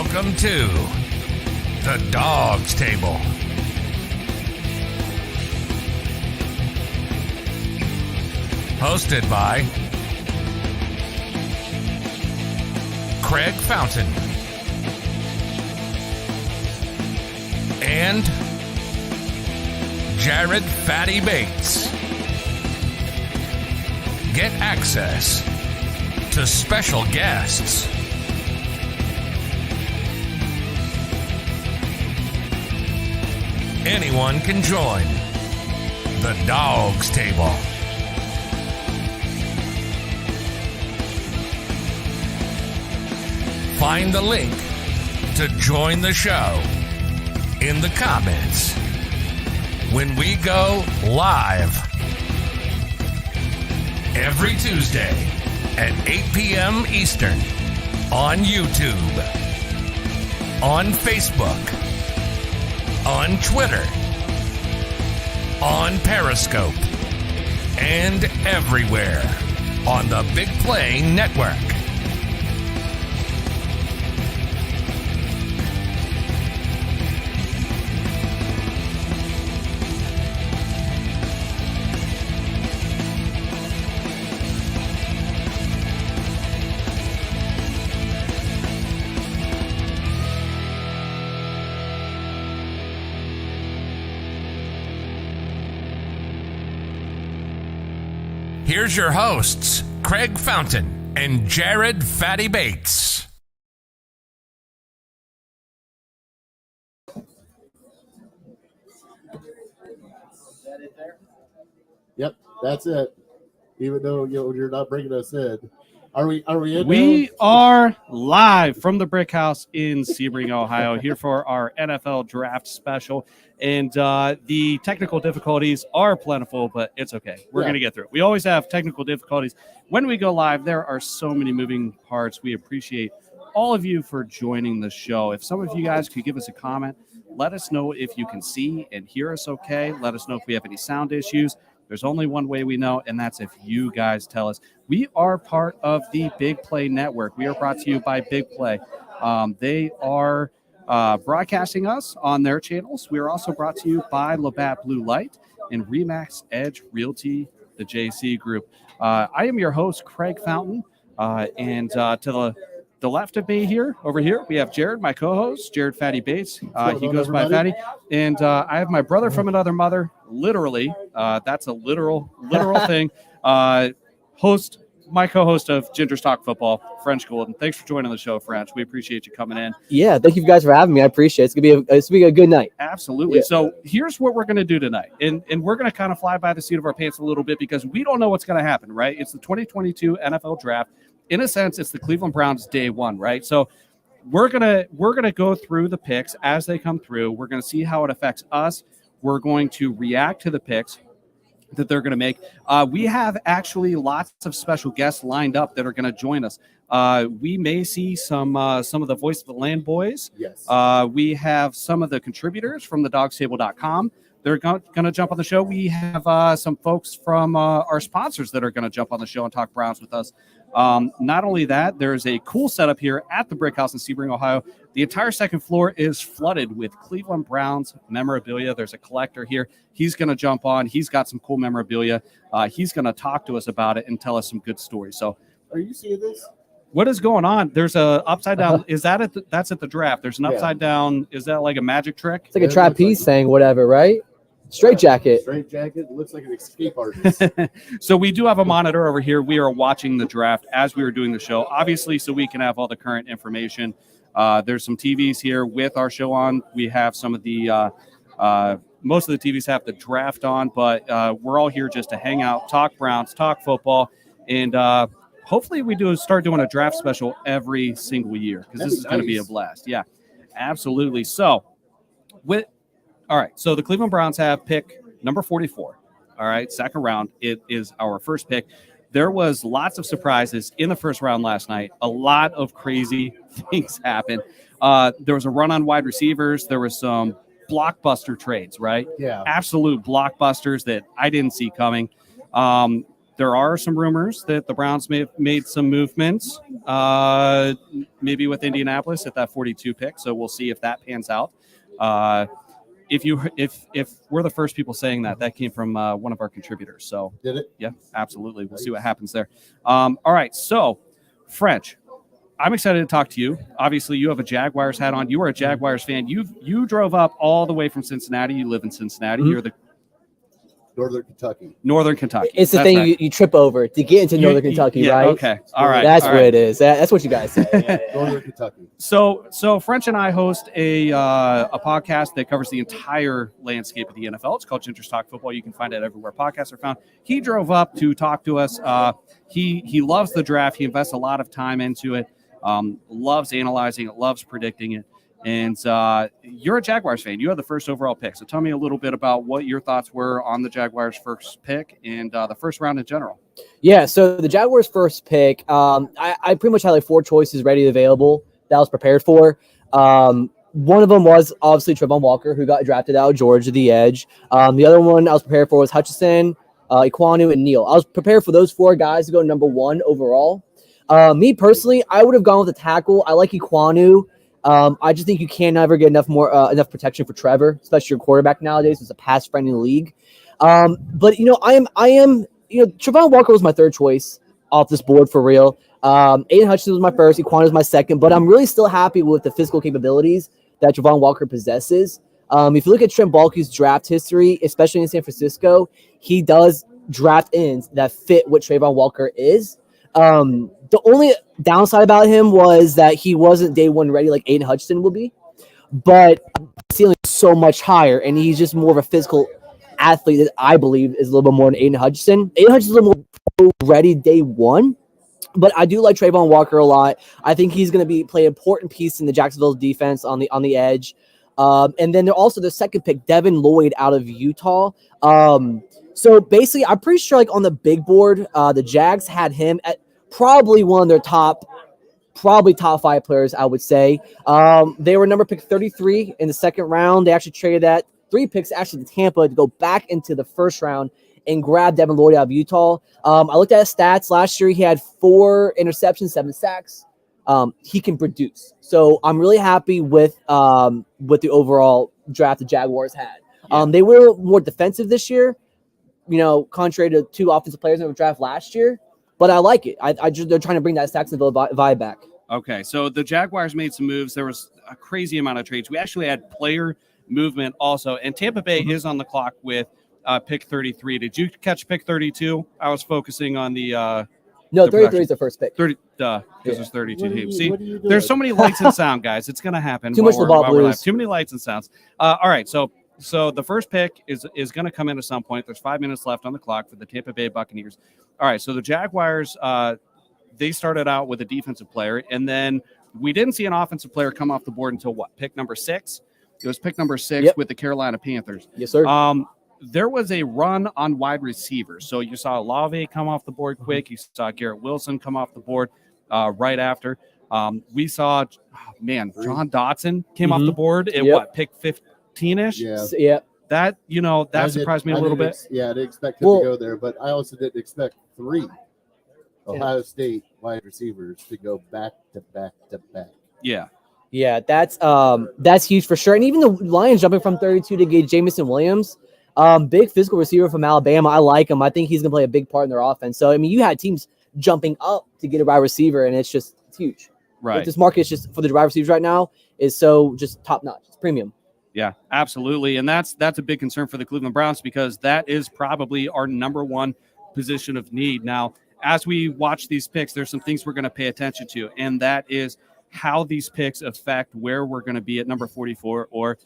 Welcome to the Dawgs Table. Hosted by Craig Fountain and Jared Fatty Bates. Get access to special guests, anyone can join the Dawgs Table. Find the link to join the show in the comments when we go live every Tuesday at 8 p.m. Eastern on YouTube, on Facebook, on Twitter, on Periscope, and everywhere on the BIGPLAY network. Here's your hosts, Craig Fountain and Jared Fatty Bates. Yep, that's it. Even though you're not bringing us in. Are we in? We are live from the Brickhouse in Sebring, Ohio, here for our NFL draft special. And the technical difficulties are plentiful, but it's okay. We're going to get through it. We always have technical difficulties. When we go live, there are so many moving parts. We appreciate all of you for joining the show. If some of you guys could give us a comment, let us know if you can see and hear us okay. Let us know if we have any sound issues. There's only one way we know, and that's if you guys tell us. We are part of the BIGPLAY network. We are brought to you by BIGPLAY. They are broadcasting us on their channels. We are also brought to you by Labatt Blue Light and Remax Edge Realty, the JC Group. I am your host, Craig Fountain, and to the left of me here, over here, we have Jared, my co-host, Jared Fatty Bates. He goes by Fatty. And I have my brother from another mother, literally. That's a literal thing. My co-host of Ginger's Talk Football, French Golden. Thanks for joining the show, French. We appreciate you coming in. Yeah, thank you guys for having me. I appreciate it. It's gonna be a good night. Absolutely. Yeah. So here's what we're gonna do tonight, and we're gonna kind of fly by the seat of our pants a little bit because we don't know what's gonna happen. Right? It's the 2022 NFL Draft. In a sense, it's the Cleveland Browns day one. Right? So we're gonna go through the picks as they come through. We're gonna see how it affects us. We're going to react to the picks that they're going to make. We have actually lots of special guests lined up that are going to join us. We may see some of the Voice of the Land boys. Yes. We have some of the contributors from the dogstable.com. They're going to jump on the show. We have some folks from our sponsors that are going to jump on the show and talk Browns with us. Not only that, there's a cool setup here at the Brickhouse in Sebring, Ohio. The entire second floor is flooded with Cleveland Browns memorabilia. There's a collector here. He's going to jump on. He's got some cool memorabilia. He's going to talk to us about it and tell us some good stories. So, are you seeing this? What is going on? There's a upside down. Is that that's at the draft? There's an upside down. Is that like a magic trick? It's like a trapeze thing, whatever, right? Straight jacket. Straight jacket. Looks like an escape artist. So we do have a monitor over here. We are watching the draft as we were doing the show, obviously, so we can have all the current information. There's some TVs here with our show on. We have some of the most of the TVs have the draft on, but we're all here just to hang out, talk Browns, talk football, and hopefully we start doing a draft special every single year because this is going to be a blast. Yeah, absolutely. So all right, so the Cleveland Browns have pick number 44. All right, second round. It is our first pick. There was lots of surprises in the first round last night. A lot of crazy things happened. There was a run on wide receivers. There was some blockbuster trades, right? Yeah. Absolute blockbusters that I didn't see coming. There are some rumors that the Browns may have made some movements, maybe with Indianapolis at that 42 pick. So we'll see if that pans out. If we're the first people saying that came from one of our contributors. So Did it? Yeah, absolutely. We'll see what happens there. All right. So French, I'm excited to talk to you. Obviously, you have a Jaguars hat on. You are a Jaguars fan. You drove up all the way from Cincinnati. You live in Cincinnati. Mm-hmm. You're the Northern Kentucky. It's the That's thing right. you trip over to get into Northern Kentucky, yeah, right? Okay. All right. That's all what right. it is. That's what you guys say. Yeah. Northern Kentucky. So French and I host a podcast that covers the entire landscape of the NFL. It's called Ginger's Talk Football. You can find it everywhere podcasts are found. He drove up to talk to us. He loves the draft. He invests a lot of time into it. Loves analyzing it. Loves predicting it. And you're a Jaguars fan. You had the first overall pick. So tell me a little bit about what your thoughts were on the Jaguars' first pick and the first round in general. Yeah, so the Jaguars' first pick, I pretty much had like 4 choices ready and available that I was prepared for. One of them was obviously Trevon Walker, who got drafted out of Georgia, the edge. The other one I was prepared for was Hutchinson, Iquanu, and Neal. I was prepared for those 4 guys to go number 1 overall. Me personally, I would have gone with the tackle. I like Iquanu. I just think you can never get enough protection for Trevor, especially your quarterback nowadays. It's a pass-friendly league. But I am Trevon Walker was my 3rd choice off this board for real. Aiden Hutchinson was my first. Iquanu was my 2nd. But I'm really still happy with the physical capabilities that Trevon Walker possesses. If you look at Trent Baalke's draft history, especially in San Francisco, he does draft ends that fit what Trevon Walker is. The only downside about him was that he wasn't day 1 ready like Aiden Hutchinson will be, but ceiling is so much higher, and he's just more of a physical athlete that I believe is a little bit more than Aiden Hutchinson. Aiden Hutchinson is a little more ready day 1, but I do like Trevon Walker a lot. I think he's going to play an important piece in the Jacksonville defense on the edge. And then also the 2nd pick, Devin Lloyd out of Utah. So basically, I'm pretty sure like on the big board, the Jags had him at probably one of their top 5 players, I would say. They were number pick 33 in the 2nd round. They actually traded that 3 picks actually to Tampa to go back into the 1st round and grab Devin Lloyd out of Utah. I looked at his stats. Last year, he had 4 interceptions, 7 sacks. He can produce. So I'm really happy with the overall draft the Jaguars had. Yeah. They were more defensive this year, contrary to 2 offensive players in the draft last year. But I like it. They're trying to bring that Jacksonville vibe back. Okay, so the Jaguars made some moves. There was a crazy amount of trades. We actually had player movement also. And Tampa Bay is on the clock with pick 33. Did you catch pick 32? I was focusing on the no, 33 is the first pick. 30, because there's 32 teams. See, doing? there's so many lights and sound, guys. It's going to happen. Too much while football we're live. blues. Too many lights and sounds. All right, so the first pick is going to come in at some point. There's 5 minutes left on the clock for the Tampa Bay Buccaneers. All right, so the Jaguars, they started out with a defensive player, and then we didn't see an offensive player come off the board until what? Pick number 6? It was pick number 6 with the Carolina Panthers. Yes, sir. There was a run on wide receivers. So you saw Olave come off the board quick. You saw Garrett Wilson come off the board right after. We saw, John Dotson came off the board at pick 15-ish? Yeah. That, surprised me a little bit. I didn't expect him to go there, but I also didn't expect 3 Ohio State wide receivers to go back to back to back. Yeah. Yeah, that's huge for sure. And even the Lions jumping from 32 to get Jamison Williams, big physical receiver from Alabama. I like him. I think he's going to play a big part in their offense. So, you had teams jumping up to get a wide receiver, and it's huge. Right. But this market is just for the wide receivers right now is so just top notch. It's premium. Yeah, absolutely. And that's a big concern for the Cleveland Browns because that is probably our number 1 position of need. Now, as we watch these picks, there's some things we're going to pay attention to, and that is how these picks affect where we're going to be at number 44 or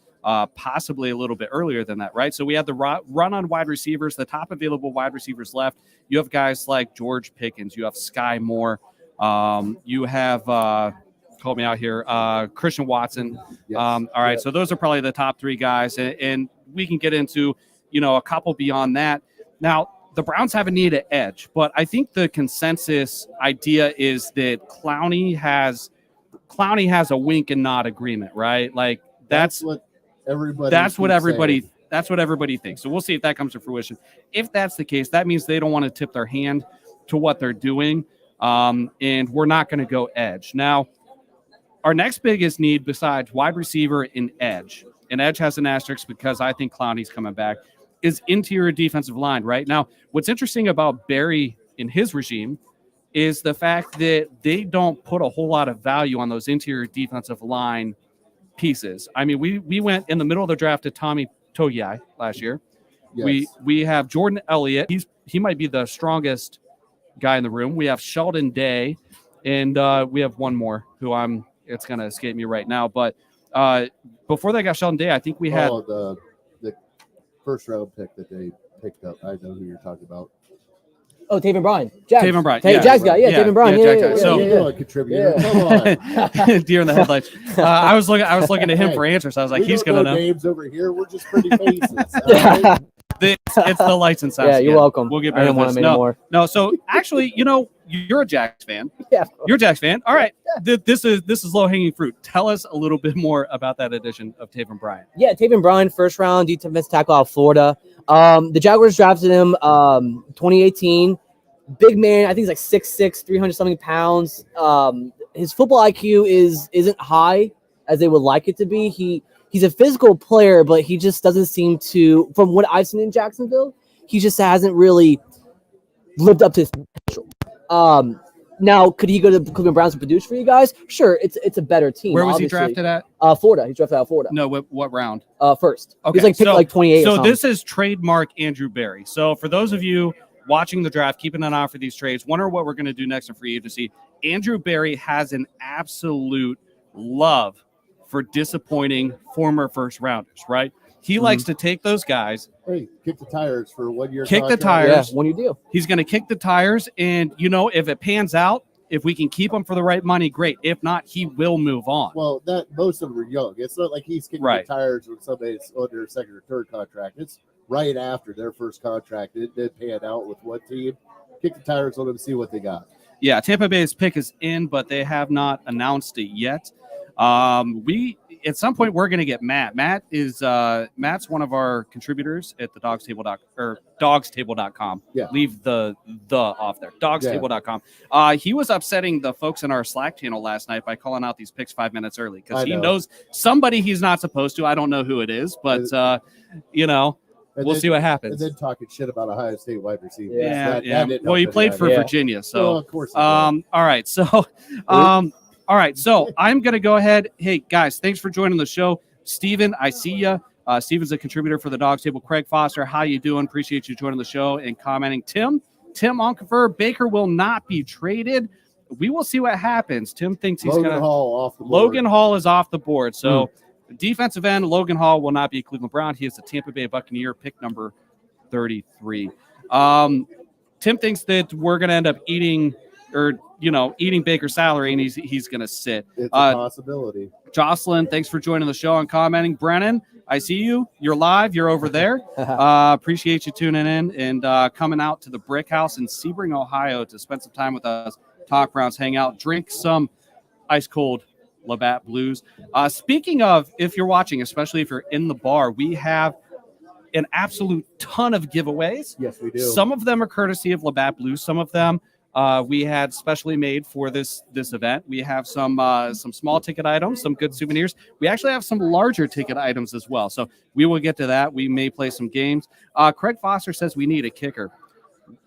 possibly a little bit earlier than that, right? So we have the run on wide receivers, the top available wide receivers left. You have guys like George Pickens. You have Sky Moore. You have called me out here, Christian Watson. Yes. All right, so those are probably the top 3 guys, and we can get into, a couple beyond that. Now, the Browns have a need at edge, but I think the consensus idea is that Clowney has a wink and nod agreement, right? Like that's what everybody. That's what everybody That's what everybody thinks. So we'll see if that comes to fruition. If that's the case, that means they don't want to tip their hand to what they're doing, and we're not going to go edge. Now, our next biggest need besides wide receiver and edge has an asterisk because I think Clowney's coming back, is interior defensive line. Right now, what's interesting about Barry in his regime is the fact that they don't put a whole lot of value on those interior defensive line pieces. I mean, we went in the middle of the draft to Tommy Togiai last year. Yes. We have Jordan Elliott. He might be the strongest guy in the room. We have Sheldon Day, and we have one more who it's going to escape me right now. But before they got Sheldon Day, I think we had the first round pick that they picked up. I know who you're talking about. Oh, Taven Bryan. Jags. Taven Bryan. Hey, Yeah. Jags guy. Yeah, Taven Bryan. Jags Yeah, guy. So- You're a contributor. Come on. deer in the headlights. I was looking to him for answers. I was like, We he's don't going to know. names over here. We're just pretty faces. all right? It's the lights and sounds. Yeah, you're again. welcome. We'll get I better didn't want at him this. anymore. No, so actually, you're a Jags fan. Yeah. You're a Jags fan. All right. This is low-hanging fruit. Tell us a little bit more about that addition of Taven Bryan. Yeah, Taven Bryan, first round defensive tackle out of Florida. The Jaguars drafted him 2018. Big man, I think he's like 6'6", 300-something pounds. His football IQ isn't high as they would like it to be. He's a physical player, but he just doesn't seem to, from what I've seen in Jacksonville, he just hasn't really lived up to his potential. Now, could he go to the Cleveland Browns and produce for you guys? Sure, it's a better team. Where was obviously. he drafted at? Florida. He's drafted out of Florida. No, what round? First. Okay, He's like picked like 28 or So something. this is trademark Andrew Berry. So for those of you watching the draft, keeping an eye out for these trades, wonder what we're going to do next in free agency. Andrew Berry has an absolute love for disappointing former first rounders, right? He likes to take those guys, Hey, kick the tires for 1 year. Kick the contract. tires. Yeah, when you do. he's going to kick the tires, and if it pans out, if we can keep him for the right money, great. If not, he will move on. Well, that most of them are young. It's not like he's kicking Right. the tires when somebody's under a second or third contract. It's right after their first contract. It did pan out with one team. Kick the tires on them, see what they got. Yeah, Tampa Bay's pick is in, but they have not announced it yet. At some point we're going to get Matt. Matt's one of our contributors at the dogstable.com. Yeah. Leave the off there. Dogstable.com. He was upsetting the folks in our Slack channel last night by calling out these picks 5 minutes early because he knows somebody he's not supposed to. I don't know who it is, but we'll see what happens. And then talking shit about Ohio State wide receivers. Yeah. That didn't Well, help you played for anybody. Virginia, so Well, of course. all right. So I'm going to go ahead. Hey, guys, thanks for joining the show. Steven, I see you. Steven's a contributor for the Dawgs Table. Craig Foster, how you doing? Appreciate you joining the show and commenting. Tim Onkefer, Baker will not be traded. We will see what happens. Tim thinks he's going to. Hall off the board. Logan Hall is off the board. So defensive end, Logan Hall will not be a Cleveland Brown. He is a Tampa Bay Buccaneer, pick number 33. Tim thinks that we're going to end up eating Baker's salary, and he's going to sit. It's a possibility. Jocelyn, thanks for joining the show and commenting. Brennan, I see you. You're live. You're over there. Appreciate you tuning in and coming out to the Brickhouse in Sebring, Ohio to spend some time with us, talk Browns, hang out, drink some ice-cold Labatt Blues. Speaking of, if you're watching, especially if you're in the bar, we have an absolute ton of giveaways. Yes, we do. Some of them are courtesy of Labatt Blues. Some of them we had specially made for this event. We have some small ticket items, some good souvenirs. We actually have some larger ticket items as well. So we will get to that. We may play some games. Craig Foster says we need a kicker.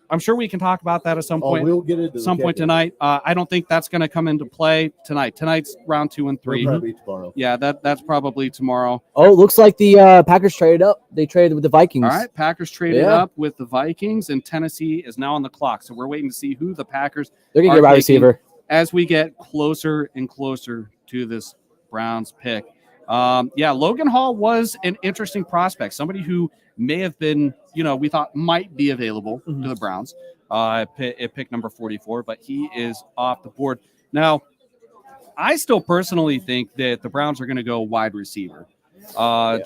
I'm sure we can talk about that at some point. We'll get into some point tonight. I don't think that's going to come into play tonight. Tonight's round 2 and 3. Probably tomorrow. Yeah, that's probably tomorrow. Oh, it looks like the Packers traded up. They traded with the Vikings. All right, Packers traded up with the Vikings, and Tennessee is now on the clock. So we're waiting to see who the Packers They're going to are get a wide taking receiver. as we get closer and closer to this Browns pick. Logan Hall was an interesting prospect, somebody who may have been, we thought might be available to the Browns at pick number 44, but he is off the board. Now, I still personally think that the Browns are going to go wide receiver.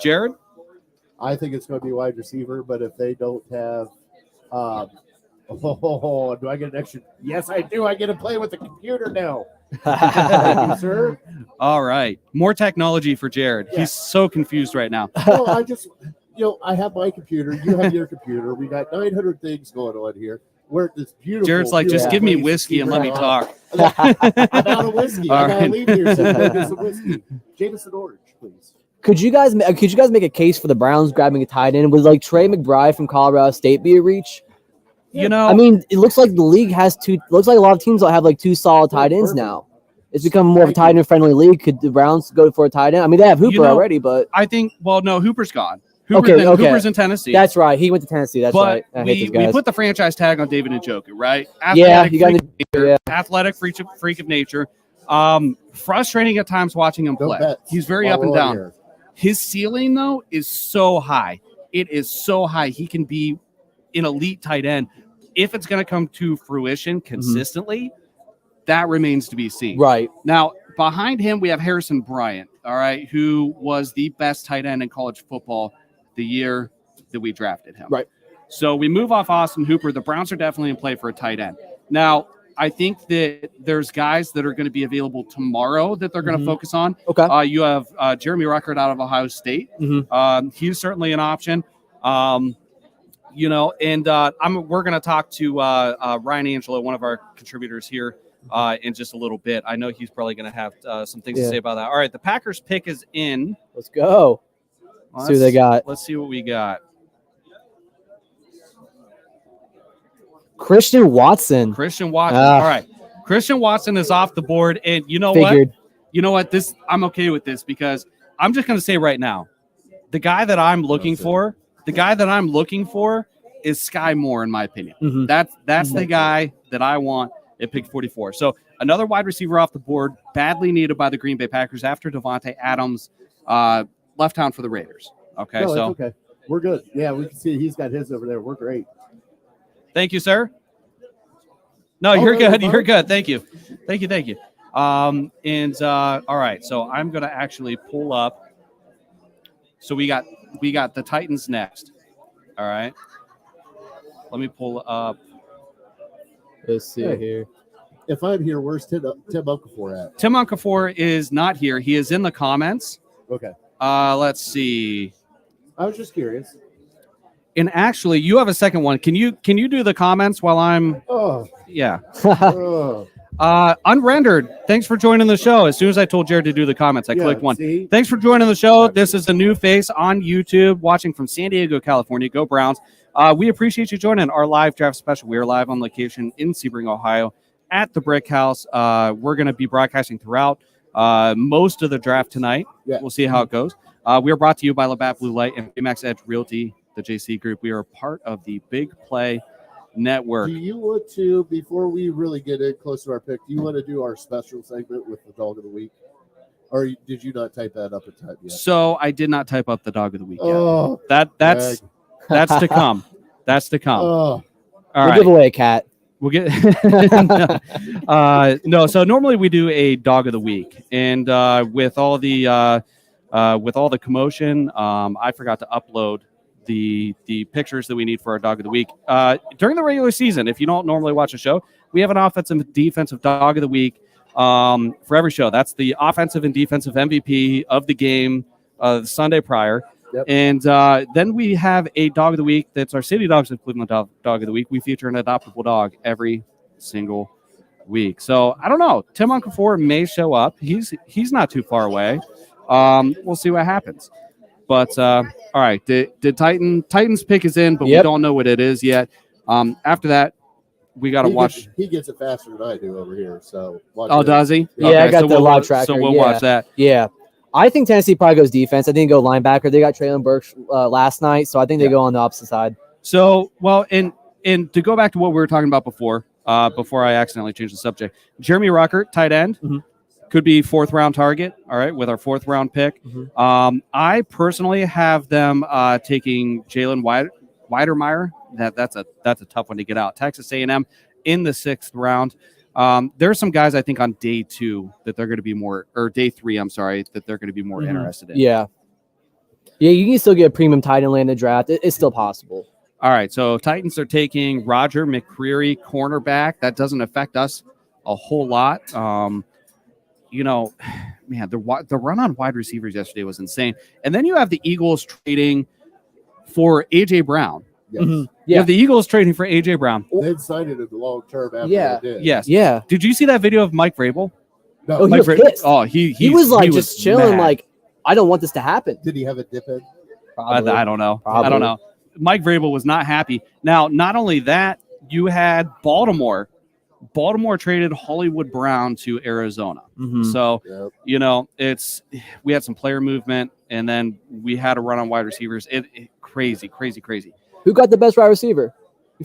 Jared? I think it's going to be wide receiver, but if they don't have do I get an extra? Yes, I do. I get to play with the computer now. Thank you, sir. All right. More technology for Jared. Yeah. He's so confused right now. No, I have my computer. You have your computer. We got 900 things going on here. We're this beautiful. Jared's like, just give me whiskey and let me talk. I'm out of whiskey. I gotta All leave here so I get some whiskey. Jameson Orange, please. Could you guys make a case for the Browns grabbing a tight end? Would like Trey McBride from Colorado State be a reach? You know, I mean, it looks like the league has two. Looks like a lot of teams will have like 2 solid tight ends now. It's become more of a tight end friendly league. Could the Browns go for a tight end? I mean, they have Hooper already, but I think. Well, no, Hooper's gone. Okay. Hooper's in Tennessee. That's right. He went to Tennessee. That's right. But we put the franchise tag on David Njoku, right? Athletic freak of nature. Frustrating at times watching him play. He's very up and down. His ceiling, though, is so high. It is so high. He can be an elite tight end. If it's going to come to fruition consistently, that remains to be seen. Right. Now, behind him, we have Harrison Bryant, all right, who was the best tight end in college football the year that we drafted him. Right. So we move off Austin Hooper. The Browns are definitely in play for a tight end. Now, I think that there's guys that are going to be available tomorrow that they're going to focus on. Okay. You have Jeremy Ruckert out of Ohio State. He's certainly an option. And we're going to talk to Ryan Angelo, one of our contributors here, in just a little bit. I know he's probably going to have some things to say about that. All right, the Packers pick is in. Let's go. See what they got. Let's see what we got. Christian Watson. All right. Christian Watson is off the board. And you know what? You know what? I'm okay with this because I'm just going to say right now, the guy that I'm looking for is Sky Moore, in my opinion. That's the guy that I want at pick 44. So another wide receiver off the board, badly needed by the Green Bay Packers after Devontae Adams left town for the Raiders. Okay, no, okay. We're good. Yeah, we can see he's got his over there. We're great. Thank you, sir. No, you're good. You're good. Thank you. All right. So I'm going to actually pull up. So we got the Titans next. All right. Let me pull up. Let's see here. If I'm here, where's Tim Okafor at? Tim Okafor is not here. He is in the comments. Okay. Let's see. I was just curious. And actually, you have a second one. Can you do the comments while I'm? Oh. Yeah. Oh. Unrendered. Thanks for joining the show. As soon as I told Jared to do the comments, I clicked one. See? Thanks for joining the show. This is a new face on YouTube, watching from San Diego, California. Go Browns. We appreciate you joining our live draft special. We are live on location in Sebring, Ohio, at the Brickhouse. We're going to be broadcasting throughout most of the draft tonight. Yeah. We'll see how it goes. We are brought to you by Labatt Blue Light and Max Edge Realty, the JC Group. We are part of the Big Play Network. Do you want to, before we really get in close to our pick, do you want to do our special segment with the dog of the week? Or did you not type that up in time yet? So I did not type up the dog of the week yet. Oh, that's to come. That's to come. Oh. All we'll right. give away a cat. We'll get no. So normally we do a dog of the week, and with all the commotion, I forgot to upload the pictures that we need for our dog of the week during the regular season. If you don't normally watch a show, we have an offensive and defensive dog of the week for every show. That's the offensive and defensive MVP of the game the Sunday prior. Yep. And then we have a dog of the week. That's our City Dogs of Cleveland dog of the week. We feature an adoptable dog every single week. So I don't know. Tim Okafor may show up. He's not too far away. We'll see what happens. But all right, the Titans pick is in, but we don't know what it is yet. After that, we got to watch. He gets it faster than I do over here. So does he? Yeah, okay, I got the live tracker. tracker. So we'll watch that. Yeah. I think Tennessee probably goes defense. I think they go linebacker. They got Traylon Burks last night, so I think they go on the opposite side. So, well, and to go back to what we were talking about before I accidentally changed the subject, Jeremy Ruckert, tight end, could be 4th round target. All right, with our 4th round pick. I personally have them taking Jalen Weidermeyer. That's a tough one to get out. Texas A&M in the 6th round. There are some guys I think on day 2 that they're going to be more, or day 3, I'm sorry, that they're going to be more interested in. Yeah, you can still get a premium tight end in the draft. It's still possible. All right, so Titans are taking Roger McCreary, cornerback. That doesn't affect us a whole lot. You know, man, the run on wide receivers yesterday was insane. And then you have the Eagles trading for A.J. Brown. Yes. Mhm. You Yeah. have the Eagles trading for A.J. Brown. They'd signed it in the long term after Yeah. they did. Yes. Yeah. Did you see that video of Mike Vrabel? No. Oh, he Mike was Vrabel- pissed. Oh, he was like just was chilling, mad. like, I don't want this to happen. Did he have a dip in? I don't know. I Probably. don't know. Mike Vrabel was not happy. Now, not only that, you had Baltimore. Baltimore traded Hollywood Brown to Arizona. Mhm. So, Yep. you know, we had some player movement, and then we had a run on wide receivers. Crazy. Who got the best wide receiver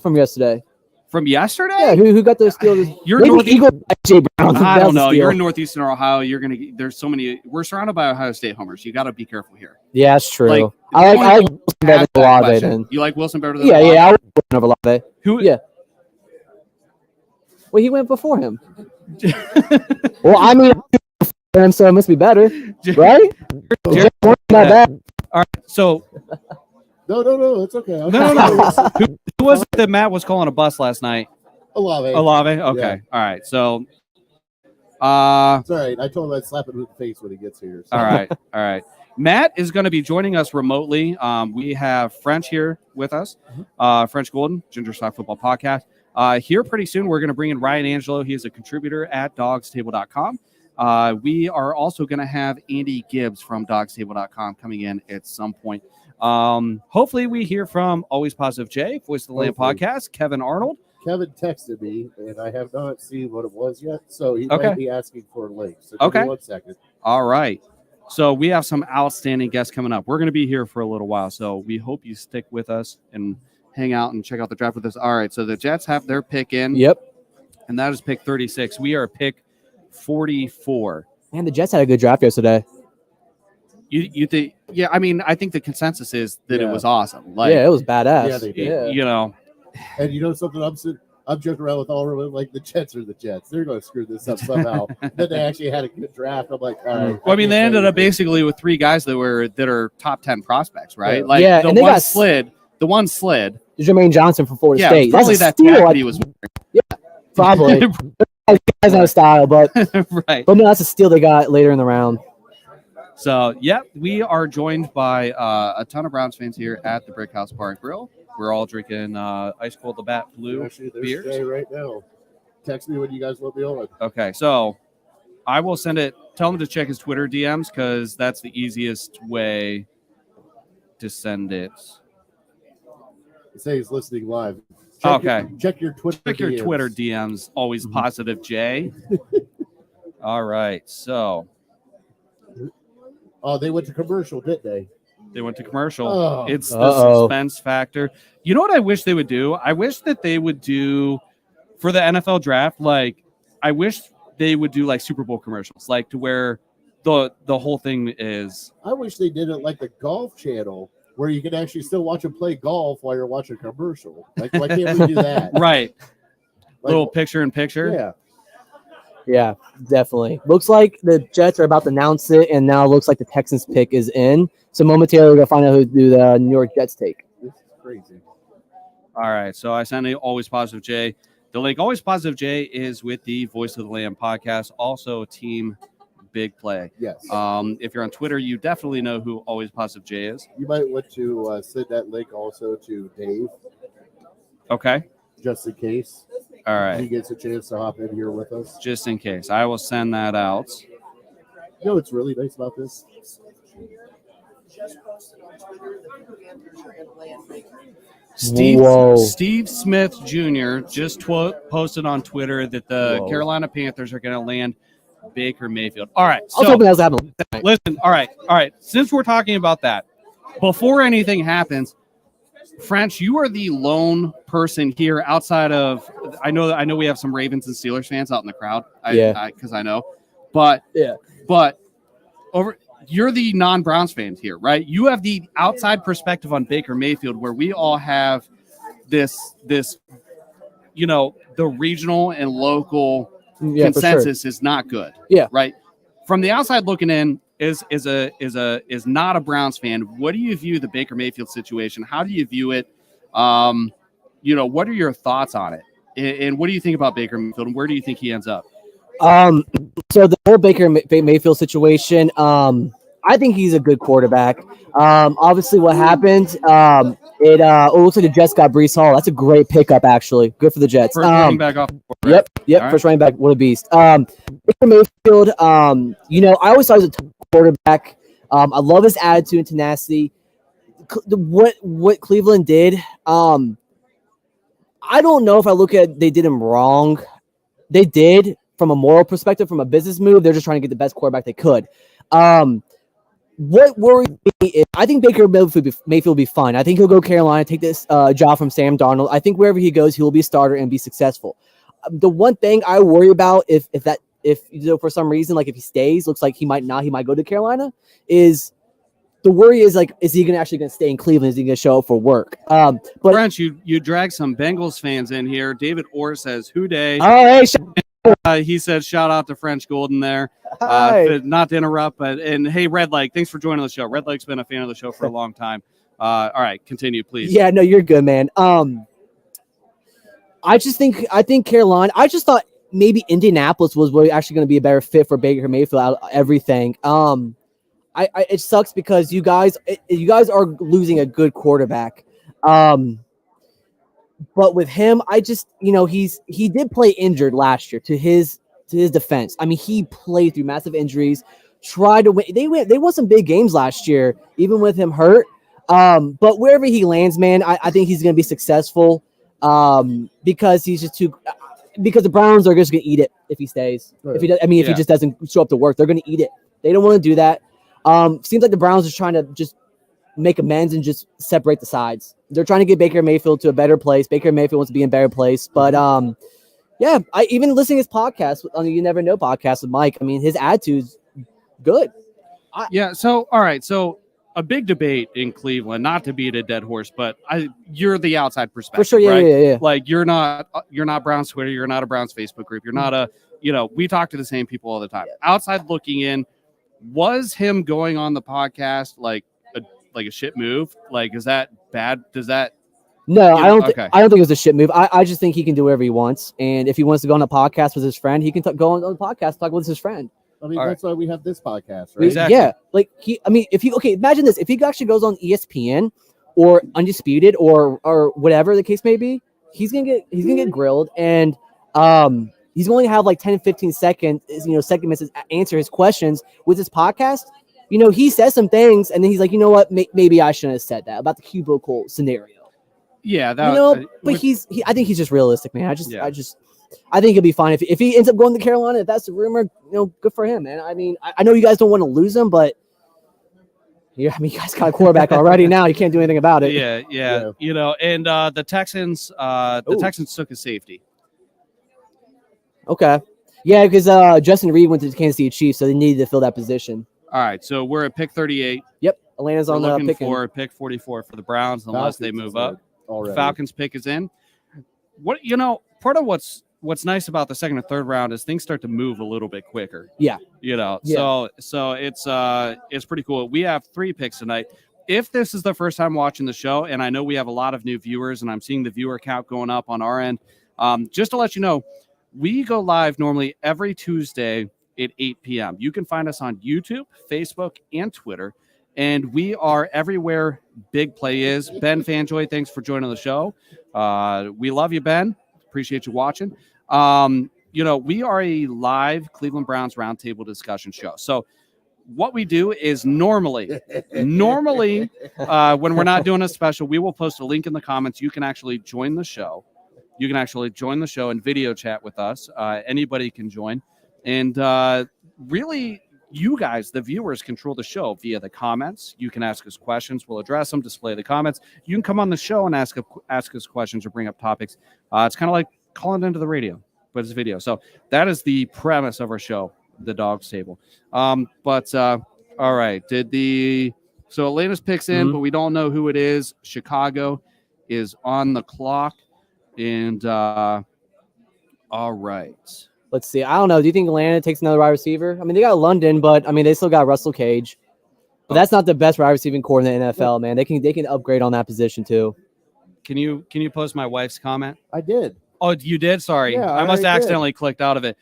from yesterday? From yesterday? Yeah, who got the steal? You're Maybe Northeast- Eagle AJ Brown. I That don't was a know. steal. You're in Northeastern Ohio. There's so many. We're surrounded by Ohio State homers. You got to be careful here. Yeah, that's true. Like, I like ask Wilson better that than Olave question. then. You like Wilson better than Yeah, Olave? yeah, I would put over Olave. Who? Yeah. Well, he went before him. Well, I mean, him, so it must be better, right? Jared- Not bad. All right. So No, it's okay. no. Who was it that Matt was calling a bus last night? Olave. Olave. Okay. Yeah. All right. So. It's all right. I told him I'd slap him in the face when he gets here. So. All right. Matt is going to be joining us remotely. We have French here with us, French Golden, Ginger Stock Football Podcast. Here pretty soon, we're going to bring in Ryan Angelo. He is a contributor at dawgstable.com. We are also going to have Andy Gibbs from dawgstable.com coming in at some point. Hopefully, we hear from Always Positive Jay, Voice of the Land Hopefully. Podcast, Kevin Arnold. Kevin texted me, and I have not seen what it was yet, so he Okay. might be asking for a link. So give Okay. me 1 second. All right. So we have some outstanding guests coming up. We're going to be here for a little while, so we hope you stick with us and hang out and check out the draft with us. All right, so the Jets have their pick in, Yep. and that is pick 36. We are pick 44. Man, the Jets had a good draft yesterday. You think? Yeah, I mean, I think the consensus is that it Yeah. was awesome. Like, Yeah, it was badass. Yeah, they did. Yeah. you know, And you know something? I'm joking around with all of them, like the Jets are the Jets. They're going to screw this up somehow. Then they actually had a good draft. I'm like, all right. well, I mean, they can't ended say up basically with three guys that are top 10 prospects, right? Yeah. Like Yeah, the and they one got- slid. The one slid. Jermaine Johnson from Florida Yeah, State. probably That's that a tag steal. that he was Probably. He has no style, but right. no, that's a steal they got later in the round. So, yeah, we are joined by a ton of Browns fans here at the Brickhouse Bar and Grill. We're all drinking Ice Cold Labatt Blue Actually, there's beers. Jay right now. Text me when you guys want me on. Okay, so I will send it. Tell him to check his Twitter DMs because that's the easiest way to send it. Say he's listening live. Okay. Check your Twitter. Check your DMs. Twitter DMs. Always positive, Jay. All right, so Oh, they went to commercial, didn't they? they went to commercial. Oh. It's the Uh-oh. suspense factor. You know what I wish they would do? I wish that they would do for the NFL draft. Like, I wish they would do like Super Bowl commercials, like to where the whole thing is. I wish they did it like the Golf Channel, where you can actually still watch them play golf while you're watching a commercial. Like, why can't we do that? Right. Like, Little picture in picture. Yeah. Yeah, definitely. Looks like the Jets are about to announce it, and now it looks like the Texans pick is in. So momentarily, we're going to find out who do the New York Jets take. This is crazy. All right. So I sent it Always Positive J. The link Always Positive J is with the Voice of the Land podcast, also Team Big Play. Yes. If you're on Twitter, you definitely know who Always Positive J is. You might want to send that link also to Dave, Okay. just in case All he right. gets a chance to hop in here with us. Just in case. I will send that out. You know what's really nice about this? Whoa. Steve Smith Jr. just posted on Twitter that the Whoa. Carolina Panthers are going to land Baker Mayfield. All right. I was hoping that was happening. Listen, all right. Since we're talking about that, before anything happens, French, you are the lone person here outside of. I know we have some Ravens and Steelers fans out in the crowd. Because I know, but Yeah. you're the non-Browns fan here, right? You have the outside perspective on Baker Mayfield, where we all have this, the regional and local Yeah, for sure. consensus is not good. Yeah. Right. From the outside looking in, is not a Browns fan. What do you view the Baker Mayfield situation? How do you view it? What are your thoughts on it? And what do you think about Baker Mayfield? And where do you think he ends up? So the whole Baker Mayfield situation, I think he's a good quarterback. Obviously, what happened? It looks like the Jets got Breece Hall. That's a great pickup, actually. Good for the Jets. First running back off. Yep. All First running back. What a beast. Baker Mayfield. I always thought he was a top quarterback. I love his attitude and tenacity. What Cleveland did. I don't know if I look at they did him wrong. They did from a moral perspective, from a business move. They're just trying to get the best quarterback they could. What worries me is I think Baker Mayfield will be fine. I think he'll go Carolina, take this job from Sam Darnold. I think wherever he goes, he will be a starter and be successful. The one thing I worry about if for some reason, like if he stays, looks like he might not, he might go to Carolina, is the worry is like, is he gonna stay in Cleveland? Is he gonna show up for work? But French, you dragged some Bengals fans in here. David Orr says, "Who day?" Oh, hey, He said, "Shout out to French Golden there." Hi. Not to interrupt, but hey, Red Leg, thanks for joining the show. Red Leg's been a fan of the show for a long time. All right, continue, please. Yeah, no, you're good, man. I think Carolina. I just thought maybe Indianapolis was actually going to be a better fit for Baker Mayfield out of everything. It sucks because you guys are losing a good quarterback. But with him, I just he did play injured last year. To his defense, I mean, he played through massive injuries. Tried to win. They won some big games last year, even with him hurt. But wherever he lands, man, I think he's going to be successful. Because he's just because the Browns are just going to eat it if he stays. Right. If he just doesn't show up to work, they're going to eat it. They don't want to do that. Seems like the Browns are trying to just make amends and just separate the sides. They're trying to get Baker Mayfield to a better place. Baker Mayfield wants to be in a better place. But I even listening to his podcast on the You Never Know podcast with Mike. I mean, his attitude's good. So all right. So a big debate in Cleveland, not to beat a dead horse, but you're the outside perspective. For sure, right? Yeah. Like you're not Browns Twitter, you're not a Browns Facebook group, you're not we talk to the same people all the time. Outside looking in, was him going on the podcast like a shit move? Like, is that bad? Does that? No, I don't think it was a shit move. I just think he can do whatever he wants, and if he wants to go on a podcast with his friend, he can go on the podcast, talk with his friend. I mean, that's why we have this podcast, right? Exactly. Yeah, imagine this. If he actually goes on ESPN or Undisputed or whatever the case may be, he's gonna get grilled, and he's going to have like 10, 15 segments to answer his questions with his podcast. He says some things, and then he's like, you know what, maybe I shouldn't have said that about the cubicle scenario. Yeah, but I think he's just realistic, man. I think he'll be fine if he ends up going to Carolina. If that's the rumor, good for him, man. I mean, I know you guys don't want to lose him, but you guys got a quarterback already now. You can't do anything about it. Yeah. And the Texans, Texans took a safety. Okay. Yeah, because Justin Reed went to the Kansas City Chiefs, so they needed to fill that position. All right, so we're at pick 38. Yep, Atlanta's on the pick. For pick 44 for the Browns, unless they move up. The Falcons pick is in. Part of what's nice about the second and third round is things start to move a little bit quicker. Yeah. So it's pretty cool. We have 3 picks tonight. If this is the first time watching the show, and I know we have a lot of new viewers, and I'm seeing the viewer count going up on our end, just to let you know, we go live normally every Tuesday at 8 p.m. You can find us on YouTube, Facebook, and Twitter. And we are everywhere Big Play is. Ben Fanjoy, thanks for joining the show. We love you, Ben. Appreciate you watching. We are a live Cleveland Browns roundtable discussion show. So what we do is normally when we're not doing a special, we will post a link in the comments. You can actually join the show. You can actually join the show and video chat with us. Anybody can join. And really, you guys, the viewers, control the show via the comments. You can ask us questions. We'll address them, display the comments. You can come on the show and ask us questions or bring up topics. It's kind of like calling into the radio, but it's video. So that is the premise of our show, the Dawgs Table. All right. So Atlanta's picks in, but we don't know who it is. Chicago is on the clock. And all right. Let's see. I don't know. Do you think Atlanta takes another wide receiver? I mean, they got London, but I mean, they still got Russell Cage. But that's not the best wide receiving core in the NFL, man. They can upgrade on that position too. Can you post my wife's comment? I did. Oh, you did? Sorry. Yeah, I must have accidentally clicked out of it.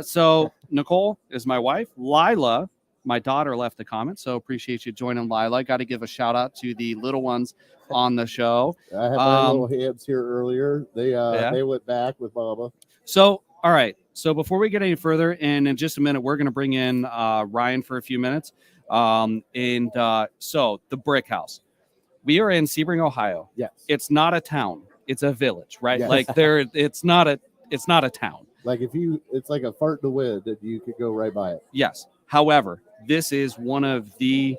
So Nicole is my wife. Lila my daughter left the comment, so appreciate you joining Lila. Got to give a shout out to the little ones on the show. I had my little hands here earlier. They went back with Mama. So, all right. So before we get any further, and in just a minute, we're going to bring in Ryan for a few minutes. So the Brickhouse. We are in Sebring, Ohio. Yes. It's not a town. It's a village, right? Yes. Like it's not a town. Like it's like a fart in the wind and you could go right by it. Yes. However, this is one of the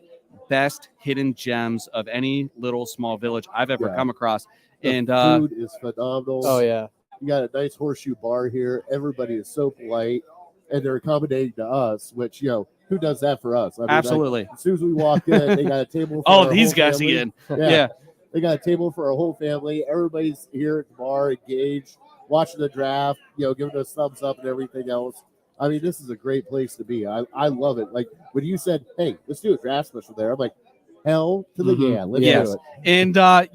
best hidden gems of any little small village I've ever come across. The food is phenomenal. Oh yeah. You got a nice horseshoe bar here. Everybody is so polite and they're accommodating to us, which, who does that for us? I mean, absolutely. As soon as we walk in, they got a table for our these whole guys family. again. Yeah. They got a table for our whole family. Everybody's here at the bar, engaged, watching the draft, giving us thumbs up and everything else. I mean, this is a great place to be. I love it. Like when you said, "Hey, let's do a draft special there," I'm like, "Hell to the yeah, let's do it." And the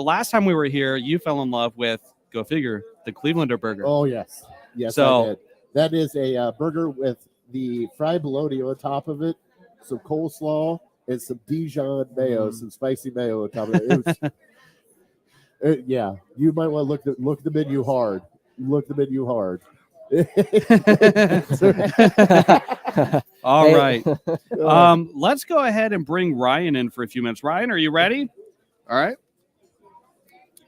last time we were here, you fell in love with, go figure, the Clevelander burger. Oh yes, so, I did. That is a burger with the fried bologna on top of it, some coleslaw, and some Dijon mayo, some spicy mayo on top of it. It was, you might want to look at the menu hard. Look the menu hard. All right. Let's go ahead and bring Ryan in for a few minutes. Ryan, are you ready? All right.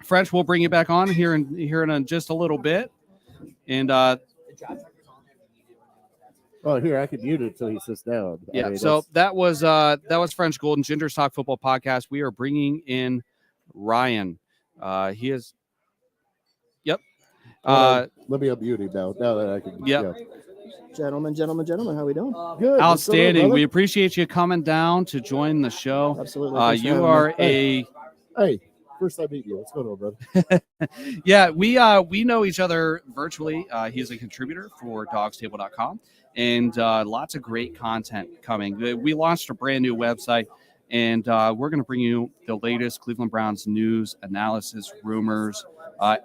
French, we'll bring you back on here in just a little bit. And here I can mute it until he sits down. Yeah. So that was French Golden Ginger's Talk Football Podcast. We are bringing in Ryan. He is. Yep. Let me unmute him now that I can. Yep. Gentlemen, how we doing? Good. Outstanding. We appreciate you coming down to join the show. Absolutely. You are Hey, first time meeting you. What's going on, brother? Yeah, we know each other virtually. He's a contributor for dawgstable.com, and lots of great content coming. We launched a brand new website, and we're going to bring you the latest Cleveland Browns news, analysis, rumors,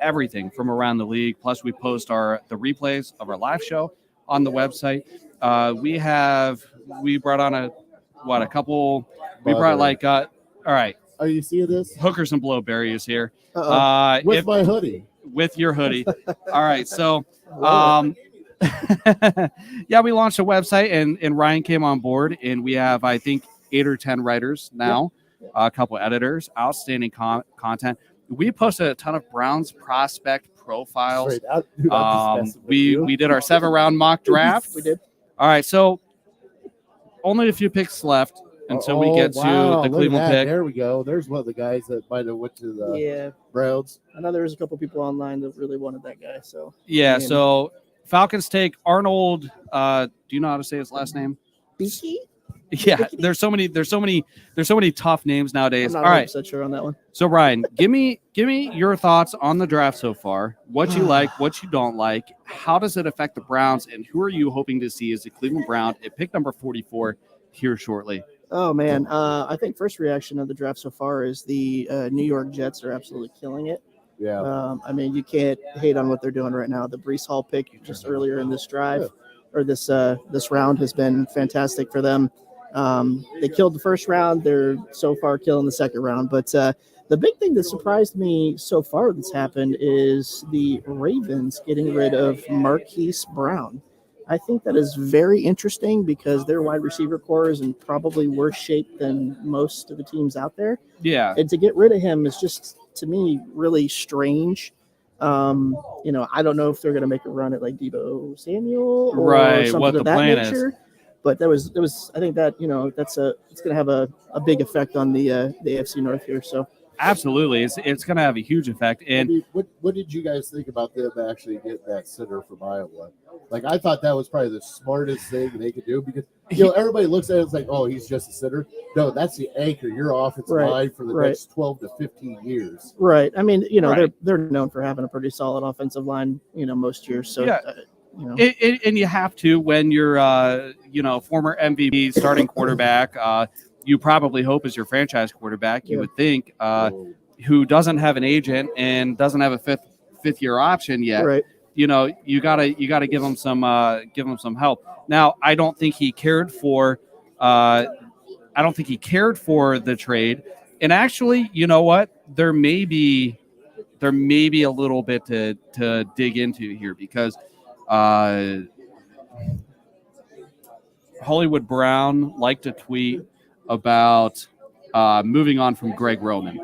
everything from around the league. Plus, we post the replays of our live show on the website. We brought on a couple. We brought all right. Are you seeing this? Hookers and Blowberry is here. With my hoodie. With your hoodie. All right. So, we launched a website and Ryan came on board, and we have, I think, 8 or 10 writers now, a couple editors, outstanding content. We posted a ton of Browns prospect profiles. We did our 7-round mock draft. We did. All right. So only a few picks left until we get to the Cleveland pick. There we go. There's one of the guys that might have went to the Browns. I know there was a couple people online that really wanted that guy. So so Falcons take Arnold. Do you know how to say his last name? Beaky? Yeah, there's so many tough names nowadays. I'm not all right, sure on that one. So Ryan, give me your thoughts on the draft so far. What you like, what you don't like. How does it affect the Browns, and who are you hoping to see as the Cleveland Brown at pick number 44 here shortly? Oh man, I think first reaction of the draft so far is the New York Jets are absolutely killing it. Yeah. I mean, you can't hate on what they're doing right now. The Breece Hall pick just earlier in this drive or this round has been fantastic for them. They killed the first round. They're so far killing the second round. But the big thing that surprised me so far that's happened is the Ravens getting rid of Marquise Brown. I think that is very interesting because their wide receiver core is in probably worse shape than most of the teams out there. Yeah. And to get rid of him is just, to me, really strange. I don't know if they're going to make a run at like Deebo Samuel or something of that nature. But there was I think that it's going to have a big effect on the AFC North here. So absolutely, it's going to have a huge effect. And what did you guys think about them actually getting that center from Iowa? Like I thought that was probably the smartest thing they could do because everybody looks at it as like, oh, he's just a center. No, that's the anchor. Your offensive line for the next 12 to 15 years. Right. I mean, they're known for having a pretty solid offensive line. Most years. So. Yeah. And you have to when you're former MVP starting quarterback, you probably hope is your franchise quarterback. You would think who doesn't have an agent and doesn't have a fifth year option yet. Right. you gotta give him some help. Now, I don't think he cared for the trade. And actually, you know what? There may be a little bit to dig into here because Hollywood Brown liked to tweet about moving on from Greg Roman.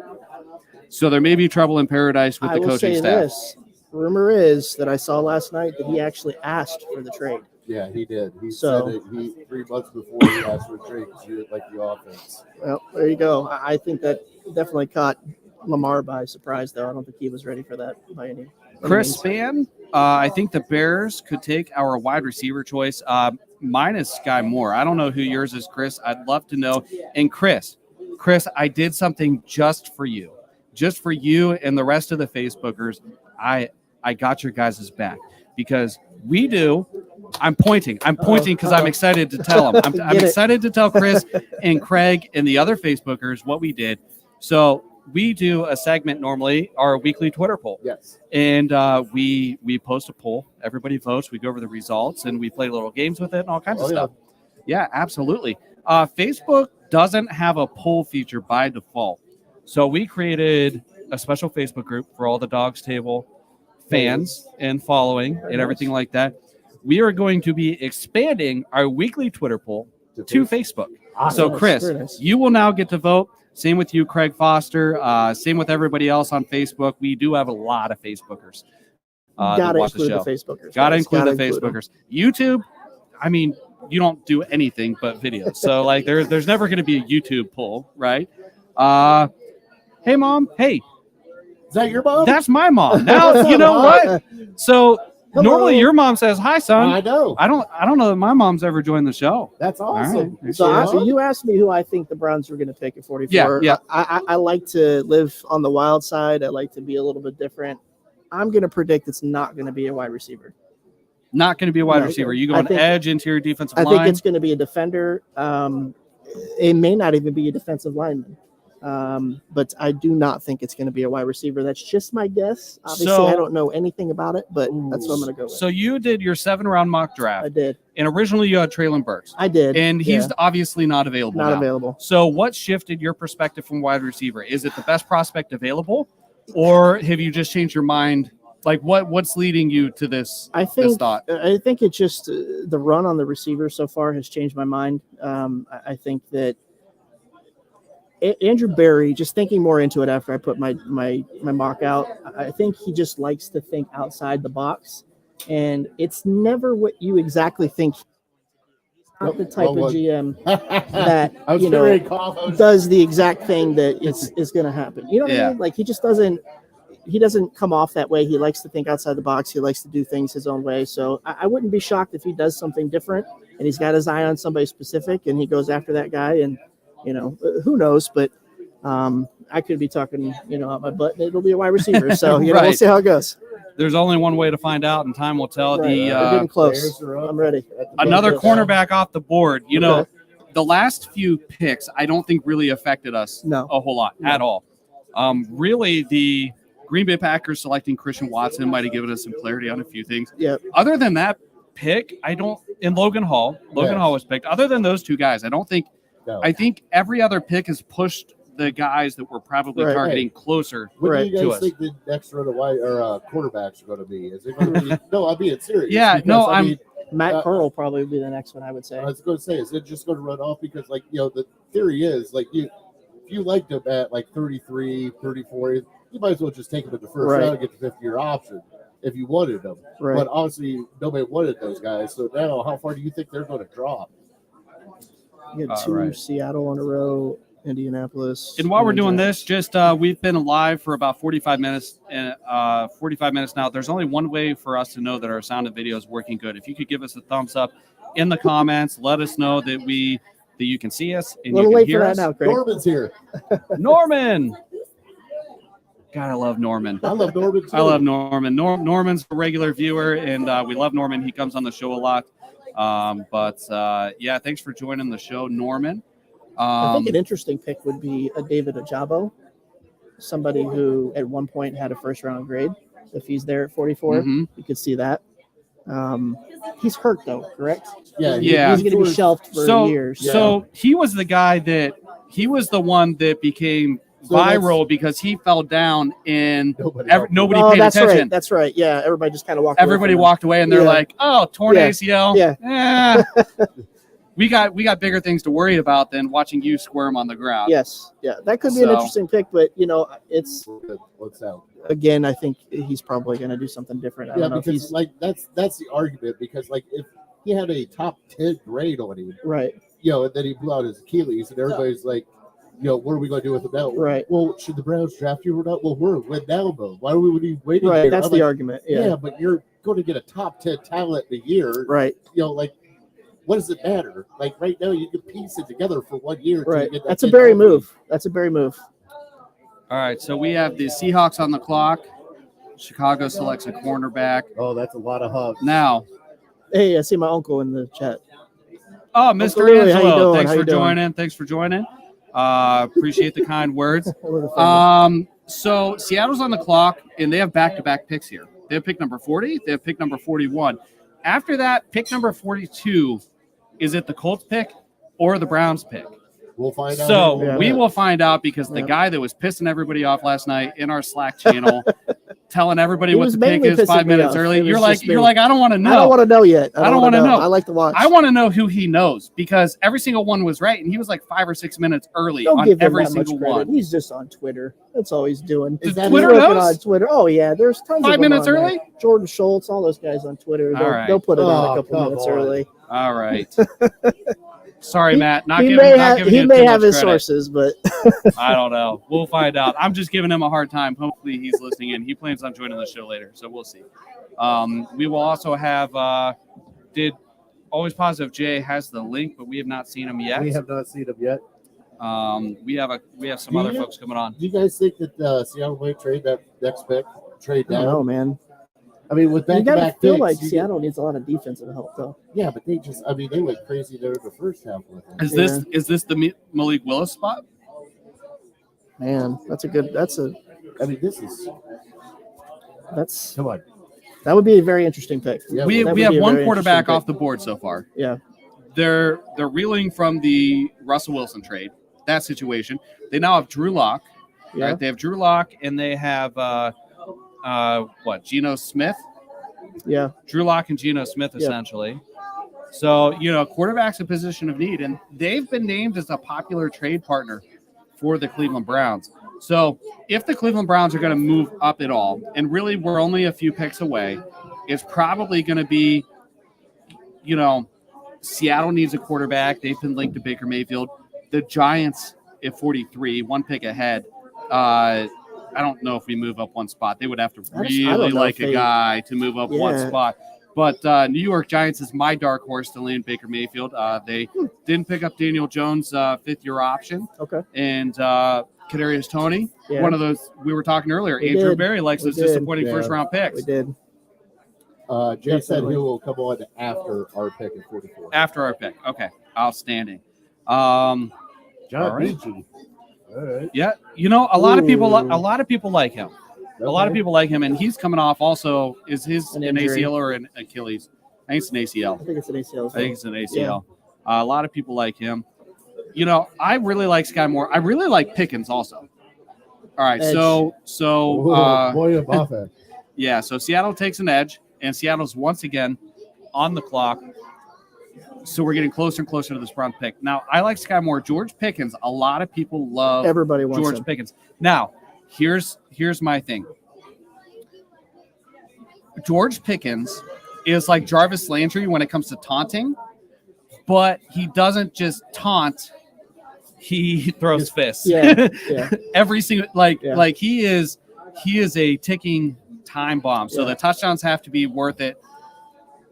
So there may be trouble in paradise with the coaching staff. This. Rumor is that I saw last night that he actually asked for the trade. Yeah, he did. He said it 3 months before he asked for a trade because he didn't like the offense. Well, there you go. I think that definitely caught Lamar by surprise, though. I don't think he was ready for that by any Chris means. Spann, I think the Bears could take our wide receiver choice. Mine is Sky Moore. I don't know who yours is, Chris. I'd love to know. And Chris, I did something just for you and the rest of the Facebookers. I got your guys' back because we do. I'm pointing because I'm excited to tell them. I'm excited to tell Chris and Craig and the other Facebookers what we did. So we do a segment normally, our weekly Twitter poll. Yes. And we post a poll. Everybody votes. We go over the results and we play little games with it and all kinds of stuff. Yeah, absolutely. Facebook doesn't have a poll feature by default. So we created a special Facebook group for all the Dawgs Table fans and following and everything like that. We are going to be expanding our weekly Twitter poll to Facebook. So, Chris, you will now get to vote. Same with you, Craig Foster. Same with everybody else on Facebook. We do have a lot of Facebookers. Gotta include the Facebookers. Gotta include the Facebookers. YouTube, I mean, you don't do anything but videos. So, like, there's never going to be a YouTube poll, right? Hey, Mom. Hey. Is that your mom? That's my mom. Now, you know what? So normally your mom says, "Hi, son." I know. I don't know that my mom's ever joined the show. That's awesome. Right. So you asked me who I think the Browns were going to pick at 44. Yeah. I like to live on the wild side. I like to be a little bit different. I'm going to predict it's not going to be a wide receiver. Not going to be a wide receiver. You go on edge, interior defensive line. I think it's going to be a defender. It may not even be a defensive lineman. But I do not think it's going to be a wide receiver. That's just my guess. Obviously, I don't know anything about it, but that's what I'm going to go with. So you did your 7-round mock draft. I did. And originally you had Treylon Burks. I did. And he's obviously not available Not now. available. So what shifted your perspective from wide receiver? Is it the best prospect available? Or have you just changed your mind? Like what's leading you to this thought? I think it's just the run on the receiver so far has changed my mind. I think that Andrew Berry, just thinking more into it after I put my mock out, I think he just likes to think outside the box, and it's never what you exactly think. He's not the type of GM that does the exact thing that is going to happen. You know what I mean? Like he doesn't come off that way. He likes to think outside the box. He likes to do things his own way. So I wouldn't be shocked if he does something different and he's got his eye on somebody specific and he goes after that guy and. Who knows? But I could be talking, out my butt, and it'll be a wide receiver. So, we'll see how it goes. There's only one way to find out, and time will tell. Right. We're getting close. I'm ready. Another cornerback off the board. The last few picks, I don't think really affected us a whole lot at all. Really, the Green Bay Packers selecting Christian Watson might have given us some clarity on a few things. Yep. Other than that pick, and Logan Hall was picked. Other than those two guys, I don't think. I think every other pick has pushed the guys that we're probably targeting closer what to us. What do you guys think the next round of quarterbacks are going to be? Is it going to be – no, I'm being serious. Yeah, Matt Corral will probably be the next one, I would say. I was going to say, is it just going to run off? Because, the theory is, if you liked him at, 33, 34, you might as well just take him in the first round and get the fifth-year option if you wanted them. Right. But obviously, nobody wanted those guys. So now how far do you think they're going to drop? You had two Seattle on a row, Indianapolis. And while we're doing this, we've been live for about 45 minutes. 45 minutes now. There's only one way for us to know that our sound and video is working good. If you could give us a thumbs up in the comments, let us know that you can see us and you can hear us. Now, Craig. Norman's here. Norman. God, I love Norman. I love Norman too. I love Norman. Norman's a regular viewer, and we love Norman. He comes on the show a lot. Thanks for joining the show, Norman. I think an interesting pick would be a David Ojabo, somebody who at one point had a first-round grade. if he's there at 44. Mhm. You could see that. He's hurt though, correct? Yeah, Yeah. He's going to be shelved for years. So he was the guy he was the one that became viral because he fell down and nobody paid attention. That's right. Yeah, everybody just kind of walked away. Everybody walked away and they're like, "Oh, torn ACL." Yeah. We got bigger things to worry about than watching you squirm on the ground. Yes. Yeah, that could be an interesting pick, but it's what's out. Again, I think he's probably going to do something different. I don't know because that's the argument, because like if he had a top 10 grade on him, right? And then he blew out his Achilles, and everybody's like, what are we going to do with him now? Right. Well, should the Browns draft you or not? Well, we're win now mode. Why are we waiting? Right. Here? That's the argument. Yeah. But you're going to get a top 10 talent in a year, right? What does it matter? Like right now, you can piece it together for 1 year. Right. That's a Barry move. That's a Barry move. All right. So we have the Seahawks on the clock. Chicago selects a cornerback. Oh, that's a lot of hugs. Now. Hey, I see my uncle in the chat. Oh, Mr. Louis, Angelo. Thanks for joining. Appreciate the kind words. So Seattle's on the clock, and they have back-to-back picks here. They have pick number 40. They have pick number 41. After that, pick number 42, is it the Colts pick or the Browns pick? We'll find out. So we will find out, because the guy that was pissing everybody off last night in our Slack channel, telling everybody what the pick is 5 minutes early. You're like, I don't want to know. I don't want to know yet. I don't want to know. I like to watch. I want to know who he knows, because every single one was right, and he was like 5 or 6 minutes early Don't on give him every that much single credit. one. He's just on Twitter. That's all he's doing. Is that Twitter knows? On Twitter. Oh yeah, there's tons 5 of them minutes on early. There. Jordan Schultz, all those guys on Twitter. They'll put it on a couple minutes early. All right. Sorry, Matt. He may have his sources, but I don't know. We'll find out. I'm just giving him a hard time. Hopefully he's listening in. He plans on joining the show later, so we'll see. We will also have did Always Positive Jay has the link, but we have not seen him yet. We have not seen him yet. We have some other folks coming on. Do you guys think that Seattle might trade that next pick? Trade down? No, man. I mean, with you gotta back-to-back feel picks, like Seattle needs a lot of defensive help, though. Yeah, but they went crazy there in the first half with him. Is this the Malik Willis spot? Man, this is come on. That would be a very interesting pick. Yeah, we have one quarterback off the board so far. Yeah. They're reeling from the Russell Wilson trade, that situation. They now have Drew Lock. Yeah. Right? They have Drew Lock, and they have Geno Smith? Yeah. Drew Lock and Geno Smith, essentially. So, quarterback's a position of need, and they've been named as a popular trade partner for the Cleveland Browns. So if the Cleveland Browns are going to move up at all, and really we're only a few picks away, it's probably going to be, Seattle needs a quarterback. They've been linked to Baker Mayfield. The Giants at 43, one pick ahead. I don't know if we move up one spot. They would have to really like a guy to move up one spot. But New York Giants is my dark horse to land Baker Mayfield. They didn't pick up Daniel Jones' fifth-year option. Okay. And Kadarius Toney, one of those we were talking earlier. Andrew Berry likes those disappointing first-round picks. We did. Jay said he will come on after our pick at 44. After our pick. Okay. Outstanding. John Beachy. All right. Yeah. A lot of people like him. Okay. A lot of people like him, and he's coming off also. Is his an ACL or an Achilles? I think it's an ACL. I think it's an ACL. I think it's an ACL. Yeah. A lot of people like him. I really like Sky Moore. I really like Pickens also. All right, edge. Yeah, so Seattle takes an edge, and Seattle's once again on the clock. So we're getting closer and closer to this Brown pick. Now, I like Sky Moore. George Pickens, a lot of people love Everybody wants George Pickens. Now, here's my thing. George Pickens is like Jarvis Landry when it comes to taunting, but he doesn't just taunt. He throws fists. Yeah. Every single like he is a ticking time bomb. So the touchdowns have to be worth it,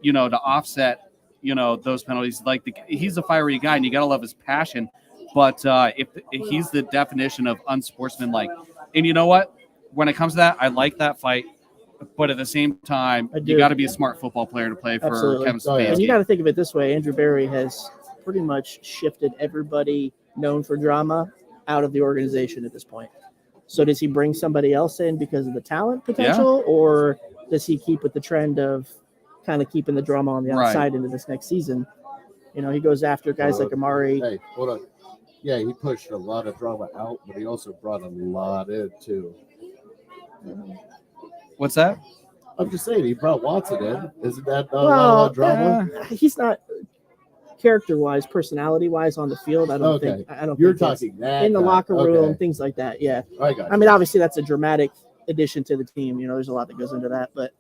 to offset, those penalties. He's a fiery guy, and you gotta love his passion. But if he's the definition of unsportsmanlike, and you know what? When it comes to that, I like that fight. But at the same time, you got to be a smart football player to play for Kevin Stefanski. And you got to think of it this way. Andrew Berry has pretty much shifted everybody known for drama out of the organization at this point. So does he bring somebody else in because of the talent potential, or does he keep with the trend of kind of keeping the drama on the outside into this next season? You know, he goes after guys like Amari. Hey, hold on. Yeah, he pushed a lot of drama out, but he also brought a lot in too. What's that? I'm just saying, he brought Watson in. Isn't that not a lot of drama? He's not character-wise, personality-wise on the field. I don't think. I don't. You're think talking that in the guy. locker room, things like that. Yeah. I got you. I mean, obviously, that's a dramatic addition to the team. You know, there's a lot that goes into that, but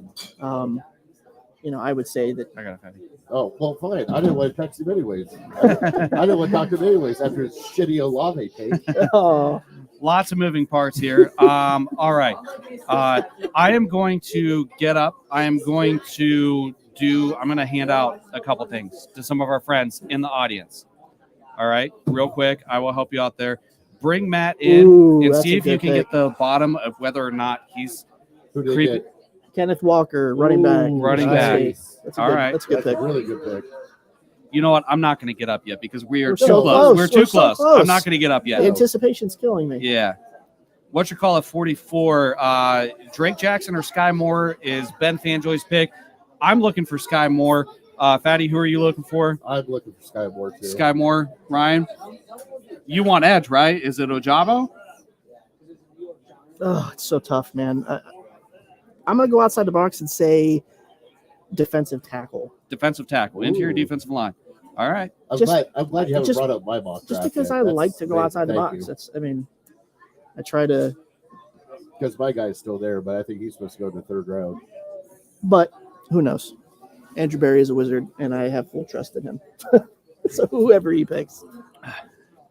you know, I would say that. I got a penny. Oh, well, fine. I didn't want to text him anyways. I didn't want to talk to him anyways after his shitty Olave take. Oh. Lots of moving parts here. All right. I am going to get up. I'm going to hand out a couple things to some of our friends in the audience. All right. Real quick. I will help you out there. Bring Matt in and see if you can get the bottom of whether or not he's creepy. Kenneth Walker, running back. Running back. That's a good pick. Really good pick. You know what? I'm not going to get up yet because we're too so close. We're too so close. I'm not going to get up yet. The anticipation's killing me. Yeah. What you call it, 44. Drake Jackson or Sky Moore is Ben Fanjoy's pick. I'm looking for Sky Moore. Fatty, who are you looking for? I'm looking for Sky Moore too. Sky Moore. Ryan? You want edge, right? Is it Ojabo? Oh, it's so tough, man. I'm going to go outside the box and say defensive tackle. Defensive tackle. Interior defensive line. All right. I'm glad you haven't brought up my mock just draft because yet. I like to go outside the box. I try to. Because my guy's still there, but I think he's supposed to go in the third round. But who knows? Andrew Berry is a wizard, and I have full trust in him. So whoever he picks.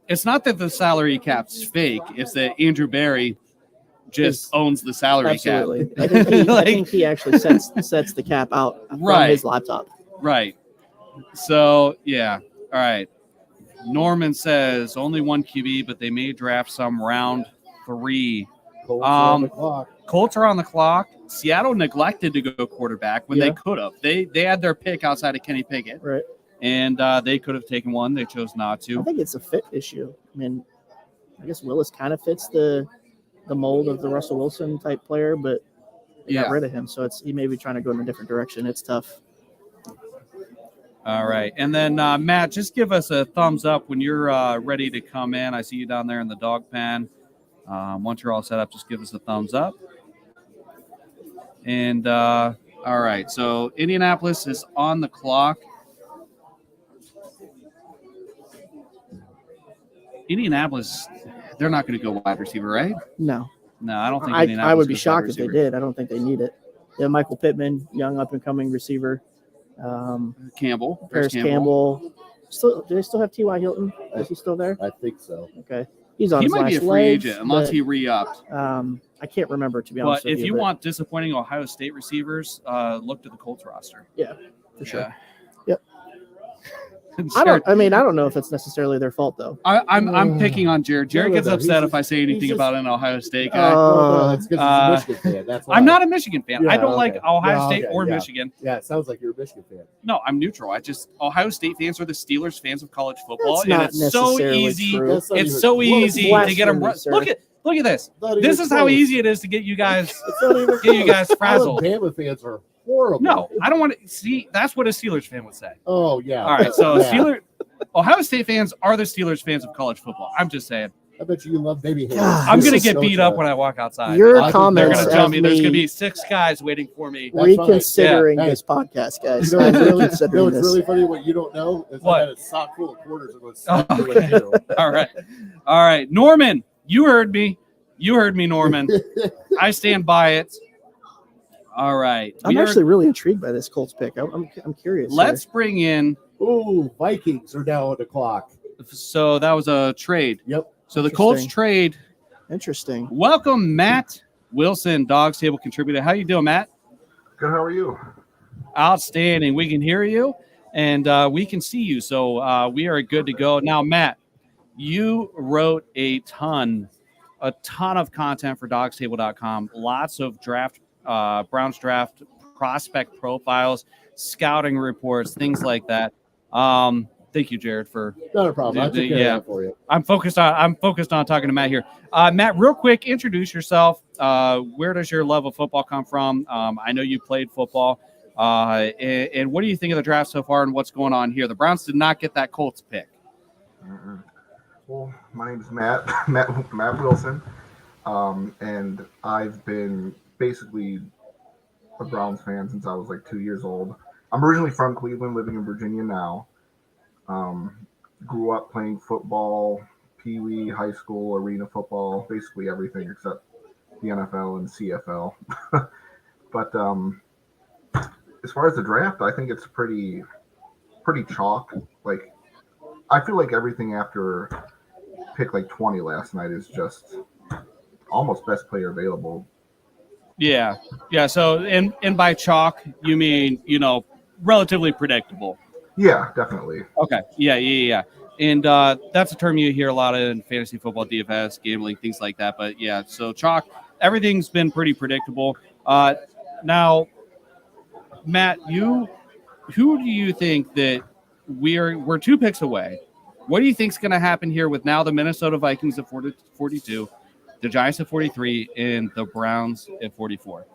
It's not that the salary cap's fake. It's that Andrew Berry just owns the salary cap. I think he actually sets the cap out from his laptop. Right. So, yeah. All right. Norman says only one QB, but they may draft some round 3. Colts are on the clock. Colts are on the clock. Seattle neglected to go quarterback when they could have. They had their pick outside of Kenny Pickett. Right. And they could have taken one. They chose not to. I think it's a fit issue. I mean, I guess Willis kind of fits the mold of the Russell Wilson type player, but they got rid of him. So he may be trying to go in a different direction. It's tough. All right. And then, Matt, just give us a thumbs up when you're ready to come in. I see you down there in the dog pen. Once you're all set up, just give us a thumbs up. And, all right. So Indianapolis is on the clock. Indianapolis, they're not going to go wide receiver, right? No, I don't think I would be shocked if they did. I don't think they need it. They have Michael Pittman, young up-and-coming receiver. Campbell. Paris Campbell. Do they still have T.Y. Hilton? Is he still there? I think so. Okay. He's on he his might be a last free legs, agent unless he re-upped. I can't remember, to be honest with you. But if you want disappointing Ohio State receivers, look to the Colts roster. Yeah, for sure. Yeah. Yep. I don't know if it's necessarily their fault though. I'm picking on Jared. Jared gets upset if I say anything about an Ohio State guy. It's because he's a Michigan fan. That's why. I'm not a Michigan fan. Yeah, I don't like Ohio State or yeah. Michigan. Yeah, it sounds like you're a Michigan fan. No, I'm neutral. Ohio State fans are the Steelers fans of college football, That's not and it's so easy. true. It's so easy to get them. Look at this. This is how easy it is to get you guys frazzled. Alabama fans are horrible. No, I don't want to see. That's what a Steelers fan would say. Oh yeah. All right, so Ohio State fans are the Steelers fans of college football. I'm just saying. I bet you love baby hands. I'm going to get beat up when I walk outside. Your comments They're going to tell me there's going to be 6 guys waiting for me. Reconsidering this podcast, guys. You know what's really funny? What you don't know is I had a sock full of quarters. All right. Norman, you heard me. Norman. I stand by it. All right. I'm actually really intrigued by this Colts pick. I'm curious. Let's bring in. Vikings are now on the clock. So that was a trade. Yep. So the Colts trade. Interesting. Welcome, Matt Wilson, Dawgs Table contributor. How you doing, Matt? Good. How are you? Outstanding. We can hear you and we can see you. So we are good to go. Now, Matt, you wrote a ton of content for dawgstable.com. Lots of Browns draft prospect profiles, scouting reports, things like that. Thank you, Jared, for Not a problem. I took care of that for you. I'm focused on talking to Matt here. Matt, real quick, introduce yourself. Where does your love of football come from? I know you played football. And what do you think of the draft so far and what's going on here? The Browns did not get that Colts pick. Well, my name is Matt Wilson, and I've been basically a Browns fan since I was like 2 years old. I'm originally from Cleveland, living in Virginia now. Grew up playing football, pee-wee, high school, arena football, basically everything except the NFL and CFL. But as far as the draft, I think it's pretty chalk. Like, I feel like everything after pick like 20 last night is just almost best player available. Yeah. So, and by chalk, you mean, relatively predictable. Yeah, definitely. Okay. Yeah. And that's a term you hear a lot in fantasy football, DFS, gambling, things like that. But yeah, so chalk, everything's been pretty predictable. Now, Matt, who do you think that we're 2 picks away? What do you think is going to happen here with now the Minnesota Vikings at 42, the Giants at 43, and the Browns at 44?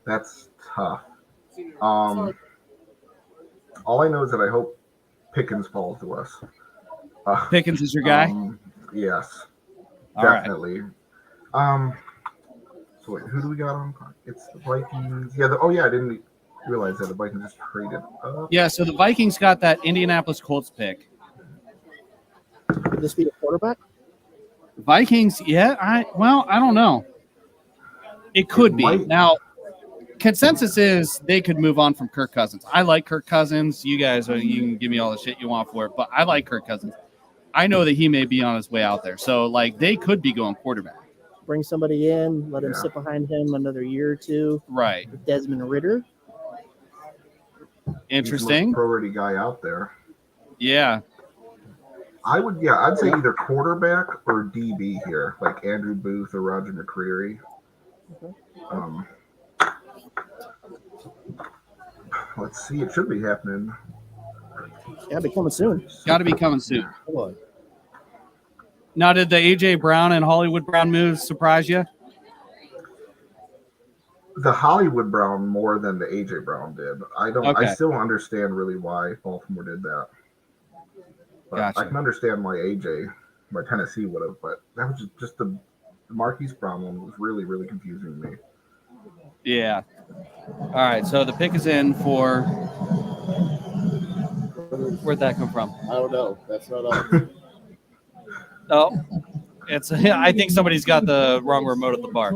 That's tough. All I know is that I hope Pickens falls to us. Pickens is your guy? Yes, all definitely. Right. So wait, who do we got on? It's the Vikings. Yeah. I didn't realize that the Vikings just traded up. Yeah. So the Vikings got that Indianapolis Colts pick. Could this be the quarterback? Vikings. Yeah. I don't know. It could be. Now, consensus is they could move on from Kirk Cousins. I like Kirk Cousins. You guys, you can give me all the shit you want for it, but I like Kirk Cousins. I know that he may be on his way out there. So, like, they could be going quarterback. Bring somebody in, let him sit behind him another year or two. Right. Desmond Ridder. Interesting. He's the priority guy out there. Yeah. I'd say either quarterback or DB here, like Andrew Booth or Roger McCreary. Okay. Let's see. It should be happening. Yeah, be coming soon. Got to be coming soon. Come on. Now, did the A.J. Brown and Hollywood Brown moves surprise you? The Hollywood Brown more than the A.J. Brown did. I still don't understand really why Baltimore did that. But gotcha. I can understand why Tennessee would have, but that was just the Marquise Brown one was really, really confusing me. Yeah. All right, so the pick is in for. Where'd that come from? I don't know. That's not us. Oh, I think somebody's got the wrong remote at the bar.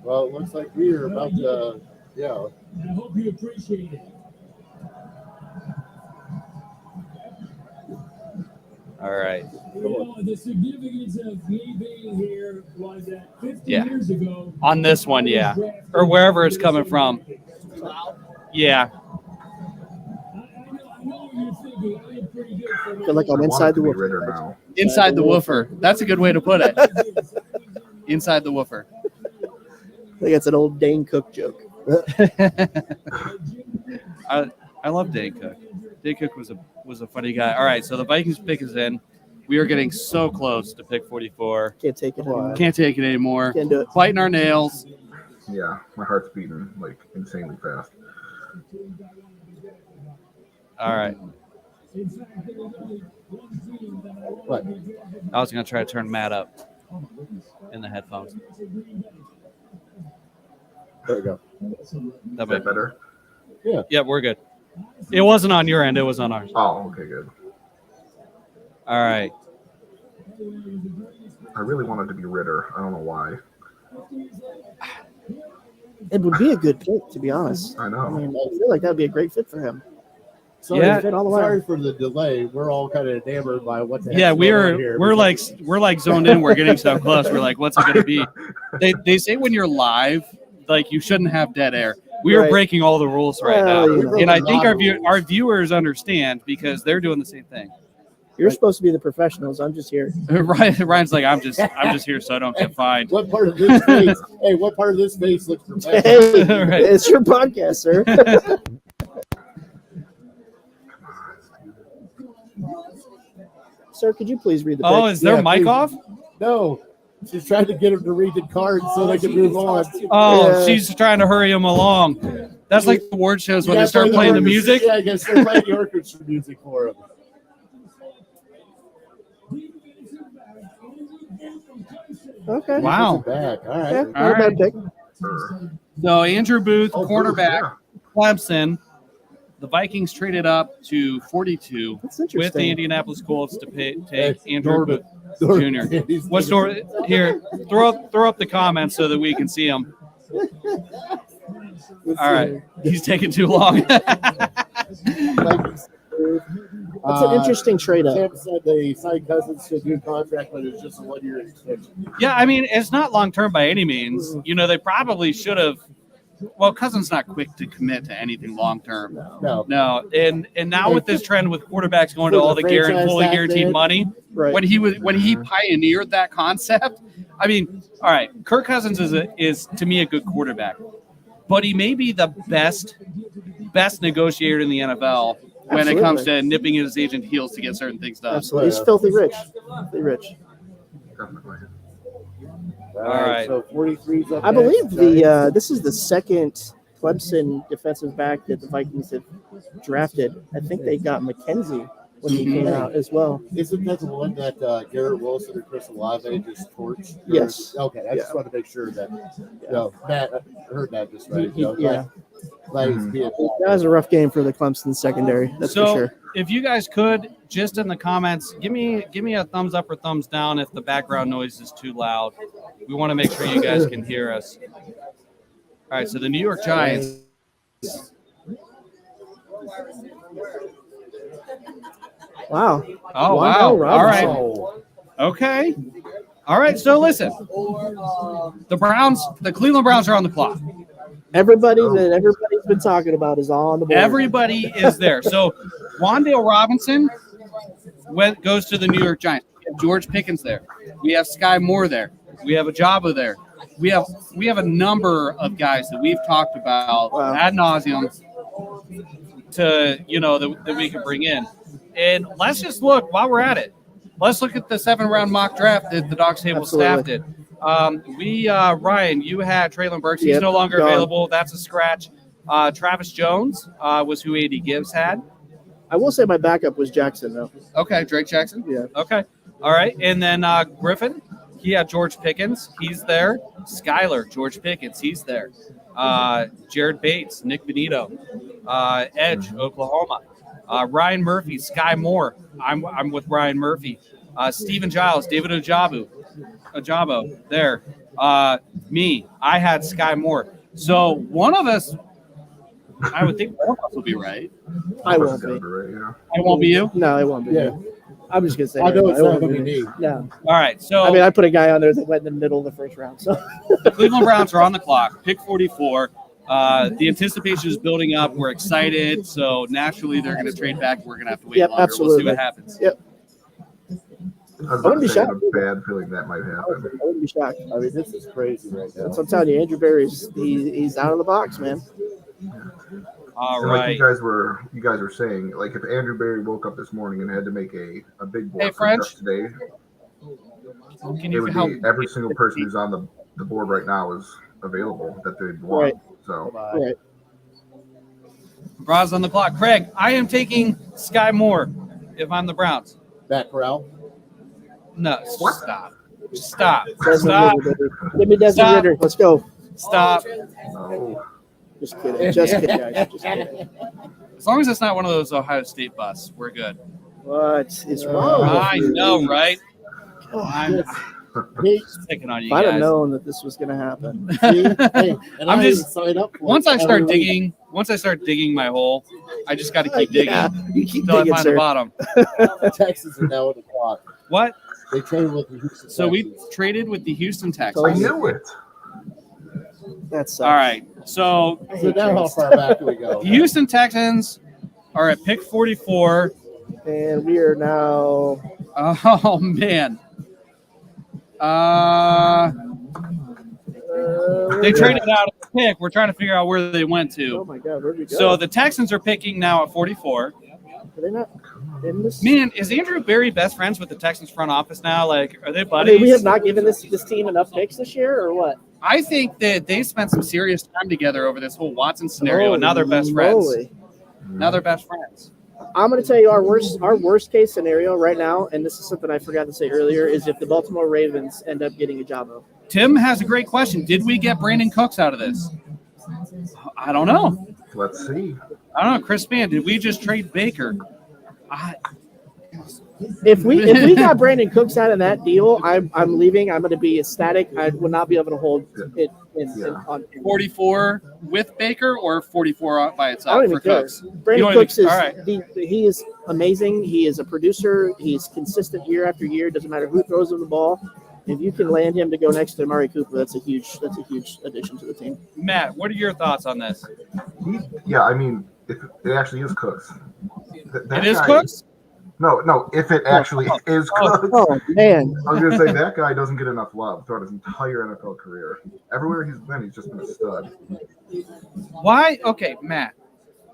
Well, it looks like we are about to, yeah. I hope you appreciate it. All right. The significance of me being here was that 50 years ago. On this one, yeah. Or wherever it's coming from. Yeah. I know what you're thinking. I am pretty good for I feel like I'm inside the woofer now. Inside the woofer. That's a good way to put it. Inside the woofer. I think that's an old Dane Cook joke. I love Dane Cook. Dane Cook was a funny guy. All right, so the Vikings pick is in. We are getting so close to pick 44. Can't take it anymore. Can't take it anymore. Can't do it. Biting our nails. Yeah, my heart's beating like insanely fast. All right. What? I was going to try to turn Matt up in the headphones. There we go. That Is that better? Yeah. Yeah, we're good. It wasn't on your end. It was on ours. Oh, okay, good. All right. I really wanted to be Ritter. I don't know why. It would be a good pick, to be honest. I know. I mean, I feel like that would be a great fit for him. Yeah. Fit all the way. Sorry for the delay. We're all kind of enamored by what the heck's Yeah, going on here. we're like zoned in. We're getting so close. We're like, what's it going to be? They say when you're live, like you shouldn't have dead air. We are breaking all the rules right now, and I think our viewers understand because they're doing the same thing. You're supposed to be the professionals. I'm just here. Ryan's like, I'm just here so I don't get fined. What part of this face? Hey, what part of this face looks professional? Hey, Right. it's your podcast, sir. Sir, could you please read the pick? Oh, is their mic please. off? No. She's trying to get him to read the card so they can move on. Oh, Yeah. she's trying to hurry him along. That's like the award shows when You they gotta start play playing the orchestra- music. Yeah, I guess they're playing the orchestra music for him. Okay. Wow. Back. All right. Yeah, not All a bad pick. So Andrew Booth, Oh, cornerback, yeah. Clemson. The Vikings traded up to 42 That's with interesting. the Indianapolis Colts to take Hey, Andrew Norman. Booth Jr. He's What's taking- here? Throw up the comments so that we can see him. Let's All right, see. he's taking too long. That's an interesting trade up. Sam said they signed Cousins to a new contract, but it's just a 1-year extension. Yeah, I mean, it's not long term by any means. You know, they probably should have. Well, Cousins not quick to commit to anything long term. No. No, and now with this trend with quarterbacks going to all the fully guaranteed money, Right. when he pioneered that concept, I mean, all right, Kirk Cousins is to me a good quarterback, but he may be the best negotiator in the NFL when it comes to nipping at his agent heels to get certain things done. Absolutely. He's filthy rich. Filthy rich. Definitely. All right. So 43's up I believe next. this is the second Clemson defensive back that the Vikings have drafted. I think they got McKenzie when he came out as well. Isn't that the one that Garrett Wilson and Chris Olave just torched? Yes. Okay, I just want to make sure that. No, Matt, I heard that just right. Yeah. Glad he's being. That was a rough game for the Clemson secondary. That's for So, sure. if you guys could just in the comments give me a thumbs up or thumbs down if the background noise is too loud. We want to make sure you guys can hear us. All right, so the New York Giants. Wow. Oh, Wandale wow. All right. Oh, Okay. All right. So listen, the Cleveland Browns are on the clock. Everybody that everybody's been talking about is on the board. Everybody is there. So Wandale Robinson goes to the New York Giants. We have George Pickens there. We have Sky Moore there. We have Ajabo there. We have a number of guys that we've talked about ad nauseum that we can bring in. And let's just look while we're at it. Let's look at the 7-round mock draft that the Dawgs Table staffed it. Ryan, you had Traylon Burks. He's no longer available. That's a scratch. Travis Jones was who A.D. Gibbs had. I will say my backup was Jackson, though. Okay, Drake Jackson. Yeah. Okay. All right. And then Griffin, he had George Pickens. He's there. Skyler, George Pickens. He's there. Jared Bates, Nick Benito, Edge, Oklahoma. Ryan Murphy, Sky Moore. I'm with Ryan Murphy. Steven Giles, David Ajabo there. Me, I had Sky Moore. So one of us, I would think one of us will be right. I won't be. Right, yeah. It won't be you? No, it won't be. Yeah. I'm just gonna say. I know it it's not won't going be to be me. No. All right. So I mean, I put a guy on there that went in the middle of the first round. So the Cleveland Browns are on the clock. Pick 44. The anticipation is building up. We're excited. So naturally, they're going to trade back. We're going to have to wait longer. Absolutely. We'll see what happens. Yep. I was I wouldn't about be to say, I shocked. have a bad feeling that might happen. I wouldn't be shocked. I mean, this is crazy right now. That's what I'm telling you. Andrew Berry's he's out of the box, man. All And like right. you guys were saying, like if Andrew Berry woke up this morning and had to make a big board Hey, for French. just today, Can it you would help? be every single person who's on the board right now is available that they'd want. Right. So Right. Bras on the clock. Craig, I am taking Sky Moore if I'm the Browns. Back corral. No, What? stop. Stop. Desmond Stop. Ritter, baby. Give me Desmond Stop. Ritter. Let's go. Stop. no. Just kidding. Just kidding, guys. Just kidding. As long as it's not one of those Ohio State busts, we're good. What is wrong? with I you? know, right? Oh, I'm Hey, picking on you if I'd have guys. known that this was going to happen. see? Hey, and I'm I just- didn't sign up for Once it. I start Every week. digging, my hole, I just got to keep digging Yeah, you keep until I digging, find the sir. bottom. The Texans are now on the clock. What? They traded with the Houston So we Texans. traded with the Houston I Texans. knew it. That sucks. All right. So So now how far back do we go? the Houston Texans are at pick 44. And we are now. Oh, man. They traded out of the pick. We're trying to figure out where they went Oh to. my God, where'd we go? So the Texans are picking now at 44. Are they not in this? Man, is Andrew Berry best friends with the Texans front office now? Like, are they I buddies? mean, we have not given this team enough picks this year, or what? I think that they spent some serious time together over this whole Watson scenario, and now they're best friends. Moly. Now they're best friends. I'm going to tell you our worst case scenario right now, and this is something I forgot to say earlier, is if the Baltimore Ravens end up getting a Jabo. Tim has a great question. Did we get Brandon Cooks out of this? I don't know. Let's see. I don't know. Chris Spann, did we just trade Baker? If we got Brandon Cooks out of that deal, I'm leaving. I'm going to be ecstatic. I will not be able to hold it on 44 with Baker or 44 by I itself don't even for care. Cooks? Brandon You Cooks don't is even- all right. he is amazing. He is a producer. He's consistent year after year. Doesn't matter who throws him the ball. If you can land him to go next to Amari Cooper, that's a huge addition to the team. Matt, what are your thoughts on this? Yeah, I mean, if it actually is Cooks. It is Cooks? No, if it actually is Cooks. Oh man, I was going to say that guy doesn't get enough love throughout his entire NFL career. Everywhere he's been, he's just been a stud. Why? Okay, Matt,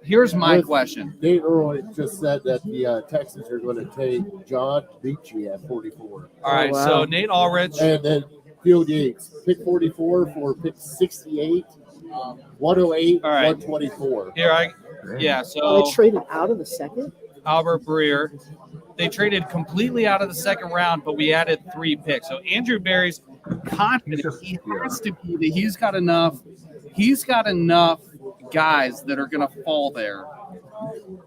here's my question. Nate Earl just said that the Texans are going to take John Beachy at 44. All right, wow. so Nate Ulrich. And then Field Yates, pick 44 for pick 68, 108, All right. 124. Yeah, they so traded out of the second. Albert Breer. They traded completely out of the second round, but we added 3 picks. So Andrew Berry's confident he has to be that he's got enough guys that are going to fall there.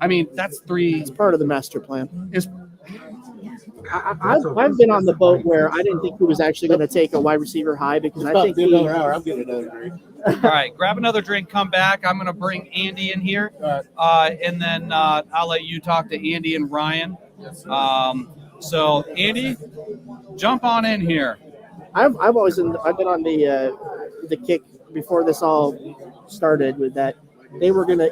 I mean, that's 3. It's part of the master plan. Is I've been on the boat where I didn't think he was actually going to take a wide receiver high because I think he, another hour. I'm getting another drink. all right, grab another drink, come back. I'm going to bring Andy in here, and then I'll let you talk to Andy and Ryan. So, Andy, jump on in here. I've been on the kick before this all started with that.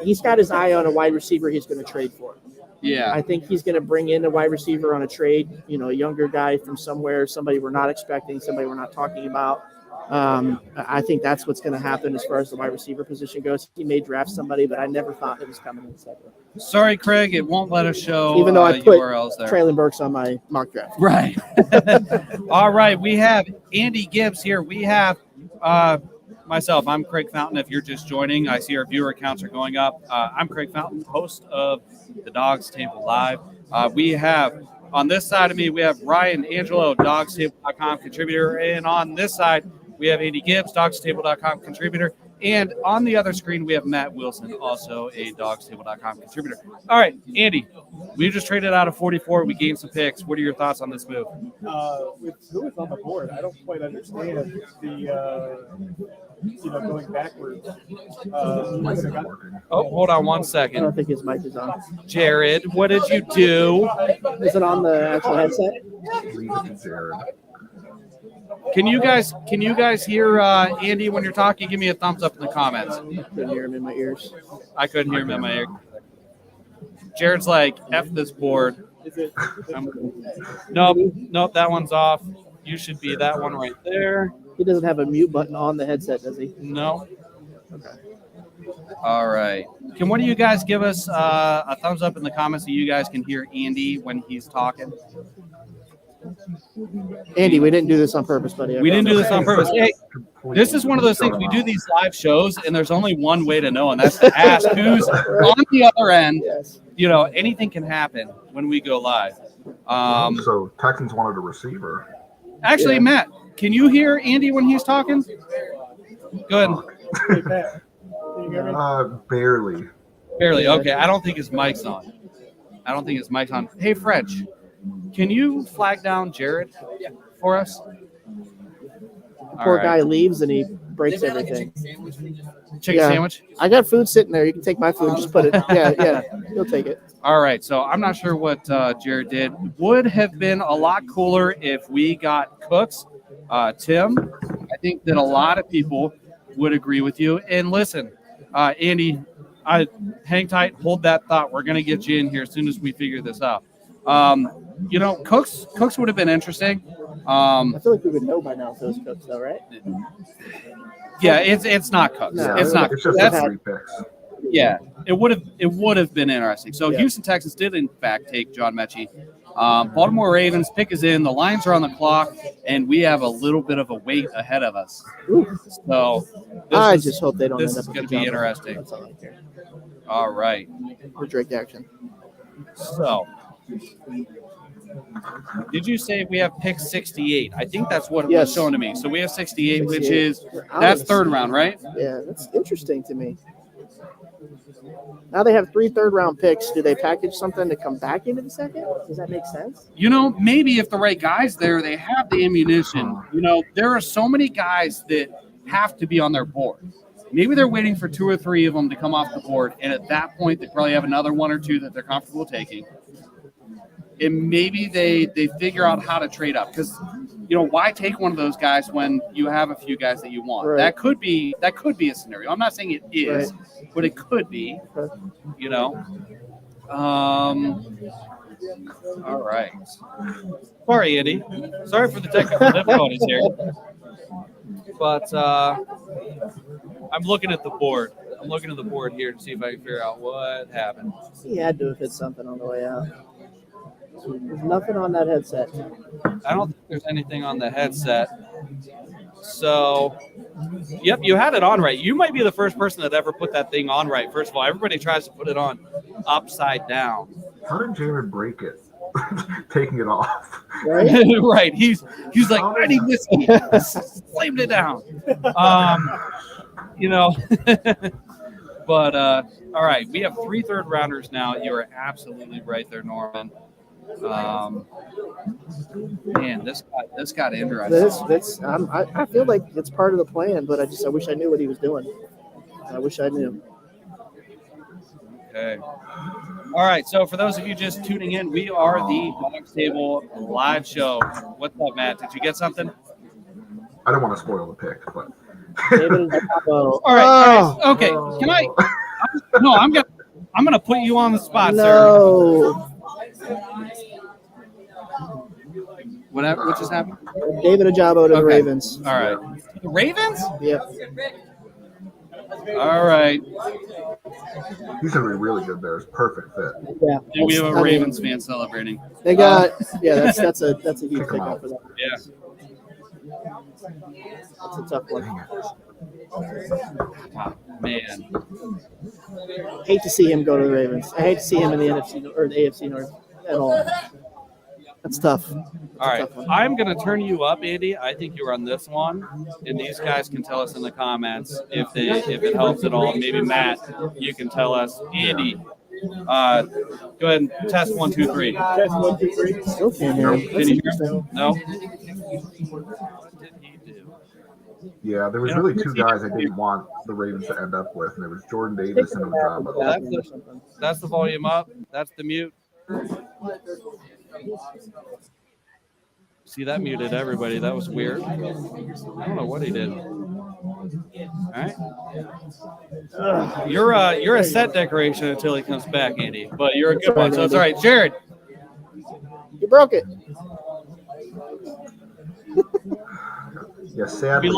He's got his eye on a wide receiver he's going to trade for. Yeah. I think he's going to bring in a wide receiver on a trade, a younger guy from somewhere, somebody we're not expecting, somebody we're not talking about. I think that's what's going to happen as far as the wide receiver position goes. He may draft somebody, but I never thought it was coming in the second. Sorry, Craig, it won't let us show Even though I put URLs there. Traylon Burks on my mock draft. Right. All right, we have Andy Gibbs here. We have myself. I'm Craig Fountain. If you're just joining, I see our viewer counts are going up. I'm Craig Fountain, host of the Dawgs Table Live. We have on this side of me, we have Ryan Angelo, DawgsTable.com contributor, and on this side, we have Andy Gibbs, DawgsTable.com contributor. And on the other screen, we have Matt Wilson, also a DawgsTable.com contributor. All right, Andy, we just traded out of 44. We gained some picks. What are your thoughts on this move? With who is on the board, I don't quite understand the going backwards. Oh, hold on 1 I second. don't think his mic is on. Jared, what did you do? Is it on the actual headset? Leave it to Jared. Can you guys hear Andy when you're talking? Give me a thumbs up in the comments. Couldn't hear him in my ears. I couldn't hear him in my ear. Jared's like, F this board. Nope, that one's off. You should be that one right there. He doesn't have a mute button on the headset, does he? No. Okay. All right. Can one of you guys give us a thumbs up in the comments so you guys can hear Andy when he's talking? Andy, we didn't do this on purpose, buddy. We didn't do this on purpose. Hey, this is one of those things. We do these live shows, and there's only one way to know, and that's to ask who's on the other end. Yes. Anything can happen when we go live. So Texans wanted a receiver. Actually, Yeah. Matt, can you hear Andy when he's talking? Good. Hey, Pat, can you hear me? Barely. Barely. Okay. I don't think his mic's on. Hey, French, can you flag down Jared for us? Poor All right. guy leaves and he breaks everything. Chicken Yeah. sandwich? I got food sitting there. You can take my food. Just put it. Yeah. He'll take it. All right. So I'm not sure what Jared did. Would have been a lot cooler if we got Cooks. Tim, I think that a lot of people would agree with you. And listen, Andy, hang tight, hold that thought. We're going to get you in here as soon as we figure this out. Cooks would have been interesting. I feel like we would know by now if it was Cooks, though, right? Yeah, it's not Cooks. No, it's not. It's just That's- the 3 picks. Yeah, it would have been interesting. So Houston Texans did in fact take John Mechie. Baltimore Ravens pick is in. The Lions are on the clock, and we have a little bit of a wait ahead of us. So I just hope they don't. This end is up going with to be Jabba. interesting. That's all I care. All right. For Drake action. So, did you say we have pick 68? I think that's what it was showing to me. So we have 68, which is that's third round, right? Yeah, that's interesting to me. Now they have 3 third-round picks. Do they package something to come back into the second? Does that make sense? You know, maybe if the right guy's there, they have the ammunition. You know, there are so many guys that have to be on their board. Maybe they're waiting for 2 or 3 of them to come off the board, and at that point, they probably have another 1 or 2 that they're comfortable taking. And maybe they figure out how to trade up because, you know, why take one of those guys when you have a few guys that you want? Right. That could be a scenario. I'm not saying it is, but it could be. You know. All right. Sorry, Andy. Sorry for the technical difficulties here. But I'm looking at the board. I'm looking at the board here to see if I can figure out what happened. He had to have hit something on the way out. There's nothing on that headset. I don't think there's anything on the headset. So, yep, you had it on right. You might be the first person that ever put that thing on right. First of all, everybody tries to put it on upside down. How did Jared break it? Taking it off. Right? Right. He's like, I need whiskey. Slammed it down. You know. But all right, we have 3 third rounders now. You are absolutely right there, Norman. Man, this got interesting. I feel like it's part of the plan, but I wish I knew what he was doing. I wish I knew. Okay. All right. So for those of you just tuning in, we are the Dawgs Table live show. What's up, Matt? Did you get something? I don't want to spoil the pick, but. All right. Okay. Can I? No, I'm gonna put you on the spot, sir. What just happened? David Ajabo to the Ravens. All right. The Ravens? Yep. All right. He's gonna be really good there. It's perfect fit. Yeah. And we have a Ravens fan celebrating. They got that's a huge pickup for them. Yeah. That's a tough one. Oh, man. Hate to see him go to the Ravens. I hate to see him in the NFC or the AFC North at all. That's tough. All right. I'm going to turn you up, Andy. I think you're on this one. And these guys can tell us in the comments if it helps at all. Maybe Matt, you can tell us. Andy, go ahead and test 1, 2, 3. Test 1, 2, 3. Still can't hear him. Can you hear him? No? Yeah, there was really 2 guys I didn't want the Ravens to end up with, and it was Jordan Davis and Ojabo. That's the volume up. That's the mute. See, that muted everybody. That was weird. I don't know what he did. All right. You're a set decoration until he comes back, Andy. But you're a good one, so it's all right. Jared. You broke it. Yes, sadly. We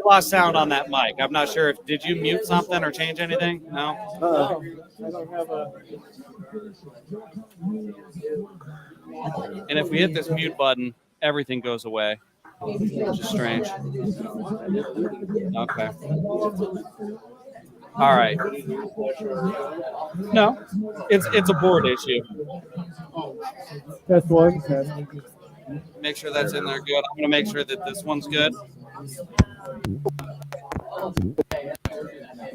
lost sound on that mic. I'm not sure if did you mute something or change anything? No. I don't have a. And if we hit this mute button, everything goes away, which is strange. Okay. All right. No, it's a board issue. Test 1. Test. Make sure that's in there good. I'm gonna make sure that this one's good.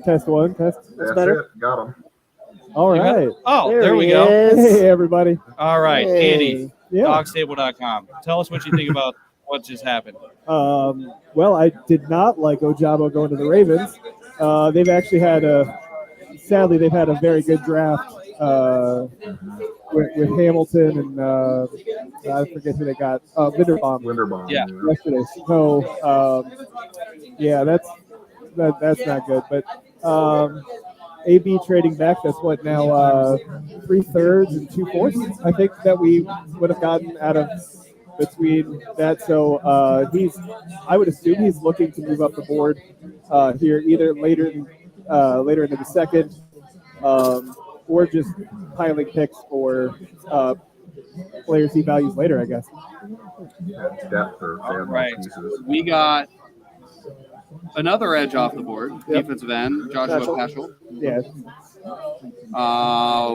Test 1. Test. That's better. it. Got him. All You got right. it? Oh, there we go. Hey, everybody. All right, Hey. Andy, Yeah. dawgstable.com. Tell us what you think about what just happened. Well, I did not like Ojabo going to the Ravens. They've actually had sadly, they've had a very good draft with Hamilton and I forget who they got. Linderbaum. Yeah. Yesterday. So, yeah, that's not good. But AB trading back, that's what now 3/3 and 2/4, I think, that we would have gotten out of between that. So I would assume he's looking to move up the board here, either later into the second or just piling picks for players he values later, I guess. Depth or All family right. pieces. We got another edge off the board, defensive end, Joshua Peschel. Yeah.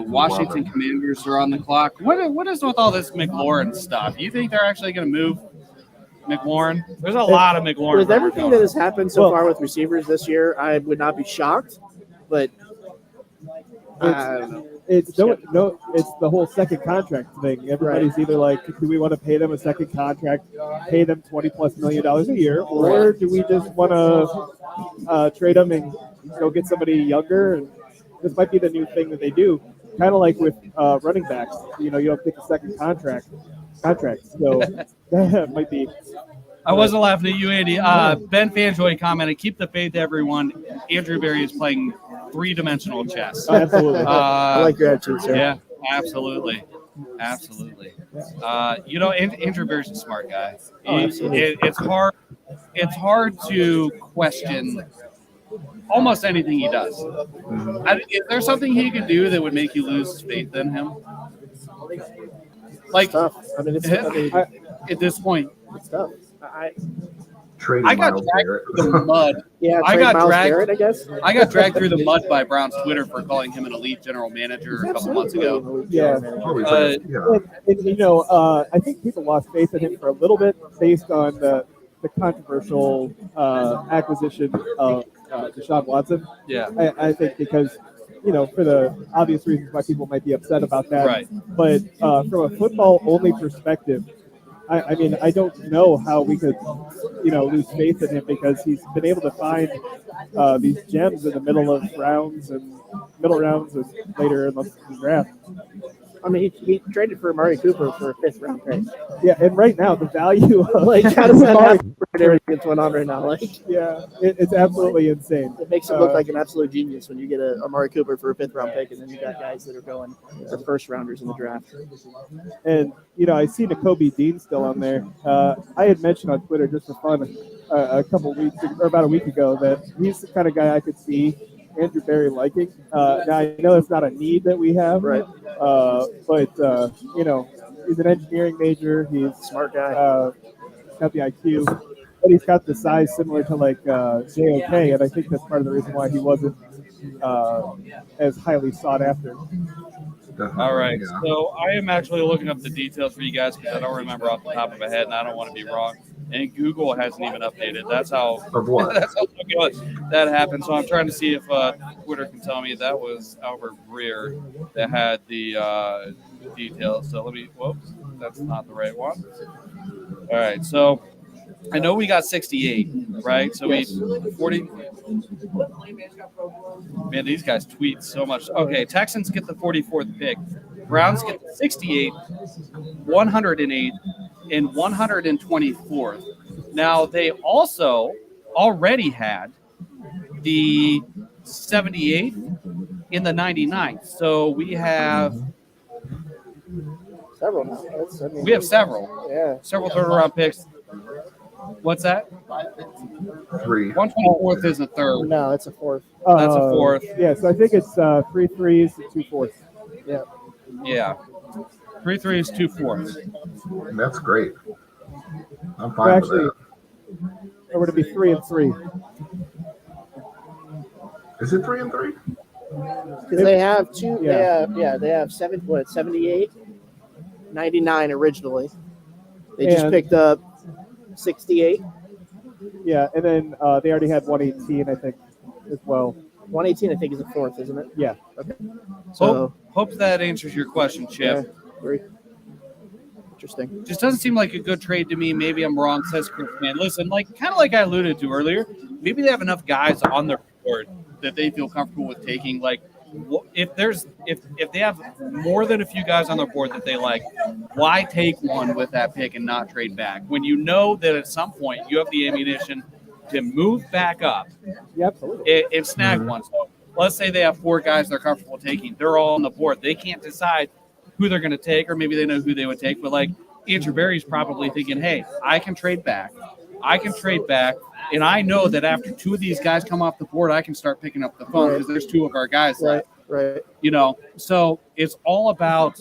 Washington Commanders are on the clock. What is with all this McLaurin stuff? You think they're actually going to move McLaurin? There's a lot of McLaurin. With everything that has happened so far with receivers this year, I would not be shocked, but I don't know. It's the whole second contract thing. Everybody's either like, do we want to pay them a second contract, pay them $20+ million a year, or do we just want to trade them and go get somebody younger? And this might be the new thing that they do, kind of like with running backs. You don't pick a second contract. So that might be. I wasn't laughing at you, Andy. Ben Fanjoy commented, "Keep the faith, everyone. Andrew Berry is playing three-dimensional chess." Absolutely. I like your attitude, sir. Yeah, absolutely. Andrew Berry's a smart guy. It's hard to question almost anything he does. Is there something he could do that would make you lose faith in him? Like, Tough. I mean, at this point, it's tough. Trading I got Miles dragged Garrett. through the mud. Yeah, I trade got Myles dragged. Garrett, I guess. I got dragged through the mud by Brown's Twitter for calling him an elite general manager a couple months ago. Yeah. And, I think people lost faith in him for a little bit based on the controversial acquisition of Deshaun Watson. Yeah. I think because, for the obvious reasons why people might be upset about that. Right. But from a football-only perspective, I mean, I don't know how we could, lose faith in him because he's been able to find these gems in the middle rounds and later in the draft. I mean, he traded for Amari Cooper for a 5th-round pick. Yeah, and right now the value of How does that happen for everything that's going on right now? It's absolutely insane. It makes him look like an absolute genius when you get a Amari Cooper for a 5th-round pick, and then you got guys that are going for first-rounders in the draft. And I see Nakobe Dean still on there. I had mentioned on Twitter just for fun about a week ago that he's the kind of guy I could see Andrew Berry liking. Now I know it's not a need that we have, right? But he's an engineering major. He's a smart guy. Got the IQ, but he's got the size similar to like JOK, and I think that's part of the reason why he wasn't as highly sought after. All right, so I am actually looking up the details for you guys because I don't remember off the top of my head, and I don't want to be wrong. And Google hasn't even updated. That's how. Of what? That's how that happened. So I'm trying to see if Twitter can tell me that was Albert Breer that had the details. So let me. Whoops, that's not the right one. All right, so I know we got 68, right? So we 40. Man, these guys tweet so much. Okay, Texans get the 44th pick. Browns get the 68, 108, and 124th. Now, they also already had the 78th in the 99th. So we have several now. We have several. Yeah. Several third-round picks. What's that? 3. 124th is a third. No, it's a 4th. That's a 4th. Yeah, so I think it's 3 3s and 2 4s. Yeah. Yeah. 3 3s, 2 4s. That's great. I'm fine with that. It were to be 3 and 3. Is it 3 and 3? Because they have two. Yeah. They have 78, 99 originally. They just picked up 68. Yeah, and then they already had 118, I think, as well. 118, I think, is a 4th, isn't it? Yeah. Okay. So hope that answers your question, Chip. Very interesting. Just doesn't seem like a good trade to me. Maybe I'm wrong, says Chris. Man, listen, kind of like I alluded to earlier, maybe they have enough guys on their board that they feel comfortable with taking. Like, if they have more than a few guys on their board that they like, why take one with that pick and not trade back when you know that at some point you have the ammunition to move back up and snag one? So let's say they have 4 guys they're comfortable taking. They're all on the board. They can't decide who they're going to take, or maybe they know who they would take. But like Andrew Berry's probably thinking, hey, I can trade back. And I know that after 2 of these guys come off the board, I can start picking up the phone because there's 2 of our guys left. Right. So it's all about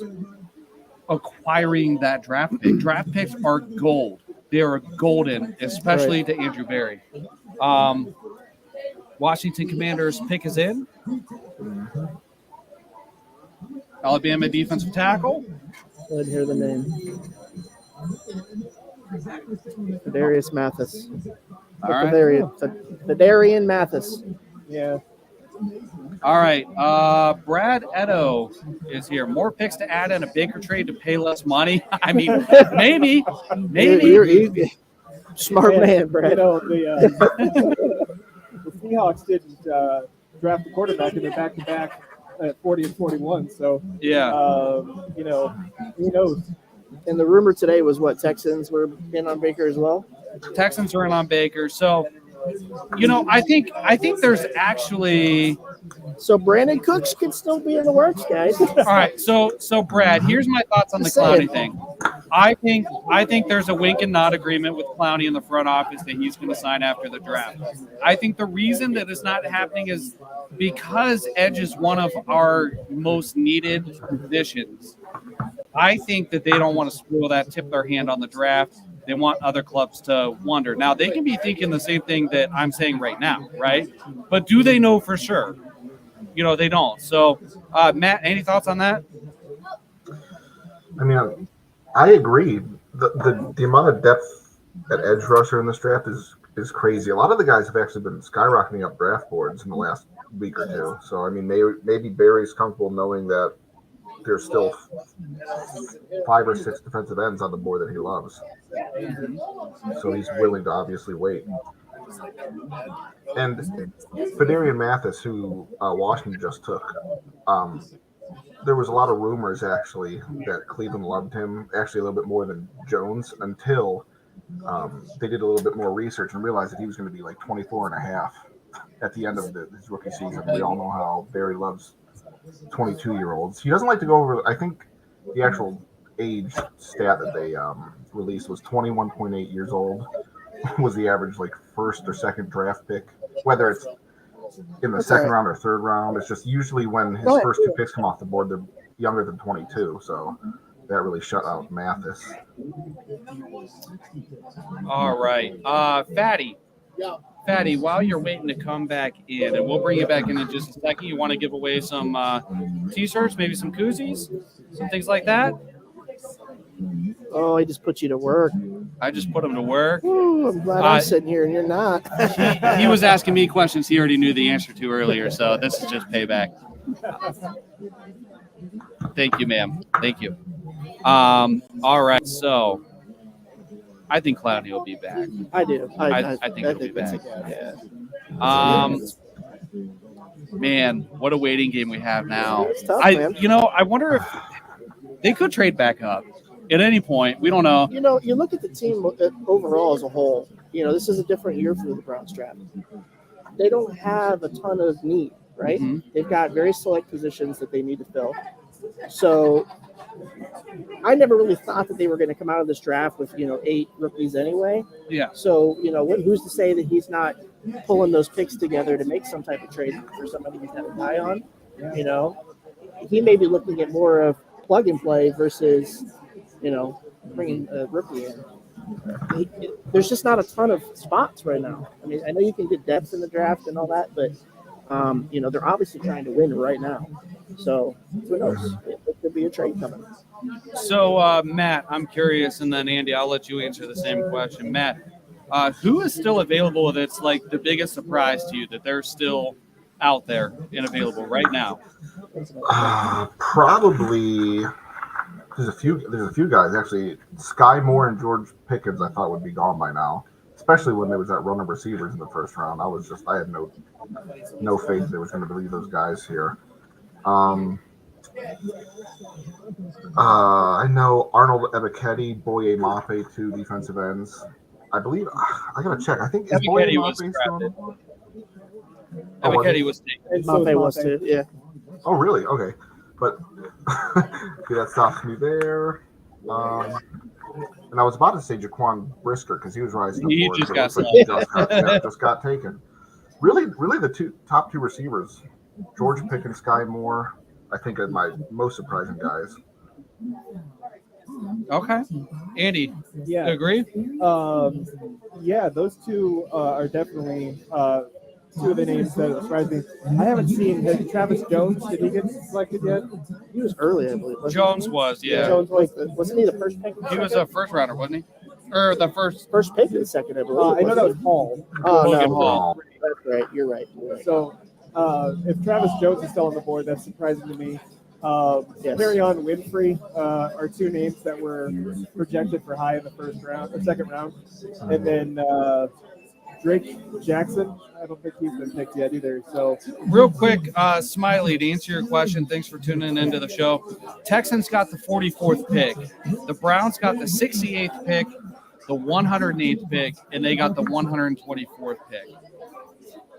acquiring that draft pick. Draft picks are gold. They are golden, especially to Andrew Berry. Washington Commanders pick is in. Alabama defensive tackle. I didn't hear the name. Darius Mathis. All right. Darian Mathis. Yeah. All right. Brad Edo is here. More picks to add in a Baker trade to pay less money. I mean, maybe. You're smart man, Brad. The Seahawks didn't draft the quarterback in their back-to-back at 40 and 41. So yeah, who knows? And the rumor today was what Texans were in on Baker as well. Texans are in on Baker. So, I think there's actually. So Brandon Cooks could still be in the works, guys. All right. So Brad, here's my thoughts on the Clowney thing. I think there's a wink and nod agreement with Clowney in the front office that he's going to sign after the draft. I think the reason that it's not happening is because edge is one of our most needed positions. I think that they don't want to spoil that, tip their hand on the draft. They want other clubs to wonder. Now, they can be thinking the same thing that I'm saying right now, right? But do they know for sure? They don't. So, Matt, any thoughts on that? I mean, I agree. The amount of depth at edge rusher in this draft is crazy. A lot of the guys have actually been skyrocketing up draft boards in the last week or two. So, I mean, maybe Barry's comfortable knowing that there's still 5 or 6 defensive ends on the board that he loves. So he's willing to obviously wait. And Fedarian Mathis, who Washington just took, there was a lot of rumors actually that Cleveland loved him actually a little bit more than Jones until they did a little bit more research and realized that he was going to be like 24 and a half at the end of his rookie season. We all know how Barry loves 22-year-olds. He doesn't like to go over, I think the actual age stat that they released was 21.8 years old was the average like first or second draft pick, whether it's in the second round or third round. It's just usually when his first 2 picks come off the board, they're younger than 22. So that really shut out Mathis. All right. Fatty. Yeah. Fatty, while you're waiting to come back in, and we'll bring you back in just a second, you want to give away some T-shirts, maybe some koozies, some things like that? Oh, he just put you to work. I just put him to work. Ooh, I'm glad I'm sitting here and you're not. He was asking me questions he already knew the answer to earlier, so this is just payback. Thank you, ma'am. Thank you. All right, so I think Clowney will be back. I do. I think he'll be back. Yeah. Man, what a waiting game we have now. It's tough, man. I wonder if they could trade back up at any point. We don't know. You look at the team overall as a whole. This is a different year for the Browns draft. They don't have a ton of need, right? Mm-hmm. They've got very select positions that they need to fill. So I never really thought that they were going to come out of this draft with 8 rookies anyway. Yeah. So who's to say that he's not pulling those picks together to make some type of trade for somebody he's got an eye on? He may be looking at more of plug and play versus bringing a rookie in. There's just not a ton of spots right now. I mean, I know you can get depth in the draft and all that, but they're obviously trying to win right now. So who knows? It could be a trade coming. So Matt, I'm curious, and then Andy, I'll let you answer the same question. Matt, who is still available that's like the biggest surprise to you that they're still out there and available right now? Probably. There's a few guys actually. Sky Moore and George Pickens I thought would be gone by now, especially when there was that run of receivers in the first round. I had no faith there was going to be those guys here. I know Arnold Ebiketie, Boye Mafe, 2 defensive ends. I believe I gotta check. I think Ebiketie was drafted. Ebiketie was taken. Mafe was too. Yeah. Oh really? Okay. But okay, that stops me there. And I was about to say Jaquan Brisker because he was rising. He just got just got taken. Really, the top two receivers George picking Sky Moore, I think, are my most surprising guys. Okay. Andy, Yeah. you agree? Yeah, those two are definitely two of the names that surprised me. I haven't seen Travis Jones. Did he get selected yet? He was early, I believe. Jones was, yeah. Jones was. Wasn't he the first pick? He was a first rounder, wasn't he? Or the first. First pick in the second, I believe. I know that was Hall. Oh, Logan no. Hall. That's right. You're right. So if Travis Jones is still on the board, that's surprising to me. Yes. Perion Winfrey are two names that were projected for high in the first round or second round. And then Drake Jackson, I don't think he's been picked yet either. So Real quick, Smiley, to answer your question, thanks for tuning into the show. Texans got the 44th pick. The Browns got the 68th pick, the 108th pick, and they got the 124th pick.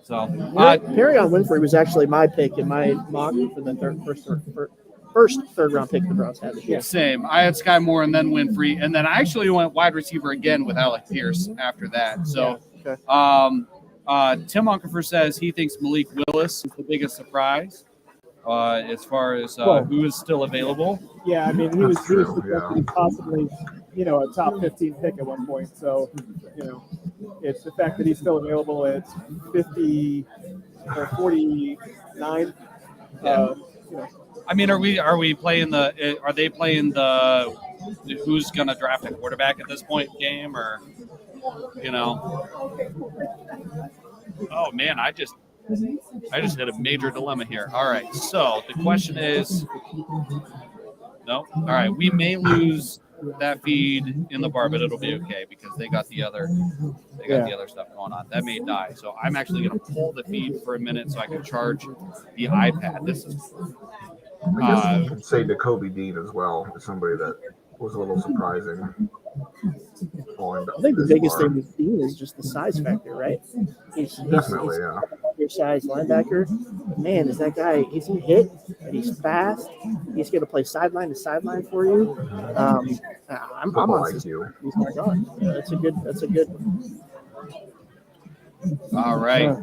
So, Perion Winfrey was actually my pick in my mock for the first third round pick the Browns had this year. same. I had Sky Moore and then Winfrey, and then I actually went wide receiver again with Alec Pierce after that. So, Okay. Tim Unkerfer says he thinks Malik Willis is the biggest surprise as far as who is still available. yeah, I mean he was True, projected possibly a top 15 pick at one point. So it's the fact that he's still available at 50 or 49. I mean, are we playing the? Are they playing the? Who's going to draft a quarterback at this point game, or Oh man, I just hit a major dilemma here. All right, so the question is, no. All right, we may lose that feed in the bar, but it'll be okay because they got the other stuff going on. That may die, so I'm actually going to pull the feed for a minute so I can charge the iPad. This is. I guess you could say Jacoby Dean as well is somebody that was a little surprising. I think the biggest thing with Dean is just the size factor, right? He's Definitely, yeah. Your size linebacker. But man, is that guy, is he hit? And he's fast. He's going to play sideline to sideline for you. I'm on like you. He's my guy. That's a good All right.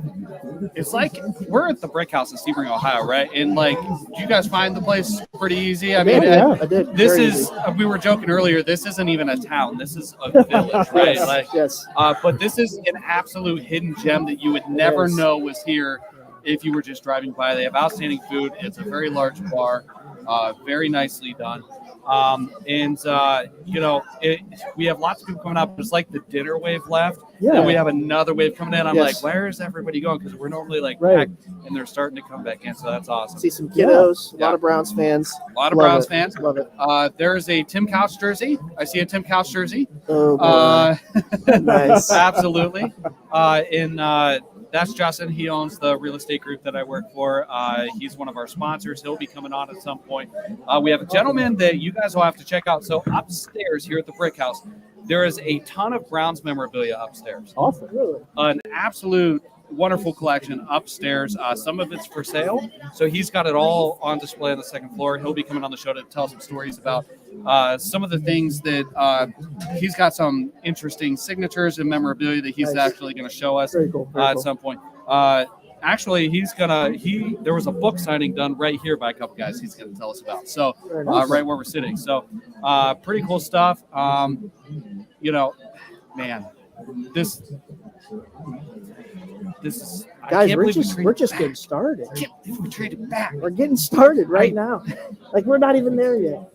It's like we're at the Brickhouse in Sebring, Ohio, right? And like, you guys find the place pretty easy. I mean, I did. This Very is. easy. We were joking earlier. This isn't even a town. This is a village, right? Yes, Like, yes. but this is an absolute hidden gem that you would never Yes. know was here if you were just driving by. They have outstanding food. It's a very large bar, very nicely done. We have lots of people coming up. There's like the dinner wave left. Yeah. Then we have another wave coming in. I'm Yes. like, where is everybody going? Because we're normally like Right. packed, and they're starting to come back in. So that's awesome. See some kiddos, a Yeah. lot of Browns fans. A lot of Love Browns it. fans. Love it. There's a Tim Couch jersey. I see a Tim Couch jersey. Oh, boy. Nice. Absolutely. That's Justin. He owns the real estate group that I work for. He's one of our sponsors. He'll be coming on at some point. We have a gentleman that you guys will have to check out. So upstairs here at the Brickhouse, there is a ton of Browns memorabilia upstairs. Awesome. Really? An absolute wonderful collection upstairs. Some of it's for sale. So he's got it all on display on the second floor. He'll be coming on the show to tell some stories about some of the things that he's got some interesting signatures and memorabilia that he's Nice. actually going to show us Very cool. Very at cool. some point. Actually, there was a book signing done right here by a couple guys he's going to tell us about. So Very nice. right where we're sitting. So pretty cool stuff. Man, this is I Guys, can't we're believe just we we're traded just back. getting started. I can't believe we traded back. We're getting started right now. Like we're not even there yet.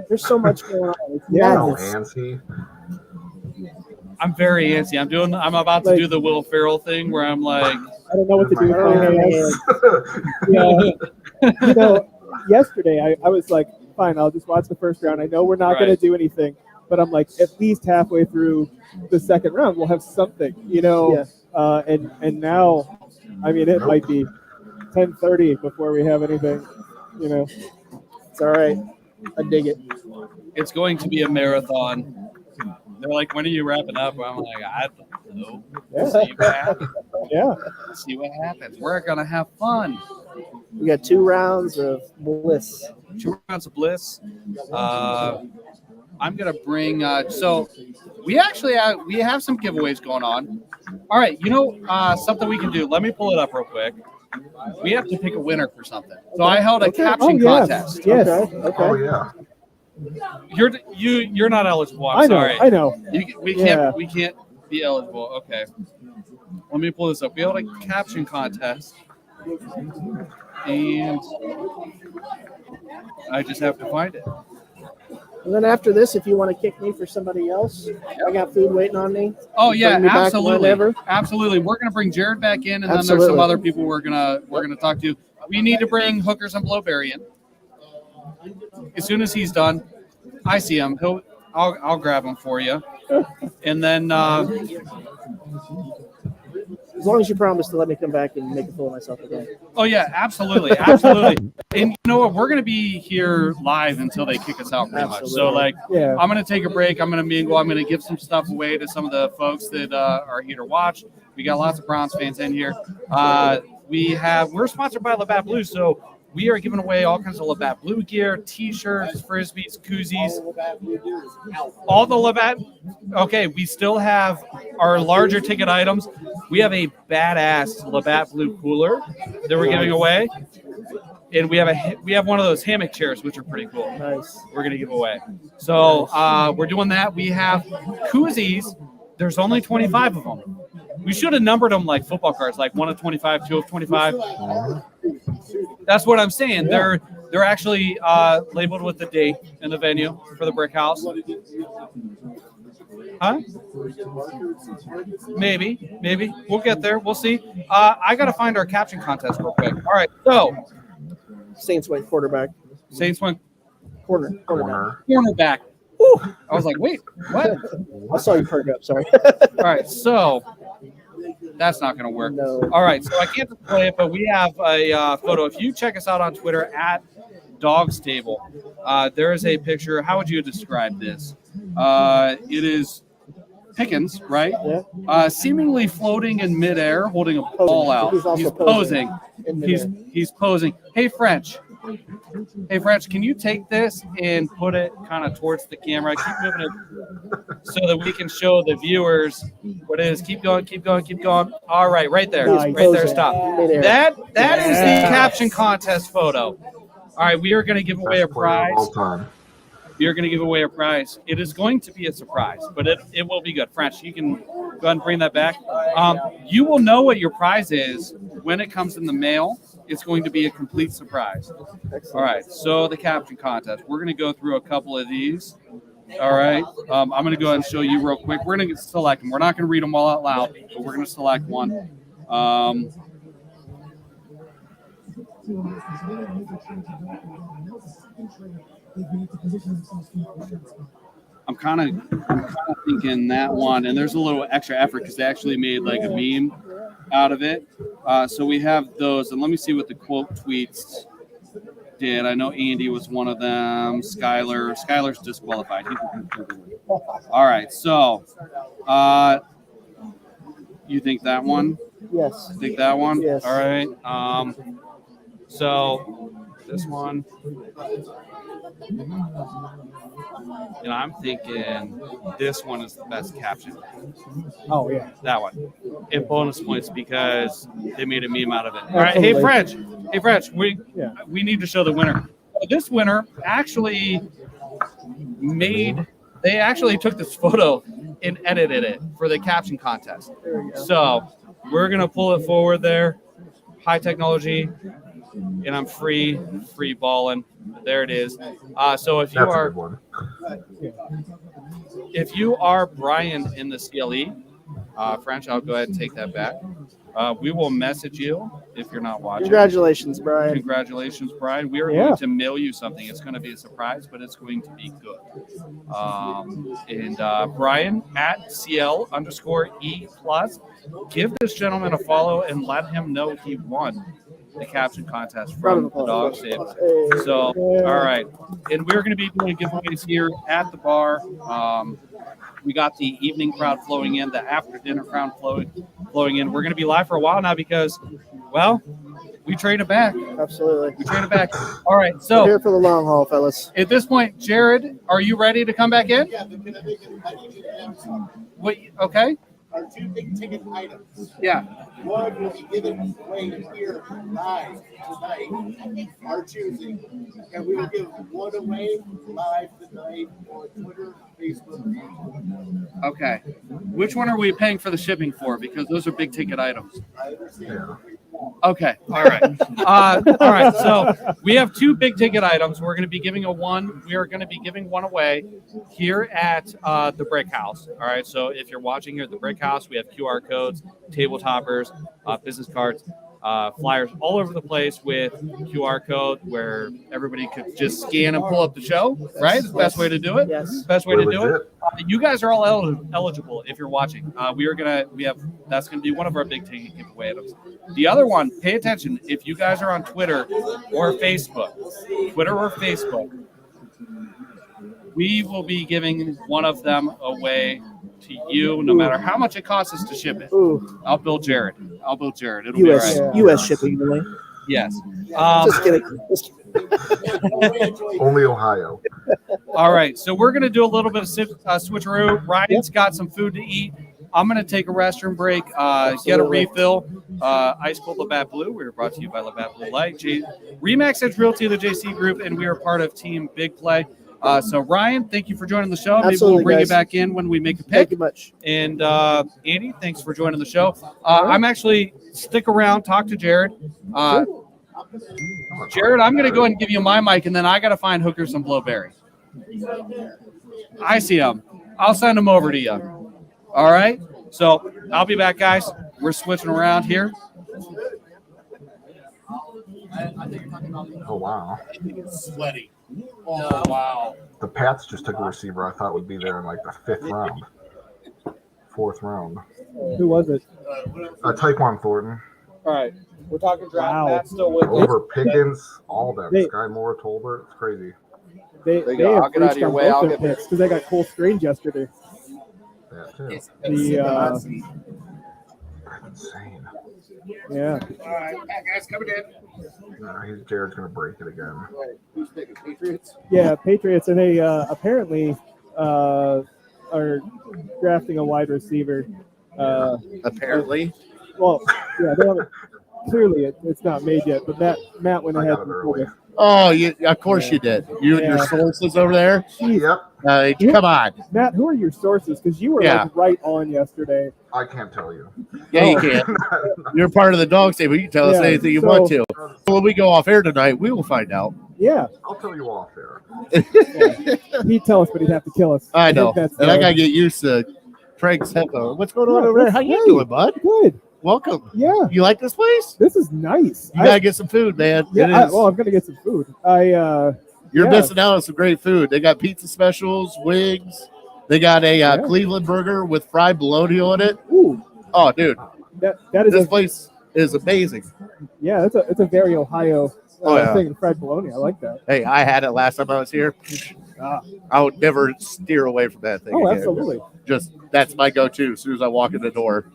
There's so much going on. It's Oh, madness. Nancy. I'm very antsy. I'm about to do the Will Ferrell thing where I'm like, I don't know what to do with Oh, my hands. Yeah. Yesterday I was like, fine, I'll just watch the first round. I know we're not going to Right. do anything, but I'm like, at least halfway through the second round, we'll have something, and now, I mean, it might be 10:30 before we have anything, It's all right. I dig it. it's going to be a marathon. They're like, when are you wrapping up? I'm like, I don't know. Yeah. See what happens. Yeah. See what happens. We're gonna have fun. We got 2 rounds of bliss. 2 rounds of bliss. I'm gonna bring. So we actually have some giveaways going on. All right, something we can do. Let me pull it up real quick. we have to pick a winner for something. So I held a caption contest. Yes. Okay. Oh yeah. You're not eligible. I'm I know. sorry. I know. We can't be eligible. Okay. Let me pull this up. We held a caption contest, and I just have to find it. And then after this, if you want to kick me for somebody else, I got food waiting on me. Oh yeah, Bring me back absolutely, whenever. absolutely. We're gonna bring Jared back in, and then there's Absolutely. some other people we're gonna talk to. We need to bring Hookers and Blowberry in. As soon as he's done, I see him. I'll grab him for you, and then As long as you promise to let me come back and make a fool of myself again. oh yeah, absolutely, absolutely. And you know what? We're gonna be here live until they kick us out, pretty much. So like, Yeah. I'm gonna take a break. I'm gonna mingle. I'm gonna give some stuff away to some of the folks that are here to watch. We got lots of Browns fans in here. We're sponsored by Labatt Blue, so we are giving away all kinds of Labatt Blue gear, T-shirts, frisbees, koozies, all the Labatt. Okay, we still have our larger ticket items. We have a badass Labatt Blue cooler that we're giving away, and we have one of those hammock chairs, which are pretty cool. Nice. We're gonna give away. So we're doing that. We have koozies. There's only 25 of them. We should have numbered them like football cards, like 1 of 25, 2 of 25. That's what I'm saying. They're actually labeled with the date and the venue for the Brickhouse. Huh? Maybe. We'll get there. We'll see. I got to find our caption contest real quick. All right. So Saints went quarterback. Saints went Cornerback. Ooh, I was like, wait, what? I saw you perk up. Sorry. All right. So that's not going to work. No. All right. So I can't display it, but we have a photo. If you check us out on Twitter at Dawgs Table, there is a picture. How would you describe this? It is Pickens, right? Yeah. Seemingly floating in midair, holding a ball out. He's also He's posing. in midair. He's posing. Hey, French, can you take this and put it kind of towards the camera? Keep moving it so that we can show the viewers what it is. Keep going. All right, right there. Nice. Right there, stop. Midair. That is the caption contest photo. All right, we are going to give away a prize. We are going to give away a prize. It is going to be a surprise, but it will be good. French, you can go ahead and bring that back. You will know what your prize is when it comes in the mail. It's going to be a complete surprise. All right, so the caption contest. We're going to go through a couple of these. All right, I'm going to go ahead and show you real quick. We're going to select them. We're not going to read them all out loud, but we're going to select one. I'm kind of thinking that one, and there's a little extra effort because they actually made like a meme out of it. So we have those, and let me see what the quote tweets did. I know Andy was one of them. Skylar's disqualified. All right, so you think that one? Yes. You think that one? Yes. All right. So this one. And I'm thinking this one is the best caption. Oh, yeah. That one. And bonus points because they made a meme out of it. All right. Hey, French, we need to show the winner. This winner actually took this photo and edited it for the caption contest. So we're going to pull it forward there. High technology. And I'm free balling. There it is. So if you are Bryant in the CLE, French, I'll go ahead and take that back. We will message you if you're not watching. Congratulations, Brian. Congratulations, Brian. We are going to mail you something. It's going to be a surprise, but it's going to be good. Brian at CL_E+. Give this gentleman a follow and let him know he won the caption contest from the Dawgs Table. So, all right. And we're going to be doing giveaways here at the bar. We got the evening crowd flowing in, the after dinner crowd flowing in. We're going to be live for a while now because, well, we traded back. Absolutely. We traded back. All right. So we're here for the long haul, fellas. At this point, Jared, are you ready to come back in? Wait, okay. our two big ticket items. Yeah. One will be given away here live tonight, our choosing, and we will give one away live tonight on Twitter, Facebook. Okay. Which one are we paying for the shipping for? Because those are big ticket items. I understand. Okay. All right. All right. So we have two big ticket items. We're going to be giving we are going to be giving one away here at the Brickhouse. All right. So if you're watching here at the Brickhouse, we have QR codes, table toppers, business cards, flyers all over the place with QR code where everybody could just scan and pull up the show, right? It's the best way to do it. Yes. Best way to do it. You guys are all eligible if you're watching. That's gonna be one of our big ticket giveaway items. The other one, pay attention. If you guys are on Twitter or Facebook, we will be giving one of them away to you, no matter how much it costs us to ship it. Ooh. I'll bill Jared. It'll be all right. US shipping, really. Yes. Just kidding. Only Ohio. All right. So we're going to do a little bit of switcheroo. Ryan's got some food to eat. I'm going to take a restroom break, get a refill. Ice Cold Labatt Blue. We are brought to you by Labatt Blue Light. Remax Edge Realty, the JC Group, and we are part of Team Big Play. So, Ryan, thank you for joining the show. Maybe we'll bring you back in when we make a pick. Thank you much. And Andy, thanks for joining the show. I'm actually stick around, talk to Jared. Jared, I'm going to go ahead and give you my mic, and then I got to find Hookers and Blowberry. I see them. I'll send them over to you. All right? So I'll be back, guys. We're switching around here. Oh, wow. Sweaty. Oh, wow. The Pats just took a receiver I thought would be there in like the 4th round. Who was it? Tyquan Thornton. All right. We're talking draft. Wow. Matt's still with us. Over Pickens, all them. They- Sky Moore, Tolbert. It's crazy. They I'll have get out of reached your on way. I'll both their get- picks because they got Cole Strange yesterday. That too. The That's insane. yeah. All right, guys, coming in. Jared's going to break it again. Who's picking Patriots? Yeah, Patriots, and they apparently are drafting a wide receiver. Apparently. Well, yeah, they haven't. Clearly, it's not made yet, but Matt went I ahead got and it told early. us. Oh, of course you did. You and your Yeah. sources over there. Yep. You- Come on. Matt, who are your sources? Because you were like right on yesterday. I can't tell you. Yeah, you can. You're part of the Dawgs Table. You can tell us Yeah, anything you so- want to. When we go off air tonight, we will find out. Yeah, I'll tell you off there. he'd tell us, but he'd have to kill us. I know. think that's And I the- got to get used to Craig's headphone. What's going on Yeah, over there? How you hey. doing, bud? Good. Welcome. Yeah, You like this place? this is nice. You got to get some food, man. It is. Well, I'm gonna get some food. You're yeah. missing out on some great food. They got pizza specials, wings. They got a Cleveland burger with fried bologna on it. Ooh, Oh, dude, that is this a place is amazing. yeah. It's a very Ohio Oh, yeah. thing. Fried bologna. I like that. Hey, I had it last time I was here. Ah. I would never steer away from that thing. Oh, again. absolutely. Just that's my go-to as soon as I walk in the door.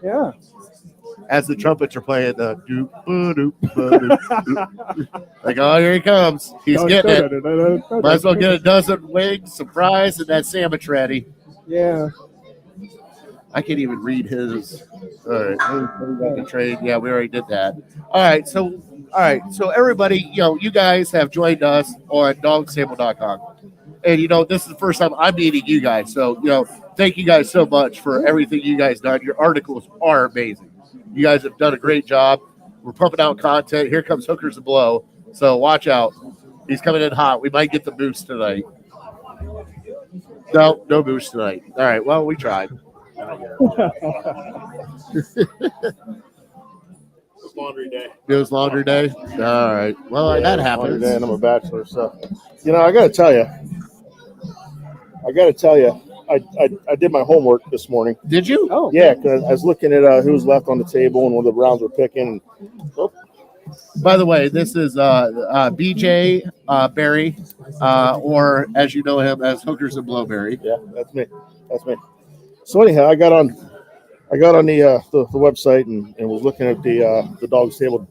Yeah. As the trumpets are playing the doop, doop, doop. Like, oh, here he comes. He's getting it. Might as well get a dozen wings, some fries, and that sandwich ready. Yeah. I can't even read his. All right, the trade. Yeah, we already did that. All right, so everybody, you guys have joined us on dogstable.com. And this is the first time I'm meeting you guys. So, thank you guys so much for everything you guys done. Your articles are amazing. You guys have done a great job. We're pumping out content. Here comes Hookers and Blow. So watch out. He's coming in hot. We might get the boost tonight. No boost tonight. All right, well, we tried. Laundry day. It was laundry day. All right. Well, that happens. And I'm a bachelor, so I gotta tell you, I did my homework this morning. Did you? Oh. Yeah, because I was looking at who was left on the table and what the Browns were picking. By the way, this is BJ Berry, or as you know him as Hookers and Blowberry. Yeah, that's me. So anyhow, I got on the website and was looking at the Dawgs Table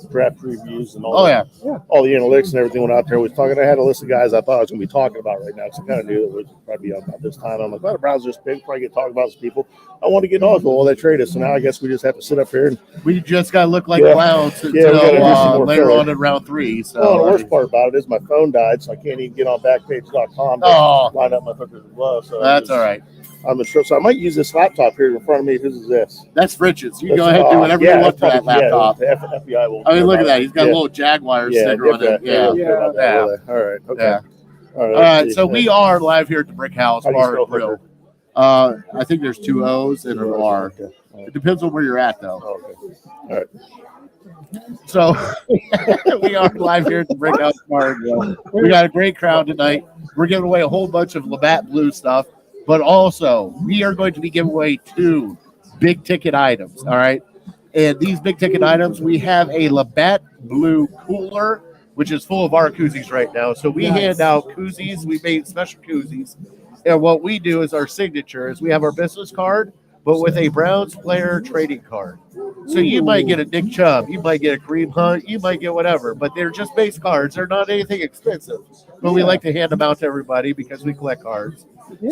draft previews and all. Oh, the, yeah. all the analytics and everything went out there. We was talking. I had a list of guys I thought I was going to be talking about right now because I kind of knew it would probably be on about this time. I'm like, well, the Browns just big, probably get talking about some people. I want to get on. Well, they traded us, so now I guess we just have to sit up here and we just got to look like clowns we gotta do some more later filler. on in round 3. So well, the worst part about it is my phone died, so I can't even get on backpage.com to line up my hookers as well. So that's all right. I'm in trouble. So I might use this laptop here in front of me. Whose is this? That's Richard's. You can go ahead and do whatever you want to that laptop. Yeah, the FBI will. I mean, look at that. He's got a little Jaguar sticker on it. Yeah. All right. Okay. Yeah. All right. So we are live here at the Brickhouse Bar and Grill. I think there's 2 O's and an R. It depends on where you're at, though. Okay. All right. So we are live here at the Brickhouse Bar and Grill. We got a great crowd tonight. We're giving away a whole bunch of Labatt Blue stuff, but also we are going to be giving away 2 big ticket items. All right. And these big ticket items, we have a Labatt Blue cooler, which is full of our koozies right now. So we hand out koozies. We made special koozies. And what we do is our signature is we have our business card, but with a Browns player trading card. So you might get a Nick Chubb, you might get a Kareem Hunt, you might get whatever, but they're just base cards. They're not anything expensive. But we like to hand them out to everybody because we collect cards.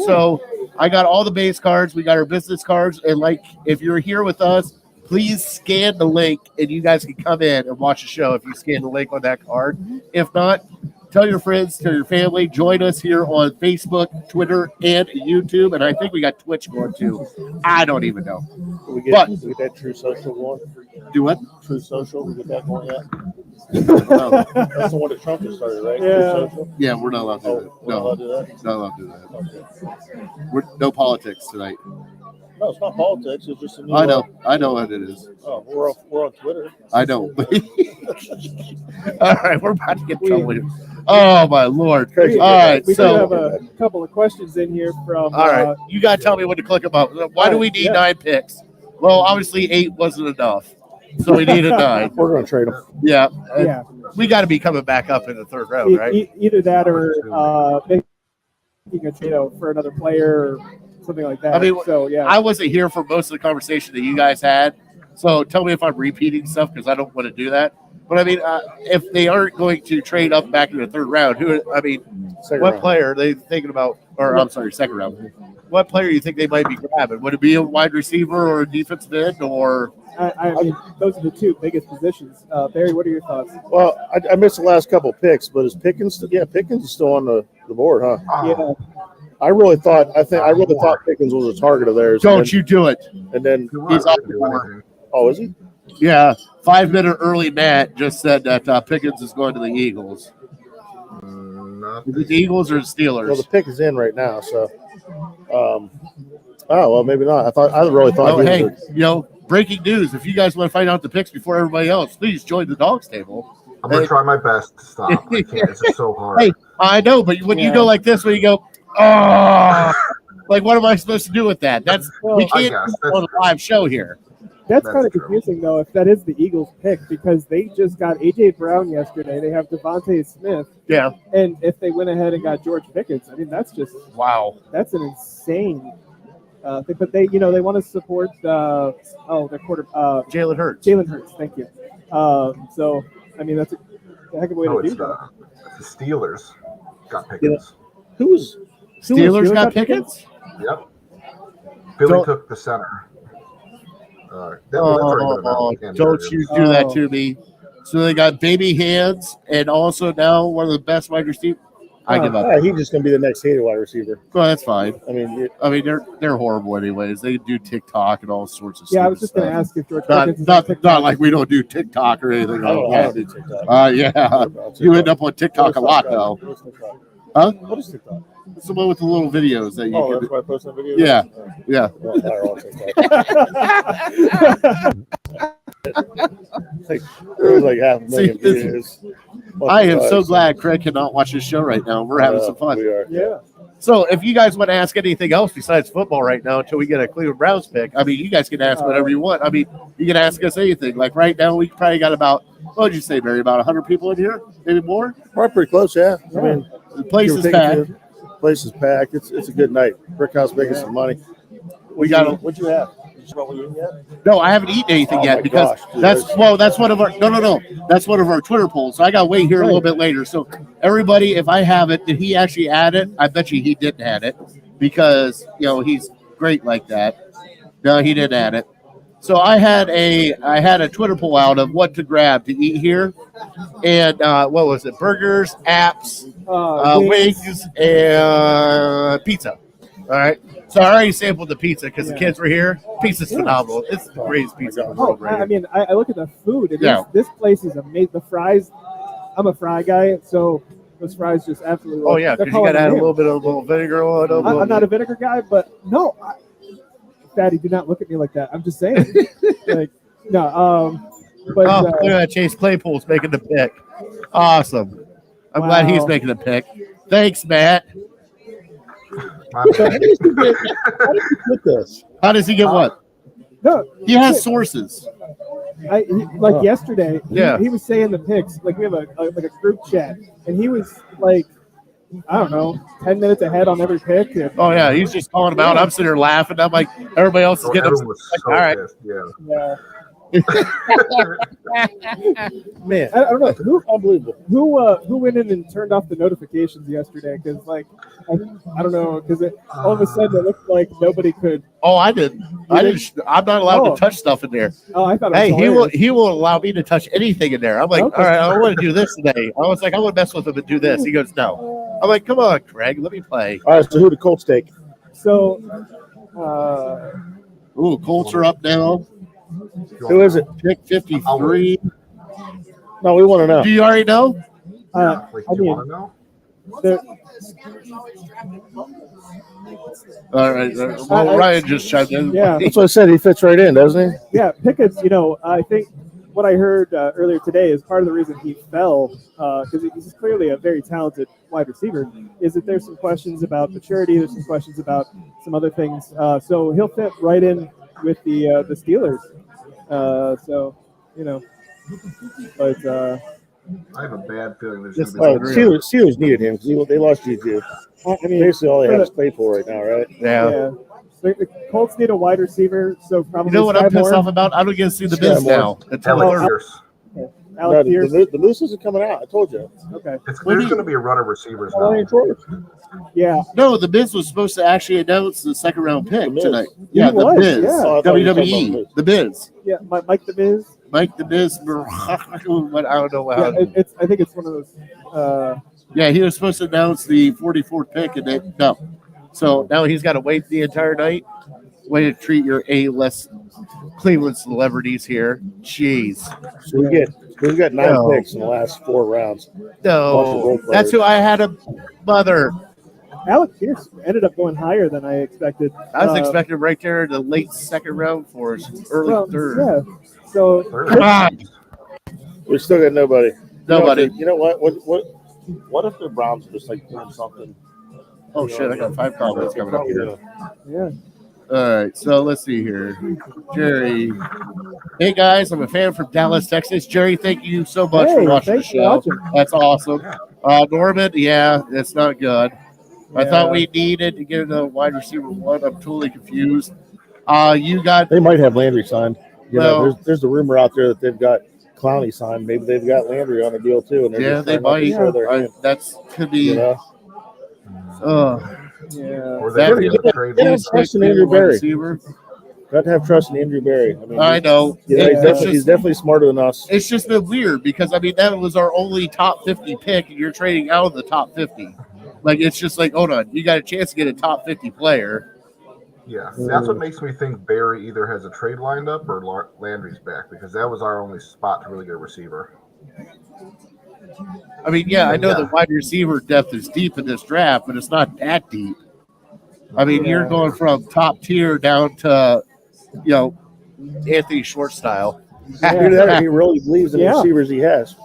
So I got all the base cards. We got our business cards. And like, if you're here with us, please scan the link and you guys can come in and watch the show if you scan the link on that card. If not, tell your friends, tell your family. Join us here on Facebook, Twitter, and YouTube. And I think we got Twitch going too. I don't even know. We get that True Social going. Do what? True Social. We get that going yet? That's the one that Trump just started, right? Yeah. True Social? Yeah, we're not allowed to do that. We're not allowed to do that? Not allowed to do that. We're, no politics tonight. No, it's not politics. It's just a new. I know what it is. Oh, we're on Twitter. I know. All right, we're about to get in trouble here. Oh my Lord! All right, we so do have a couple of questions in here from. all right, you got to tell me when to click them up. Why do we need 9 picks? Well, obviously 8 wasn't enough, so we needed 9. We're going to trade them. Yeah, Yeah. we got to be coming back up in the 3rd round, right? Either that or making a trade out for another player or something like that. I mean, so yeah, I wasn't here for most of the conversation that you guys had, so tell me if I'm repeating stuff because I don't want to do that. But I mean, if they aren't going to trade up back in the 3rd round, what player are they thinking about? Or I'm sorry, 2nd round. What player do you think they might be grabbing? Would it be a wide receiver or a defensive end or? I mean, those are the 2 biggest positions. Barry, what are your thoughts? Well, I missed the last couple of picks, but is Pickens? Yeah, Pickens is still on the board, huh? Yeah. I really thought Pickens was a target of theirs. Don't you do it? And then He's off the board. Oh, is he? Yeah, 5-minute early Matt just said that Pickens is going to the Eagles. The Eagles or the Steelers? Well, the pick is in right now, so. Oh well, maybe not. I really thought. Oh, hey, breaking news! If you guys want to find out the picks before everybody else, please join the Dawgs Table. I'm gonna try my best to stop. I can't. It's just so hard. Hey, I know, but when you go like this, when you go, oh, like what am I supposed to do with that? We can't do on a live show here. That's kind of confusing, though, if that is the Eagles' pick, because they just got A.J. Brown yesterday. They have Devontae Smith. Yeah. And if they went ahead and got George Pickens, I mean, that's just – wow. That's an insane thing. But they want to support their quarter Jalen Hurts. Jalen Hurts, thank you. So, I mean, that's a heck of a way to do that. The Steelers got Pickens. Who's Steelers got Pickens? Yep. Billy took the center. Don't you do that to me. So they got baby hands and also now one of the best wide receivers. I give up. He's just going to be the next hated wide receiver. Well, that's fine. I mean, they're horrible anyways. They do TikTok and all sorts of stuff. Yeah, I was just going to ask if George not, Pickens is not, on TikTok. not like we don't do TikTok or anything. I don't do TikTok. Yeah. You end up on TikTok a lot, though. Huh? What is TikTok? It's the one with the little videos that you can. That's why I post that video? Yeah. Yeah. It was like 500,000 views. I am so glad Craig cannot watch this show right now. We're having some fun. We are. Yeah. So if you guys want to ask anything else besides football right now until we get a Cleveland Browns pick, I mean, you guys can ask whatever you want. I mean, you can ask us anything. Like right now, we probably got about, what would you say, Barry, about 100 people in here? Maybe more? We're pretty close, yeah. I mean, the place is packed. Place is packed. It's a good night. Brickhouse making some money. We got What'd you have? No, I haven't eaten anything Oh yet my because gosh, dude, that's one of our that's one of our Twitter polls. So I got to wait here a little bit later. So everybody, if I have it, did he actually add it? I bet you he didn't add it because he's great like that. No, he didn't add it. So I had a Twitter poll out of what to grab to eat here, and what was it? Burgers, apps, wings, and pizza. All right. So I already sampled the pizza because the kids were here. Pizza's phenomenal. It's the greatest pizza in the world. Right I mean, I look at the food, and this place is amazing. The fries, I'm a fry guy, so those fries just absolutely. Oh yeah, because you got to add a little bit of vinegar on it. I'm not a vinegar guy, but no, Fatty, do not look at me like that. I'm just saying, like, no. But look at that, Chase Claypool's making the pick. Awesome. I'm glad he's making the pick. Thanks, Matt. How does he get this? How does he get what? No, he has sources. Yesterday, he was saying the picks. Like we have a group chat, and he was like, I don't know, 10 minutes ahead on every pick. Oh yeah, he's just calling them out. I'm sitting there laughing. I'm like, everybody else is getting upset. So all right. pissed. Yeah. Man, I don't know who unbelievable. Who went in and turned off the notifications yesterday? Because I don't know, because all of a sudden it looked like nobody could. Oh, I didn't. I'm not allowed to touch stuff in there. Oh, I thought. Hey, he will allow me to touch anything in there. I'm like, all right, I want to do this today. I was like, I want to mess with him and do this. He goes, no. I'm like, come on, Craig, let me play. All right, so who the Colts take? So, Colts are up now. Who is it? Pick 53. No, we want to know. Do you already know? Do you want to know? All right. Well, Ryan just chimed in. Yeah, that's what I said. He fits right in, doesn't he? Yeah, Pickett's. I think what I heard earlier today is part of the reason he fell, because he's clearly a very talented wide receiver, is that there's some questions about maturity. There's some questions about some other things. So he'll fit right in with the Steelers. But I have a bad feeling there's going to be Steelers needed him because they lost Juju. I mean, basically all they have is Claypool right now, right? Yeah. The Colts need a wide receiver, so probably. You know what I'm pissed off about? I don't get to see the Biz now. Alex Pierce. The Moose isn't coming out. I told you. Okay. There's going to be a run of receivers now. Yeah. No, the Biz was supposed to actually announce the second round pick tonight. Yeah, the Biz. Yeah. WWE. The Biz. Yeah, Mike the Biz. Mike the Biz. I don't know how. Yeah, I think it's one of those. Yeah, he was supposed to announce the 44th pick, and then no. So now he's got to wait the entire night. Way to treat your A-list Cleveland celebrities here. Jeez. So we've got 9 picks in the last 4 rounds. No, that's who I had a mother. Alex Pierce ended up going higher than I expected. I was expecting right there in the late second round for us, early third. Yeah. So we still got nobody. Nobody. You know what? What if the Browns just like doing something? Oh shit! I got 5 comments coming up here. Yeah. All right, so let's see here. Jerry. Hey guys, I'm a fan from Dallas, Texas. Jerry, thank you so much for watching the show. That's awesome. Norman, it's not good. Yeah. I thought we needed to get a wide receiver 1. I'm totally confused. They might have Landry signed. There's the rumor out there that they've got Clowney signed. Maybe they've got Landry on a deal too. And they might. That could be. Yeah. Or they have trust in Andrew Berry. Got to have trust in Andrew Berry. I know. He's definitely smarter than us. It's just been weird because that was our only top 50 pick, and you're trading out of the top 50. Like it's just like, hold on, you got a chance to get a top 50 player. Yeah, that's what makes me think Barry either has a trade lined up or Landry's back because that was our only spot to really get a receiver. I mean, I know the wide receiver depth is deep in this draft, but it's not that deep. I mean, you're going from top tier down to, Anthony Short style. He really believes in the receivers he has.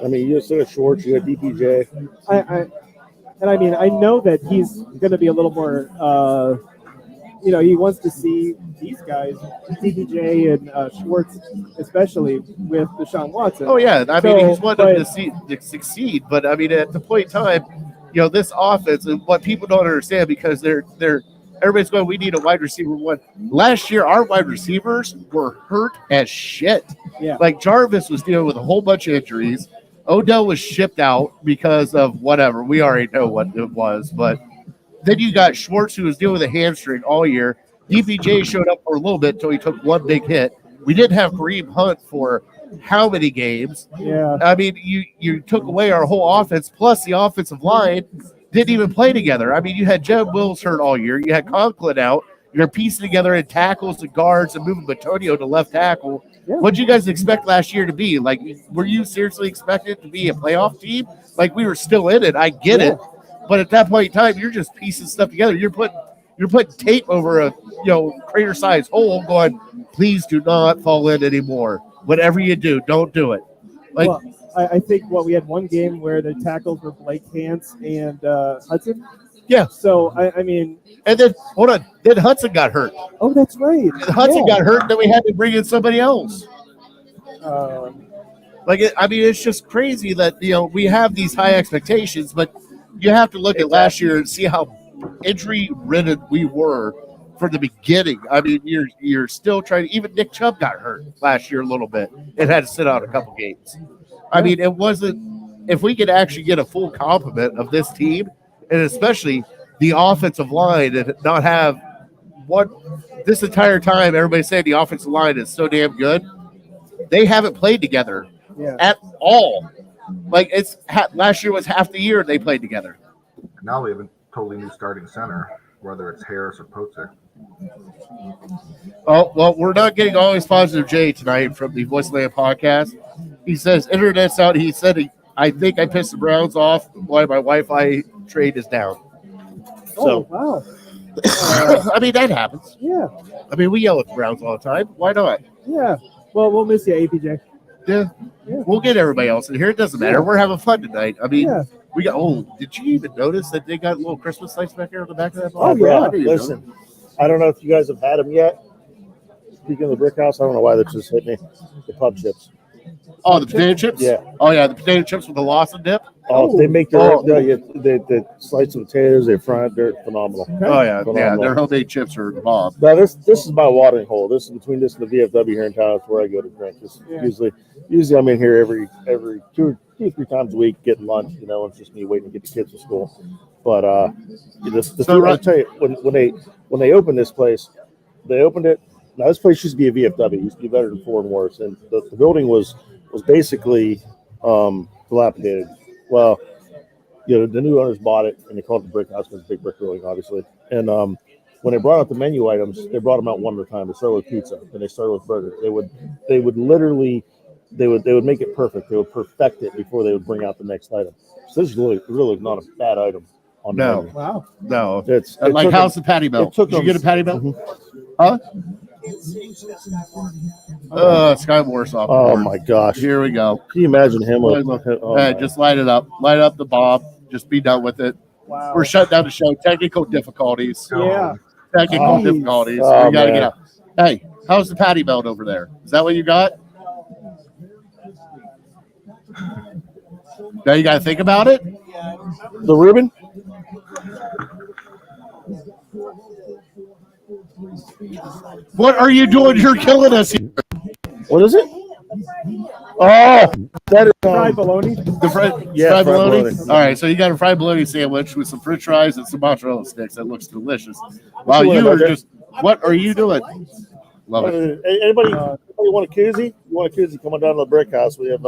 I mean, you still got Shorts, you got DPJ. I know that he's going to be a little more, he wants to see these guys, DPJ and Schwartz, especially with Deshaun Watson. Oh, yeah. I mean, he's wanting to succeed. But, I mean, at the point in time, this offense, and what people don't understand because they're everybody's going, we need a wide receiver one. Last year, our wide receivers were hurt as shit. Yeah. Like Jarvis was dealing with a whole bunch of injuries. Odell was shipped out because of whatever. We already know what it was. But then you got Schwartz, who was dealing with a hamstring all year. DPJ showed up for a little bit until he took one big hit. We didn't have Kareem Hunt for how many games? Yeah. I mean, you took away our whole offense, plus the offensive line didn't even play together. I mean, you had Jeb Wills hurt all year. You had Conklin out. You're piecing together in tackles and guards and moving Batonio to left tackle. Yeah. What did you guys expect last year to be? Like, were you seriously expected to be a playoff team? Like, we were still in it. I get it. But at that point in time, you're just piecing stuff together. You're putting tape over a crater-sized hole going, please do not fall in anymore. Whatever you do, don't do it. Like, well, I think we had one game where the tackles were Blake Hance and Hudson. Yeah. So, I mean. And then, hold on, then Hudson got hurt. Oh, that's right. Hudson got hurt, then we had to bring in somebody else. It's just crazy that, we have these high expectations, but you have to look at last year and see how injury-ridden we were from the beginning. I mean, you're still trying. Even Nick Chubb got hurt last year a little bit and had to sit out a couple games. I mean, it wasn't. If we could actually get a full complement of this team, and especially the offensive line, and not have this entire time everybody's saying the offensive line is so damn good, they haven't played together at all. Like last year was half the year they played together. Now we have a totally new starting center, whether it's Harris or Potek. Oh, well, we're not getting always positive Jay tonight from the Voice Land podcast. He says, internet's out. He said, I think I pissed the Browns off while my Wi-Fi trade is down. So, wow. I mean, that happens. Yeah. I mean, we yell at the Browns all the time. Why not? Yeah. Well, we'll miss you, APJ. Yeah. We'll get everybody else in here. It doesn't matter. We're having fun tonight. I mean, we got. Oh, did you even notice that they got little Christmas lights back here on the back of that ball? Oh, yeah. Listen, I don't know if you guys have had them yet. Speaking of the Brick House, I don't know why they just hit me. The pub chips. Oh, the potato chips? Yeah. Oh, yeah, the potato chips with the Lawson dip? Oh, they make the slice of potatoes, they fry it, they're phenomenal. Oh, yeah. Phenomenal. Yeah, their homemade chips are bomb. Now, this is my watering hole. This is between this and the VFW here in town. It's where I go to drink. Usually I'm in here every two or three times a week getting lunch. It's just me waiting to get the kids to school. But I'll tell you, when they opened this place, they opened it. Now, this place used to be a VFW. It used to be better than Ford and Worse. And the building was basically dilapidated. Well, the new owners bought it, and they called it the Brick House because it's a big brick building, obviously. And when they brought out the menu items, they brought them out one at a time. They started with pizza, then they started with burgers. They would literally make it perfect. They would perfect it before they would bring out the next item. So this is really not a bad item. On the menu. Wow. No. How's the patty melt? Did you get a patty melt? Mm-hmm. Huh? Sky Morse off. Oh my gosh! Here we go. Can you imagine him? Just light it up. Light up the bomb. Just be done with it. Wow. We're shut down the show. Technical difficulties. Yeah. Technical difficulties. We gotta get out. Hey, how's the patty melt over there? Is that what you got? Now you gotta think about it. The Reuben. What are you doing? You're killing us here. What is it? Oh, that is fried bologna. The fried bologna. All right, so you got a fried bologna sandwich with some French fries and some mozzarella sticks. That looks delicious. Wow, you are just. What are you doing? Love it. Anybody want a koozie? You want a koozie? Come on down to the Brick House. We have.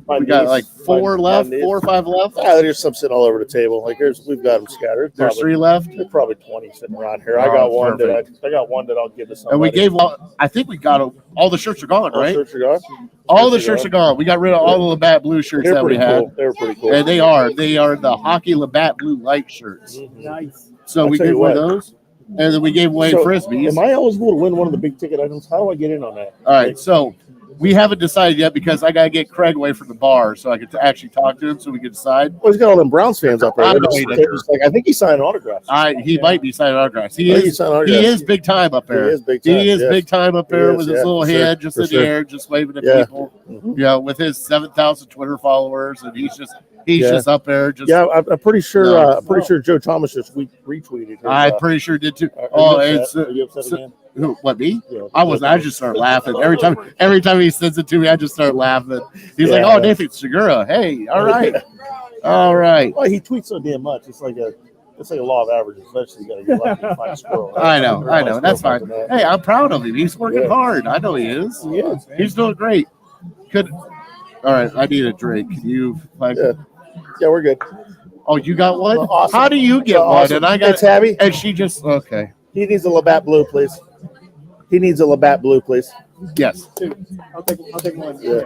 We got like 4 or 5 left. Yeah, there's some sitting all over the table. We've got them scattered. There's 3 left. There's probably 20 sitting around here. I got one that I'll give to somebody. And we gave. I think we got all the shirts are gone, right? All the shirts are gone. All the shirts are gone. We got rid of all the Labatt Blue shirts that we had. Cool. They're pretty cool. And they are the hockey Labatt Blue light shirts. Mm-hmm. Nice. So we gave away those, and then we gave away frisbees. Am I eligible to win one of the big ticket items? How do I get in on that? All right, so. We haven't decided yet because I gotta get Craig away from the bar so I can actually talk to him so we can decide. Well, he's got all them Browns fans up there. I think he's signing autographs. He might be signing autographs. He is big time up there. He is big time up there with his little head just in the air, just waving at people. Mm-hmm. With his 7,000 Twitter followers, and He's just up there. I'm pretty sure. I'm pretty sure Joe Thomas just retweeted his, I'm pretty sure did too. Are you upset again? Who? What, me? Yeah. I just start laughing every time he sends it to me. I just start laughing. He's like, "Oh, Nathan Segura. Hey, all right, all right." Well, he tweets so damn much. It's like a law of averages. Eventually, you got to get lucky and find a squirrel. I know. That's fine. Hey, I'm proud of him. He's working hard. I know he is. He is. Man. He's doing great. All right, I need a drink. Can you Yeah, we're good. Oh, you got one? Awesome. How do you get one? And I got Tabby. And she just okay. He needs a Labatt Blue, please. Yes. I'll take one. Yeah.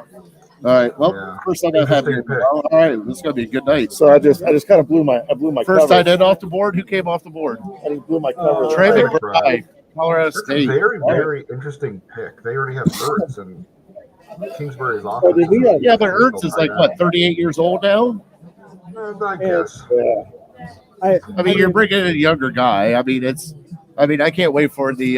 All right. Well, first I gotta have you. All right, this is gonna be a good night. So I just kind of blew my first cover. tight end off the board. Who came off the board? I blew my cover. Trey McBride, Colorado State. Very interesting pick. They already have Ertz and Kingsbury's off. But Ertz is like what, 38 years old now? I guess. Yeah. I mean, you're bringing in a younger guy. I mean, I can't wait for the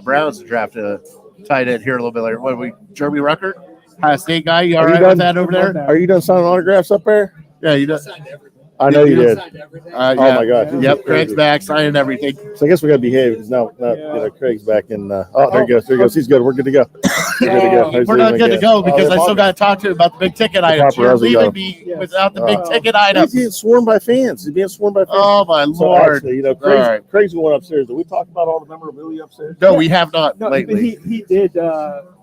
Browns to draft a tight end here a little bit later. What are we? Jeremy Ruckert, Ohio State guy. You all right with that over there? Are you done signing autographs up there? Yeah, you done. I know you did. Oh my God! Yep, Craig's back, signing everything. So I guess we got to behave because now Craig's back in. There he goes. He's good. We're good to go. We're not good to go because I still got to talk to him about the big ticket items. You're leaving me without the big ticket items. He's being swarmed by fans. Oh my Lord! So actually, Craig's going upstairs. Did we talk about all the memorabilia upstairs? No, we have not No, lately. he did.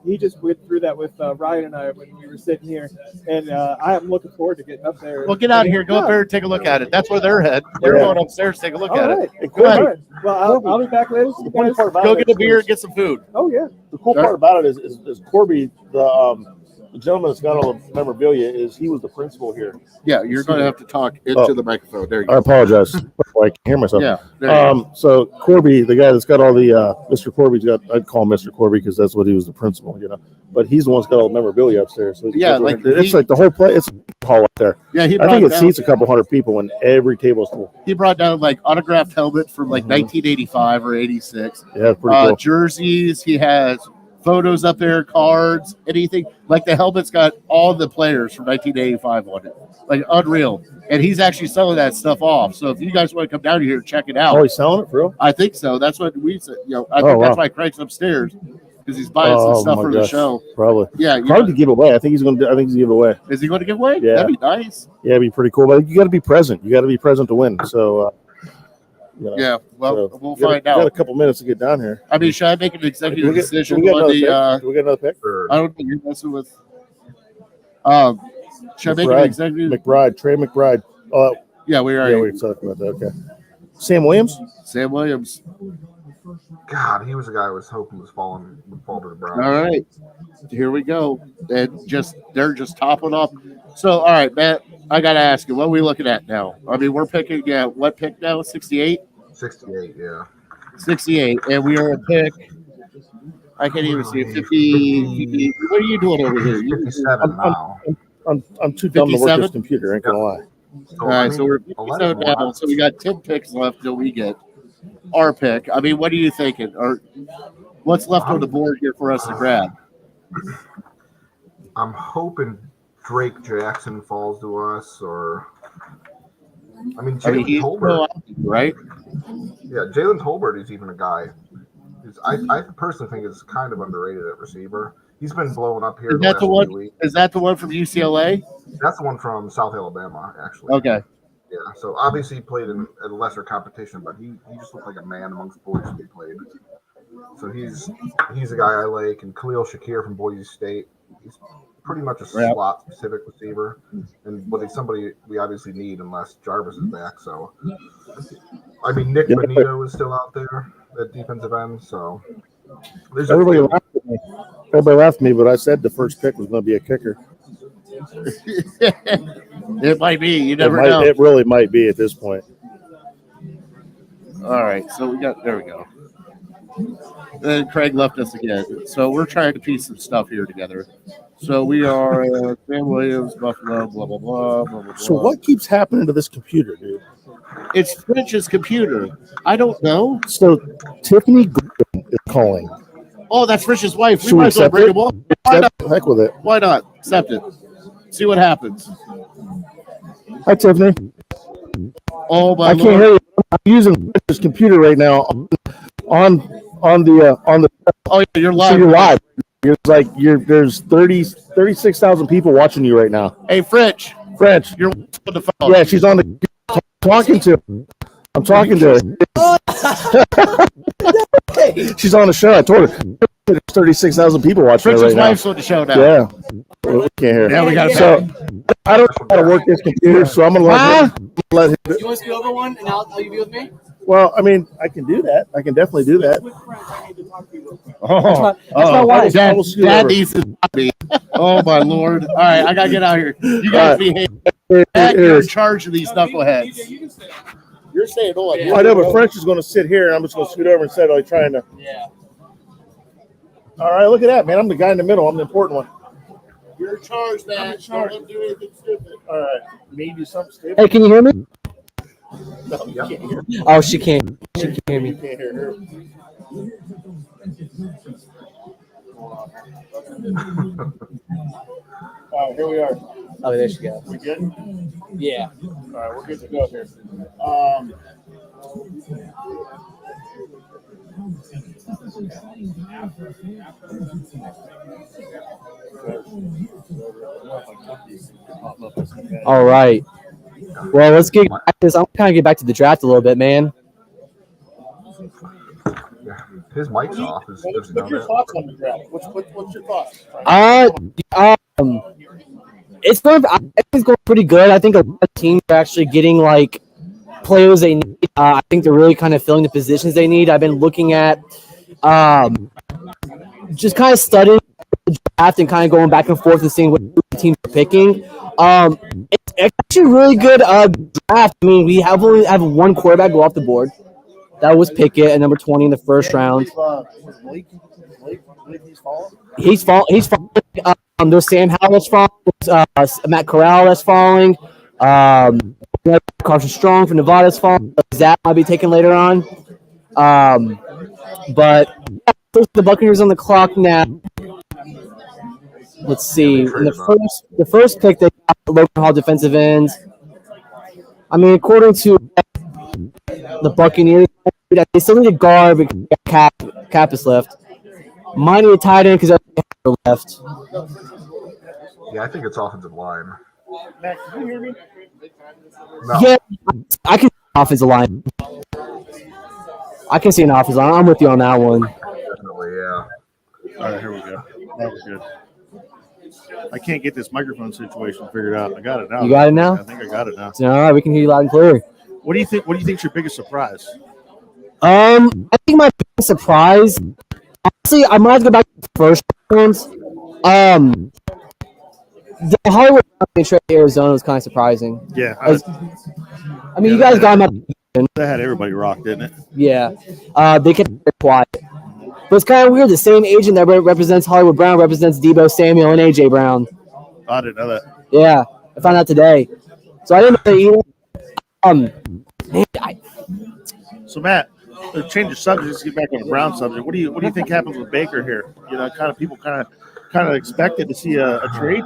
He just went through that with Ryan and I when we were sitting here, and I'm looking forward to getting up there. Well, get out of here. Go up there and take a look at it. That's where they're headed. They're going upstairs to take a look at it. Go ahead. Right. Well, I'll be back later. Go get a beer and get some food. Oh yeah. The cool part about it is Corby, the gentleman that's got all the memorabilia, he was the principal here. Yeah, you're going to have to talk into the microphone. There you go. I apologize. I can hear myself. Yeah. So Corby, the guy that's got all the Mr. Corby's got. I'd call him Mr. Corby because that's what he was the principal, But he's the one that's got all the memorabilia upstairs. So it's like the whole place. It's a hall up there. Yeah, I think it seats a couple hundred people, and every table's full. He brought down like autographed helmet from like 1985 or 86. Yeah, pretty cool. Jerseys. He has photos up there, cards, anything. Like the helmet's got all the players from 1985 on it. Like unreal. And he's actually selling that stuff off. So if you guys want to come down here and check it out. Oh, he's selling it for real? I think so. That's what we said. I think that's why Craig's upstairs. Because he's buying some stuff for the show. Probably. Yeah. Probably to give away. I think he's going to give it away. Is he going to give away? Yeah. That'd be nice. Yeah, it'd be pretty cool. But you got to be present. You got to be present to win. So yeah, well, we'll find We out. got a couple minutes to get down here. I mean, should I make an executive decision do we on the? Do we get another pick? I don't think you're messing with. Should I make an executive? Trey McBride. Yeah, we are. Yeah, we were talking about that. Okay. Sam Williams. God, he was the guy I was hoping would fall to the Browns. All right, here we go. And they're just topping off. So, all right, Matt, I got to ask you, what are we looking at now? I mean, we're picking, what pick now? 68? 68, yeah. 68, and we are a pick. I can't even see it. 50. What are you doing over here? 57 now. I'm too dumb to work this computer. I ain't gonna lie. All right, so we're 57 now. So we got 10 picks left till we get our pick. I mean, what are you thinking? Or what's left on the board here for us to grab? I'm hoping Drake Jackson falls to us, or Jalen Tolbert, right? Yeah, Jalen Tolbert is even a guy. I personally think is kind of underrated at receiver. He's been blowing up here. Is that the one? Is that the one from UCLA? That's the one from South Alabama, actually. Okay. Yeah, so obviously he played in a lesser competition, but he just looked like a man amongst boys when he played. So he's a guy I like, and Khalil Shakir from Boise State. He's pretty much a slot-specific receiver, and somebody we obviously need unless Jarvis is back. So, I mean, Nick Bonito is still out there at defensive end. So, everybody laughed at me, but I said the first pick was going to be a kicker. It might be. You never know. It really might be at this point. All right, so there we go. Then Craig left us again. So we're trying to piece some stuff here together. So we are Sam Williams, Buffalo, blah, blah, blah, blah, blah. So what keeps happening to this computer, dude? It's French's computer. I don't know. So Tiffany is calling. Oh, that's French's wife. Should we accept it? Why not? Heck with it. Why not? Accept it. See what happens. Hi, Tiffany. Oh my I can't Lord. hear you. I'm using this computer right now on the. Oh, yeah, you're live. So you're live. There's 36,000 people watching you right now. Hey, French. You're on the phone. Yeah, she's on the talking to. I'm talking to her. She's on the show. I told her there's 36,000 people watching her French's right now. wife's on the show now. Yeah. We can't hear. Yeah, we got it. So I don't know how to work this computer, so I'm gonna let him. Do you want to scoot over one, and I'll you be with me? Well, I mean, I can do that. I can definitely do that. That's my wife. Dad needs to be. Oh my Lord! All right, I gotta get out here. You guys behave. Dad, you're in charge of these knuckleheads. You're staying on. I know, but French is going to sit here, and I'm just going to scoot over instead of like trying to. Yeah. All right, look at that, man. I'm the guy in the middle. I'm the important one. You're in charge, Dad. Don't let him do anything stupid. All right. Need you something stupid? Hey, can you hear me? No, you can't hear. Oh, she can't. She can't hear You me. can't hear her. All right, here we are. Oh, there she goes. We good? Yeah. All right, we're good to go here. All right. Well, let's get back to this. I'm kind of get back to the draft a little bit, man. His mic's off. What's your thoughts on the draft? What's your thoughts? It's going. I think it's going pretty good. I think a lot of teams are actually getting like players they need. I think they're really kind of filling the positions they need. I've been looking at, just kind of studying the draft and kind of going back and forth and seeing what teams are picking. It's actually a really good draft. I mean, we only have one quarterback go off the board. That was Pickett at number 20 in the first round. He's falling. There's Sam Howell that's falling. Matt Corral that's falling. Carson Strong from Nevada that's falling. Zach might be taken later on. But the Buccaneers on the clock now. Let's see. In the first pick, they got Logan Hall defensive ends. I mean, according to the Buccaneers, they still need a guard because Cap is left. Might need a tight end because they're left. Yeah, I think it's offensive line. Matt, can you hear me? No. Yeah, I can see an offensive line. I can see an offensive line. I'm with you on that one. Definitely, yeah. All right, here we go. That was good. I can't get this microphone situation figured out. I got it now. You got it now? I think I got it now. All right, we can hear you loud and clear. What do you think? What do you think's your biggest surprise? I think my biggest surprise, honestly, I might have to go back to the first ones. The Hollywood trade to Arizona was kind of surprising. Yeah, I mean, you guys got him up. That had everybody rocked, didn't it? Yeah, they kept it quiet. But it's kind of weird. The same agent that represents Hollywood Brown represents Debo Samuel and AJ Brown. I didn't know that. Yeah, I found out today. So I didn't know that either. So Matt, to change the subject, let's get back on the Brown subject. What do you think happens with Baker here? You know, people kind of expected to see a trade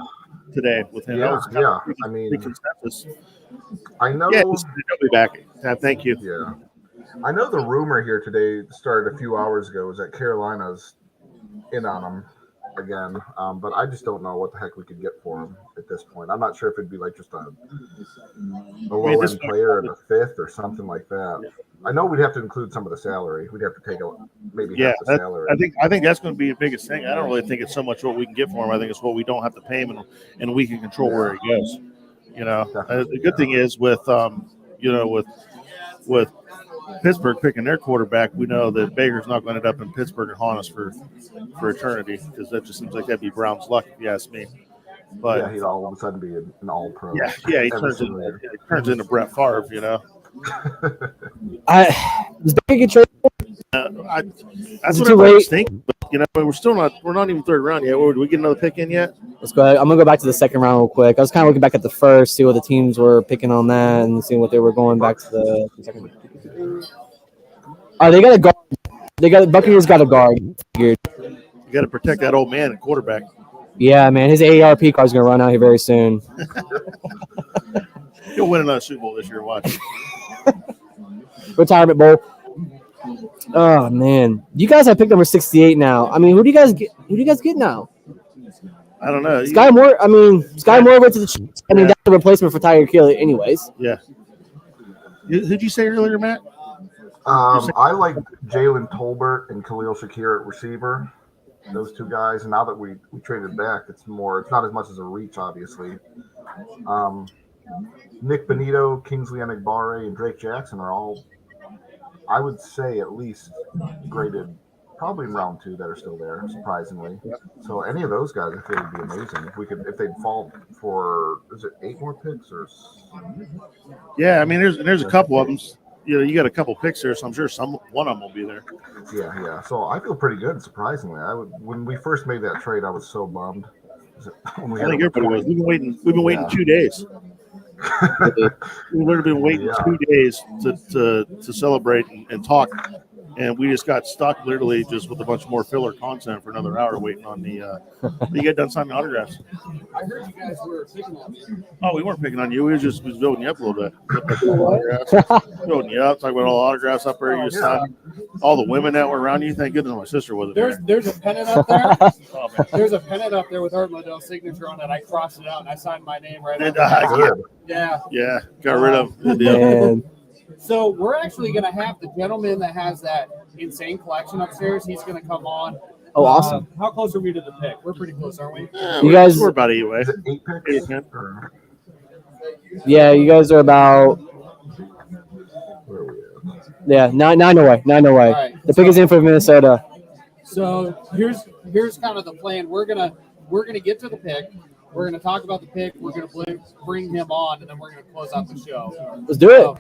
today with him. Yeah, That was I mean, the consensus. I know. Yeah, he'll be back. Thank you. Yeah. I know the rumor here today started a few hours ago is that Carolina's in on him again, but I just don't know what the heck we could get for him at this point. I'm not sure if it'd be like just a low-end player in the fifth or something like that. I know we'd have to include some of the salary. We'd have to take maybe half the salary. I think that's going to be the biggest thing. I don't really think it's so much what we can get for him. I think it's what we don't have to pay him, and we can control where he goes. You know, the good thing is with Pittsburgh picking their quarterback, we know that Baker's not going to end up in Pittsburgh and haunt us for eternity, because that just seems like that'd be Brown's luck, if you ask me. But yeah, he'd all of a sudden be an all-pro. Yeah, he turns into Brett Favre, you know. Does Baker get traded? That's what I was thinking. But, you know, we're not even third round yet. Did we get another pick in yet? Let's go ahead. I'm gonna go back to the second round real quick. I was kind of looking back at the first, see what the teams were picking on that, and seeing what they were going back to the second. They got a guard. Buccaneers got a guard. Figured. You got to protect that old man at quarterback. Yeah, man, his AARP card's gonna run out here very soon. He'll win another Super Bowl this year. Watch. Retirement bowl. Oh man, you guys have picked number 68 now. I mean, who do you guys get? Who do you guys get now? I don't know. Sky Moore. I mean, Sky Moore went to the Chiefs. I mean, that's the replacement for Tyreek Hill, anyways. Yeah. Who'd you say earlier, Matt? I like Jalen Tolbert and Khalil Shakir at receiver. Those two guys. And now that we traded back, it's not as much as a reach, obviously. Nick Benito, Kingsley Enagbare, and Drake Jackson are all, I would say, at least graded probably in round 2 that are still there, surprisingly. So any of those guys, I think would be amazing if they'd fall for, is it 8 more picks or? Yeah, I mean, there's a couple of them. You got a couple picks there, so I'm sure one of them will be there. Yeah. So I feel pretty good, surprisingly. When we first made that trade, I was so bummed. I think everybody was. We've been waiting 2 days. We've literally been waiting 2 days to celebrate and talk, and we just got stuck literally just with a bunch more filler content for another hour waiting on the. You get done signing autographs. I heard you guys were picking on me. Oh, we weren't picking on you. We was building you up a little bit. Building you up, talking about all the autographs up there. You signed all the women that were around you. Thank goodness my sister wasn't there. There's a pennant up there. There's a pennant up there with Art Liddell's signature on it. I crossed it out and I signed my name right on it. Yeah. Got rid of Man. So we're actually going to have the gentleman that has that insane collection upstairs. He's going to come on. Oh, awesome. How close are we to the pick? We're pretty close, aren't we? Yeah, You guys- we're about 8 away. 8 picks? 8, Yeah, you guys are about Where are we at? nine away. 9 away. All right. The pick is in for Minnesota. So here's kind of the plan. We're gonna get to the pick. We're gonna talk about the pick. We're gonna bring him on, and then we're gonna close out the show. Let's do it.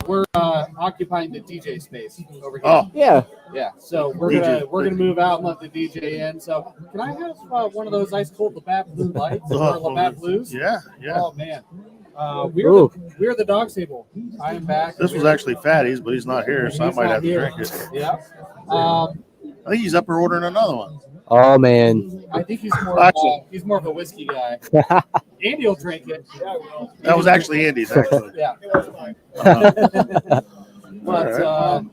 We're occupying the DJ space over here. Oh, Yeah. Yeah. So we're gonna move out and let the DJ in. So can I have one of those ice cold Labatt Blue lights or Labatt Blues? Yeah. Oh man. We're the Dawgs Table. I am back. This was actually Fatty's, but he's not here, so I might have to drink it. Yeah. I think he's up there ordering another one. Oh man. I think he's more of a whiskey guy. Andy will drink it. Yeah, That was actually Andy's, actually. Yeah. But All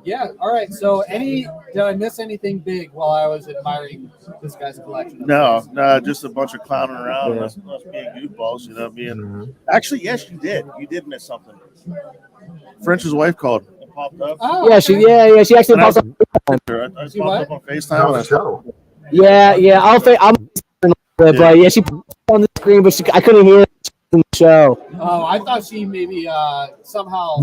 yeah. All right. So did I miss anything big while I was admiring this guy's collection? No, just a bunch of clowning around, us being goofballs, Actually, yes, you did. You did miss something. French's wife called and popped up. Oh, Yeah, she actually popped up. I popped up on That FaceTime. was a show. Yeah, but yeah, she popped on the screen, but I couldn't hear it in the show. Oh, I thought she maybe somehow.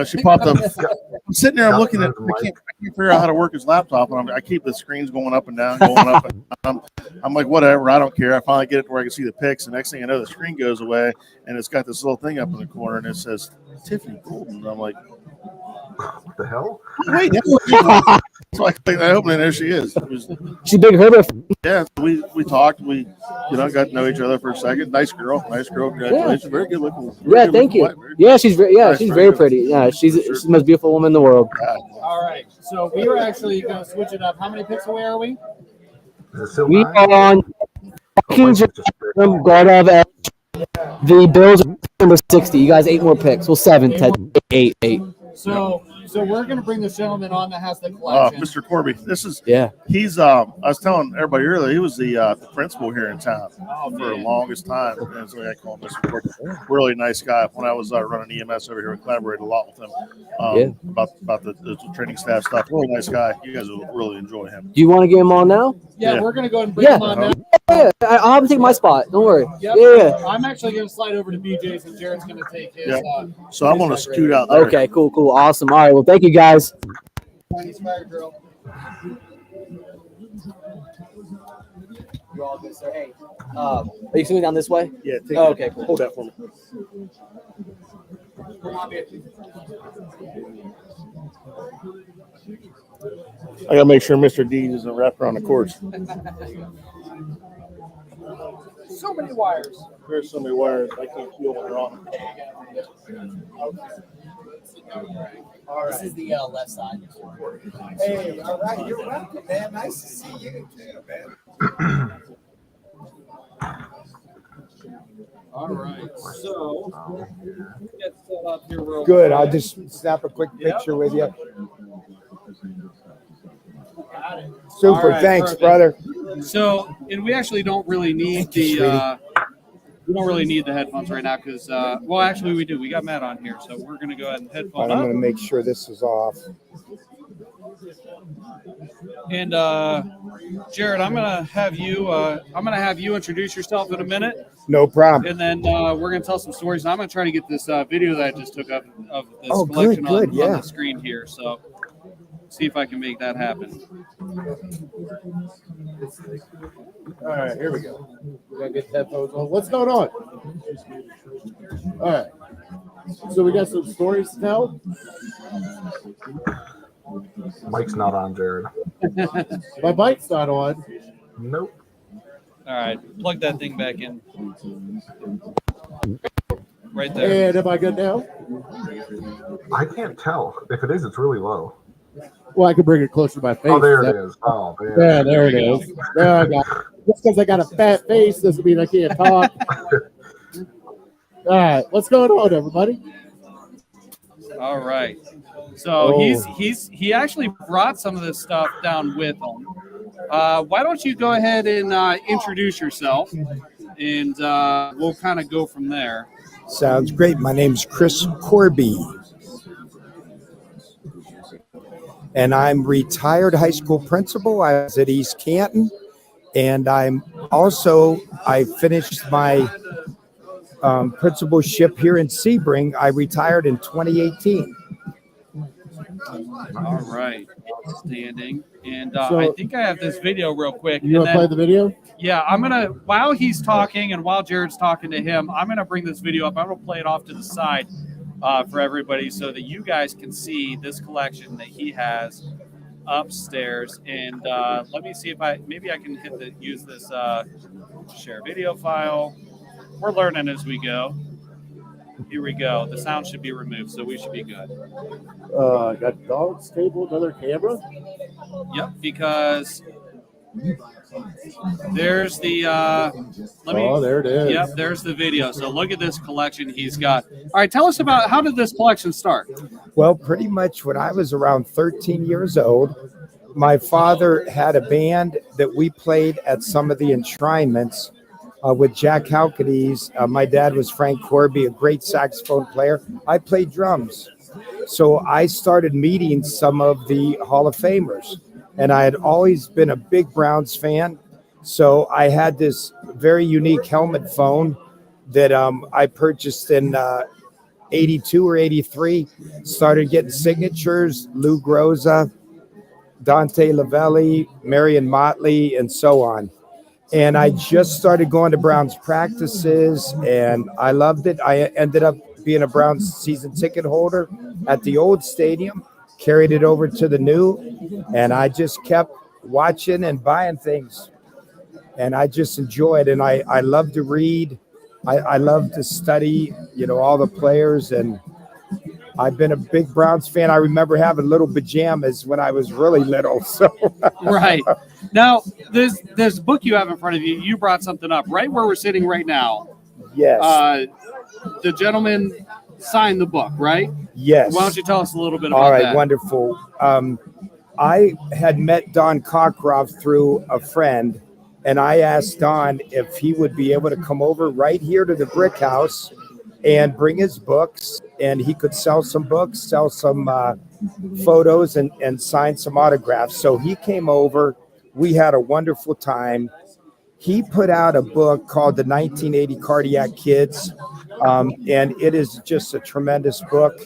She popped up. I'm sitting there. I'm looking at. I can't figure out how to work his laptop, and I keep the screens going up and down, going up and down. I'm like, whatever. I don't care. I finally get it where I can see the pics. The next thing I know, the screen goes away, and it's got this little thing up in the corner, and it says Tiffany Golden. And I'm like, What the hell? wait. So I open it, and there she is. She's Big Herbert. Yeah, we talked. We got to know each other for a second. Nice girl. Congratulations. Very good looking. Yeah, thank you. Yeah, she's very pretty. Yeah, she's the most beautiful woman in the world. All right. So we were actually going to switch it up. How many picks away are we? Is it still We 9? are on Vikings guard of edge. The Bills are number 60. You guys 8 more picks. Well, 7. Ted. 8. So we're going to bring this gentleman on that has the collection. Mr. Corby. This is Yeah. He's I was telling everybody earlier, he was the principal here in town for the longest time. That's what I call him, Mr. Corby. Really nice guy. When I was running EMS over here, we collaborated a lot with him about the training staff stuff. Really nice guy. You guys will really enjoy him. Do you want to get him on now? Yeah, we're going to go ahead and bring him on now. Yeah, I'll have him take my spot. Don't worry. Yep. Yeah. I'm actually going to slide over to BJ's and Jared's going to take his. So I'm going to scoot out there. Okay, cool. Awesome. All right. Well, thank you guys. Chinese fire grill. You all good, sir? Hey. Are you coming down this way? Yeah. Take Okay, cool. Hold that for me. Come on, baby. I got to make sure Mr. Dean isn't wrapped around the courts. So many wires. There's so many wires I can't feel when they're on. All right. This is the left side. Hey, all right, you're welcome, man. Nice to see you too, man. All right. So get set up here real Good. quick. I'll just snap a quick picture with you. Super. All right, Thanks, perfect. brother. So, and we actually don't really need we don't really need the headphones right now because, well, actually we do. We got Matt on here, so we're going to go ahead and headphone I'm up. going to make sure this is off. And Jared, I'm gonna have you introduce yourself in a minute, No problem. and then we're gonna tell some stories. And I'm gonna try to get this video that I just took of this Oh, collection good, on yeah. the screen here. So see if I can make that happen. All right, here we go. We gotta get headphones on. What's going on? All right. So we got some stories to tell. Mike's not on, Jared. My mic's not on. Nope. All right, plug that thing back in. Right there. And am I good now? I can't tell. If it is, it's really low. Well, I can bring it closer to my face. Oh, there it is. Oh, man. Yeah, there it is. There I got it. Just because I got a fat face doesn't mean I can't talk. All right, what's going on, everybody? All right. So he actually brought some of this stuff down with him. Why don't you go ahead and introduce yourself, and we'll kind of go from there. Sounds great. My name's Chris Corby, and I'm retired high school principal. I was at East Canton, and I finished my principalship here in Sebring. I retired in 2018. All right, outstanding. And I think I have this video real quick. You want to play the video? Yeah, I'm gonna, while he's talking and while Jared's talking to him, I'm gonna bring this video up. I'm gonna play it off to the side for everybody so that you guys can see this collection that he has upstairs. And let me see if maybe I can use this share video file. We're learning as we go. Here we go. The sound should be removed, so we should be good. Got Dawgs Table, another camera. Yep, because there's the there it is. Yep, there's the video. So look at this collection he's got. All right, tell us about, how did this collection start? Well, pretty much when I was around 13 years old, my father had a band that we played at some of the enshrinements with Jack Halkides. My dad was Frank Corby, a great saxophone player. I played drums. So I started meeting some of the Hall of Famers, and I had always been a big Browns fan. So I had this very unique helmet phone that I purchased in 82 or 83, started getting signatures, Lou Groza, Dante Lavelli, Marion Motley, and so on. And I just started going to Browns practices, and I loved it. I ended up being a Browns season ticket holder at the old stadium, carried it over to the new, and I just kept watching and buying things. And I just enjoyed it. And I love to read. I love to study, all the players. And I've been a big Browns fan. I remember having little pajamas when I was really little. So Right. Now, this book you have in front of you, you brought something up right where we're sitting right now. Yes. The gentleman signed the book, right? Yes. Why don't you tell us a little bit about All right, that? wonderful. I had met Don Cockcroft through a friend, and I asked Don if he would be able to come over right here to the Brickhouse and bring his books, and he could sell some books, sell some photos, and sign some autographs. So he came over. We had a wonderful time. He put out a book called The 1980 Cardiac Kids, and it is just a tremendous book.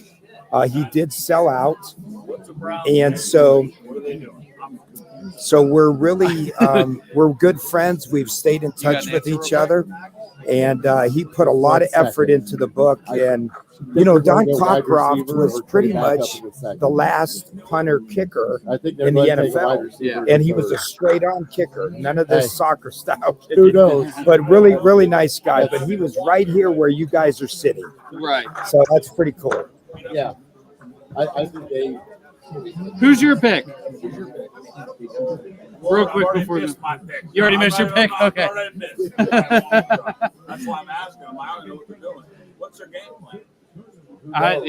He did sell out, and so we're really we're good friends. We've stayed in touch with each other, and he put a lot of effort into the book. And Don Cockcroft was pretty much the last punter kicker in the NFL, and he was a straight-on kicker, none of this soccer style kicking. Who knows? But really nice guy. But he was right here where you guys are sitting, Right. so that's pretty cool. Yeah, I think Who's your pick? Real quick before this. You already missed your pick? Okay. That's why I'm asking them. I don't know what they're doing. What's their game plan?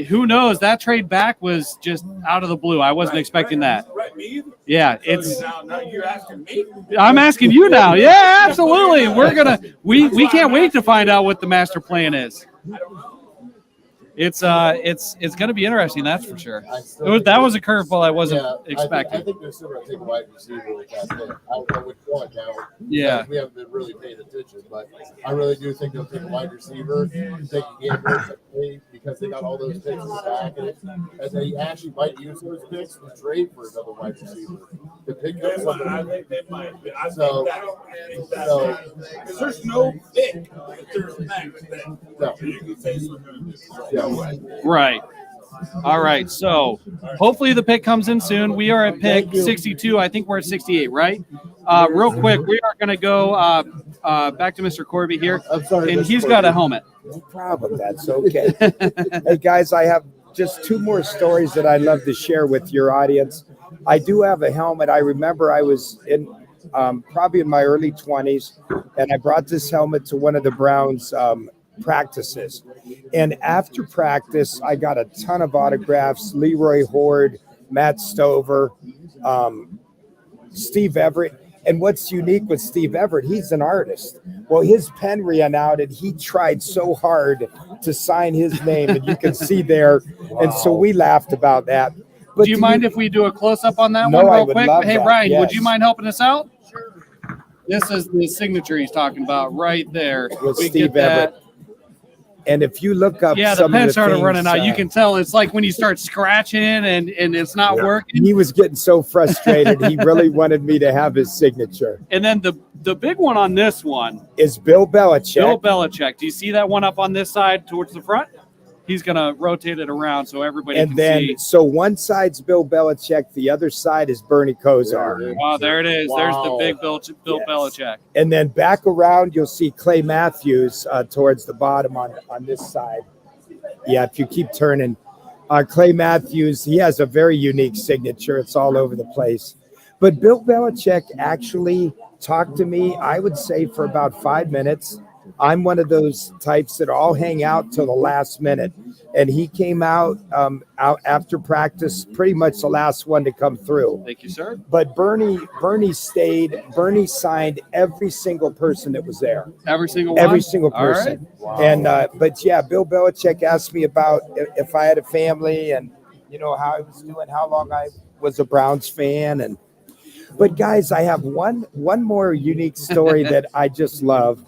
Who knows? That trade back was just out of the blue. I wasn't expecting that. Right, me either. Yeah, So now you're asking me. I'm asking you now. Yeah, absolutely. We can't wait to find out what the master plan is. It's going to be interesting, that's for sure. That was a curveball I wasn't expecting. I think they're still going to take a wide receiver with that pick. I don't know which one now. Yeah. We haven't been really paying attention, but I really do think they'll take a wide receiver, take a gamble, because they got all those picks in the back, and they actually might use those picks to trade for another wide receiver. To pick up somebody. I think they might. So there's no pick if there's max pick. No. You can say something. Right. All right. So hopefully the pick comes in soon. We are at pick 62. I think we're at 68, right? Real quick, we are going to go back to Mr. Corby here. I'm sorry, and Mr. he's Corby. got a helmet. No problem. That's okay. Hey, guys, I have just two more stories that I'd love to share with your audience. I do have a helmet. I remember I was in probably in my early 20s, and I brought this helmet to one of the Browns practices. And after practice, I got a ton of autographs. Leroy Horde, Matt Stover, Steve Everett. And what's unique with Steve Everett, he's an artist. Well, his pen ran out, and he tried so hard to sign his name, and you can see there. Wow. And so we laughed about that. But do you mind if we do a close-up on that No, one I real would quick? love Hey, that, Ryan, would yes. you mind helping us out? Sure. This is the signature he's talking about right there. With We Steve get that. Everett. And if you look up, Yeah, the some of pen the started things, running out. You can tell it's like when you start scratching and it's not working. He was getting so frustrated. He really wanted me to have his signature. And then the big one on this one is Bill Belichick. Bill Belichick. Do you see that one up on this side towards the front? He's going to rotate it around so everybody And can then, see. so one side's Bill Belichick, the other side is Bernie Kosar. Oh, there it is. Wow. There's the big Bill Belichick. And then back around, you'll see Clay Matthews towards the bottom on this side. Yeah, if you keep turning. Clay Matthews, he has a very unique signature. It's all over the place. But Bill Belichick actually talked to me, I would say, for about 5 minutes. I'm one of those types that all hang out till the last minute. And he came out after practice, pretty much the last one to come through. Thank you, sir. But Bernie stayed. Bernie signed every single person that was there. Every single one? Every single All right. person. Wow. And but yeah, Bill Belichick asked me about if I had a family and how I was doing, how long I was a Browns fan, but guys, I have one more unique story that I just love.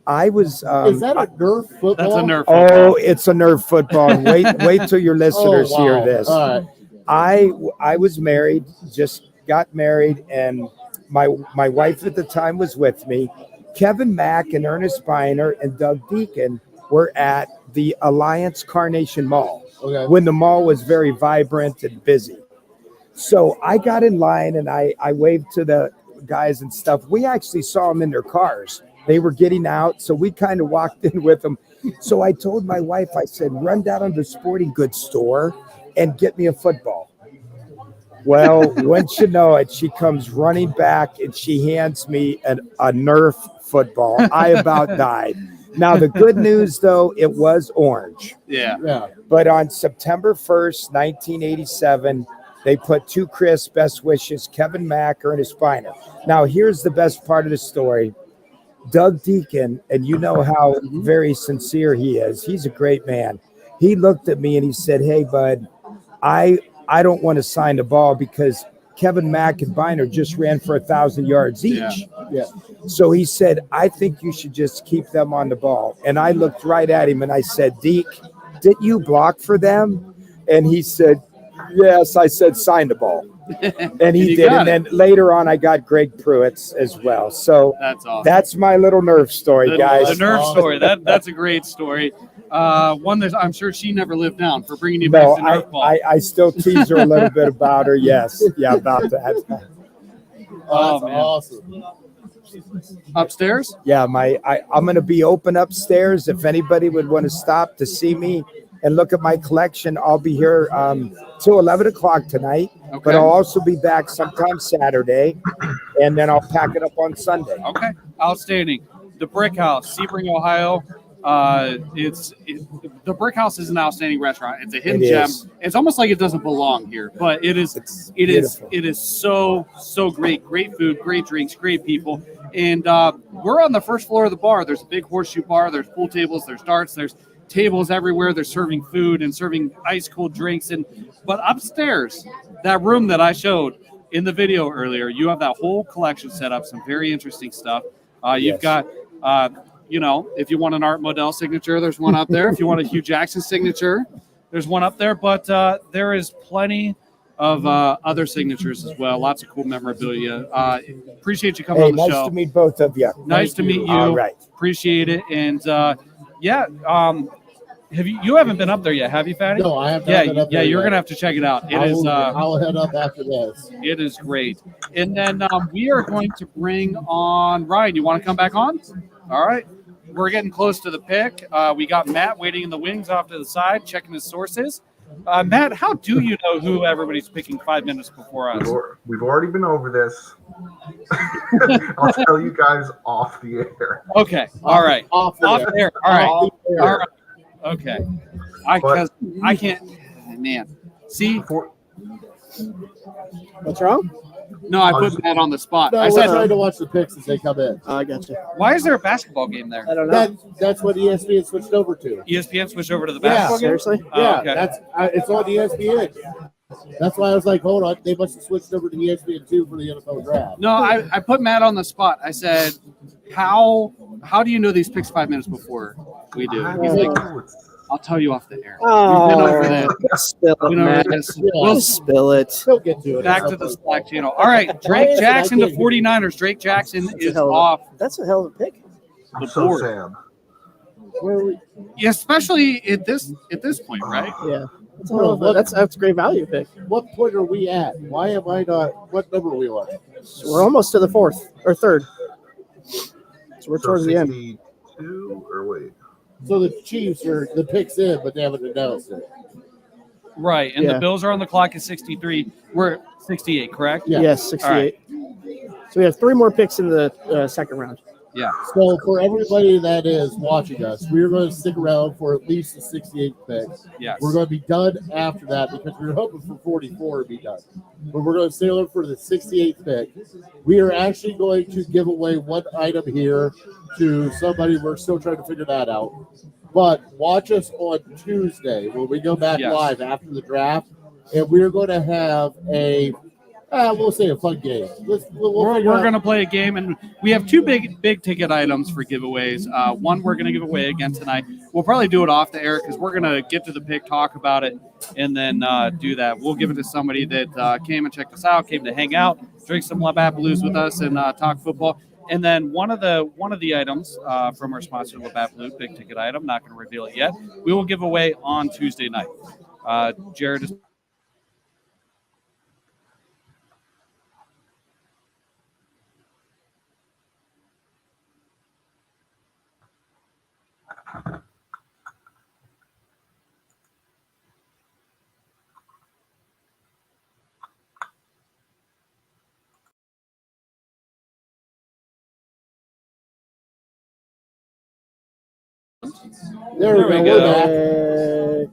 I was. Is that a Nerf football? That's a Nerf Oh, football. it's a Nerf football. Wait till your listeners wow. hear this. All right. I was married, just got married, and my wife at the time was with me. Kevin Mack and Ernest Biner and Doug Deacon were at the Alliance Carnation Mall when the mall was very vibrant and busy. So I got in line and I waved to the guys and stuff. We actually saw them in their cars. They were getting out, so we kind of walked in with them. So I told my wife, I said, run down to the sporting goods store and get me a football. Well, once you know it, she comes running back and she hands me a Nerf football. I about died. Now, the good news, though, it was orange. Yeah. But on September 1st, 1987, they put two crisp best wishes, Kevin Mack, Ernest Biner. Now, here's the best part of the story. Doug Deacon, and you know how very sincere he is. He's a great man. He looked at me and he said, hey, bud, I don't want to sign the ball because Kevin Mack and Biner just ran for 1,000 yards each. Yeah. So he said, I think you should just keep them on the ball. And I looked right at him and I said, Deke, didn't you block for them? And he said, yes. I said, sign the ball. And he did. And then later on, I got Greg Pruitt's as well. So that's awesome. That's my little Nerf story, guys. The Nerf story. That's a great story. One that I'm sure she never lived down for bringing you back to Nerf ball. I still tease her a little bit about her. Yes. Yeah, about that. Oh, that's awesome. Upstairs? Yeah, I'm going to be open upstairs. If anybody would want to stop to see me, and look at my collection. I'll be here till 11 o'clock tonight, but I'll also be back sometime Saturday, and then I'll pack it up on Sunday. Okay, outstanding. The Brickhouse, Sebring, Ohio. The Brickhouse is an outstanding restaurant. It's a hidden gem. It's almost like it doesn't belong here, but it is. It is so great. Great food, great drinks, great people, and we're on the first floor of the bar. There's a big horseshoe bar. There's pool tables. There's darts. There's tables everywhere. They're serving food and serving ice cold drinks. But upstairs, that room that I showed in the video earlier, you have that whole collection set up. Some very interesting stuff. You've got. If you want an Art Modell signature, there's one out there. If you want a Hugh Jackson signature, there's one up there. But there is plenty of other signatures as well. Lots of cool memorabilia. Appreciate you coming on the show. Nice to meet both of you. Nice to meet you. All right. Appreciate it. And have you haven't been up there yet, have you, Fatty? No, I have not been up there you're yet. gonna have to check it out. I'll head up after this. It is great. And then we are going to bring on Ryan. You want to come back on? All right. We're getting close to the pick. We got Matt waiting in the wings off to the side, checking his sources. Matt, how do you know who everybody's picking 5 minutes before us? We've already been over this. I'll tell you guys off the air. Okay. All right. Off the air. All right. Off the air. All right. Okay. Because I can't. Man. See? What's wrong? No, I put Matt on the spot. No, I we're said, trying to watch the picks as they come in. I got you. why is there a basketball game there? I don't know. That's what ESPN switched over to. ESPN switched over to the basketball game? Seriously? Yeah, okay. it's on ESPN. That's why I was like, hold on, they must have switched over to ESPN2 for the NFL draft. No, I put Matt on the spot. I said, how do you know these picks 5 minutes before we do? He's like, I'll tell you off the air. We've been over this. Spill it, Matt. We'll spill it. We'll get to it. Back to the Slack channel. All right, Drake Jackson to 49ers. Drake Jackson is off That's a hell of a pick. I'm the so board. sad. Yeah, especially at this point, right? Yeah. That's a great value pick. What point are we at? Why am I not? What number are we on? So we're almost to the fourth or third. So we're towards the end. 62 or wait. So the Chiefs are the picks in, but they haven't announced it. Right, and Yeah. the Bills are on the clock at 63. We're at 68, correct? Yeah. Yes, 68. So we have 3 more picks in the second round. Yeah. So for everybody that is watching us, we're going to stick around for at least the 68th pick. Yes. We're going to be done after that because we were hoping for 44 to be done. But we're going to stay on for the 68th pick. We are actually going to give away one item here to somebody. We're still trying to figure that out. But watch us on Tuesday when we go back live after the draft, and we're going to have we'll say a fun game. We're going to play a game, and we have 2 big ticket items for giveaways. One we're going to give away again tonight. We'll probably do it off the air because we're going to get to the pick, talk about it, and then do that. We'll give it to somebody that came and checked us out, came to hang out, drink some Labatt Blues with us, and talk football. And then one of the items from our sponsor, Labatt Blue, big ticket item, not going to reveal it yet, we will give away on Tuesday night. Jared is. There we go.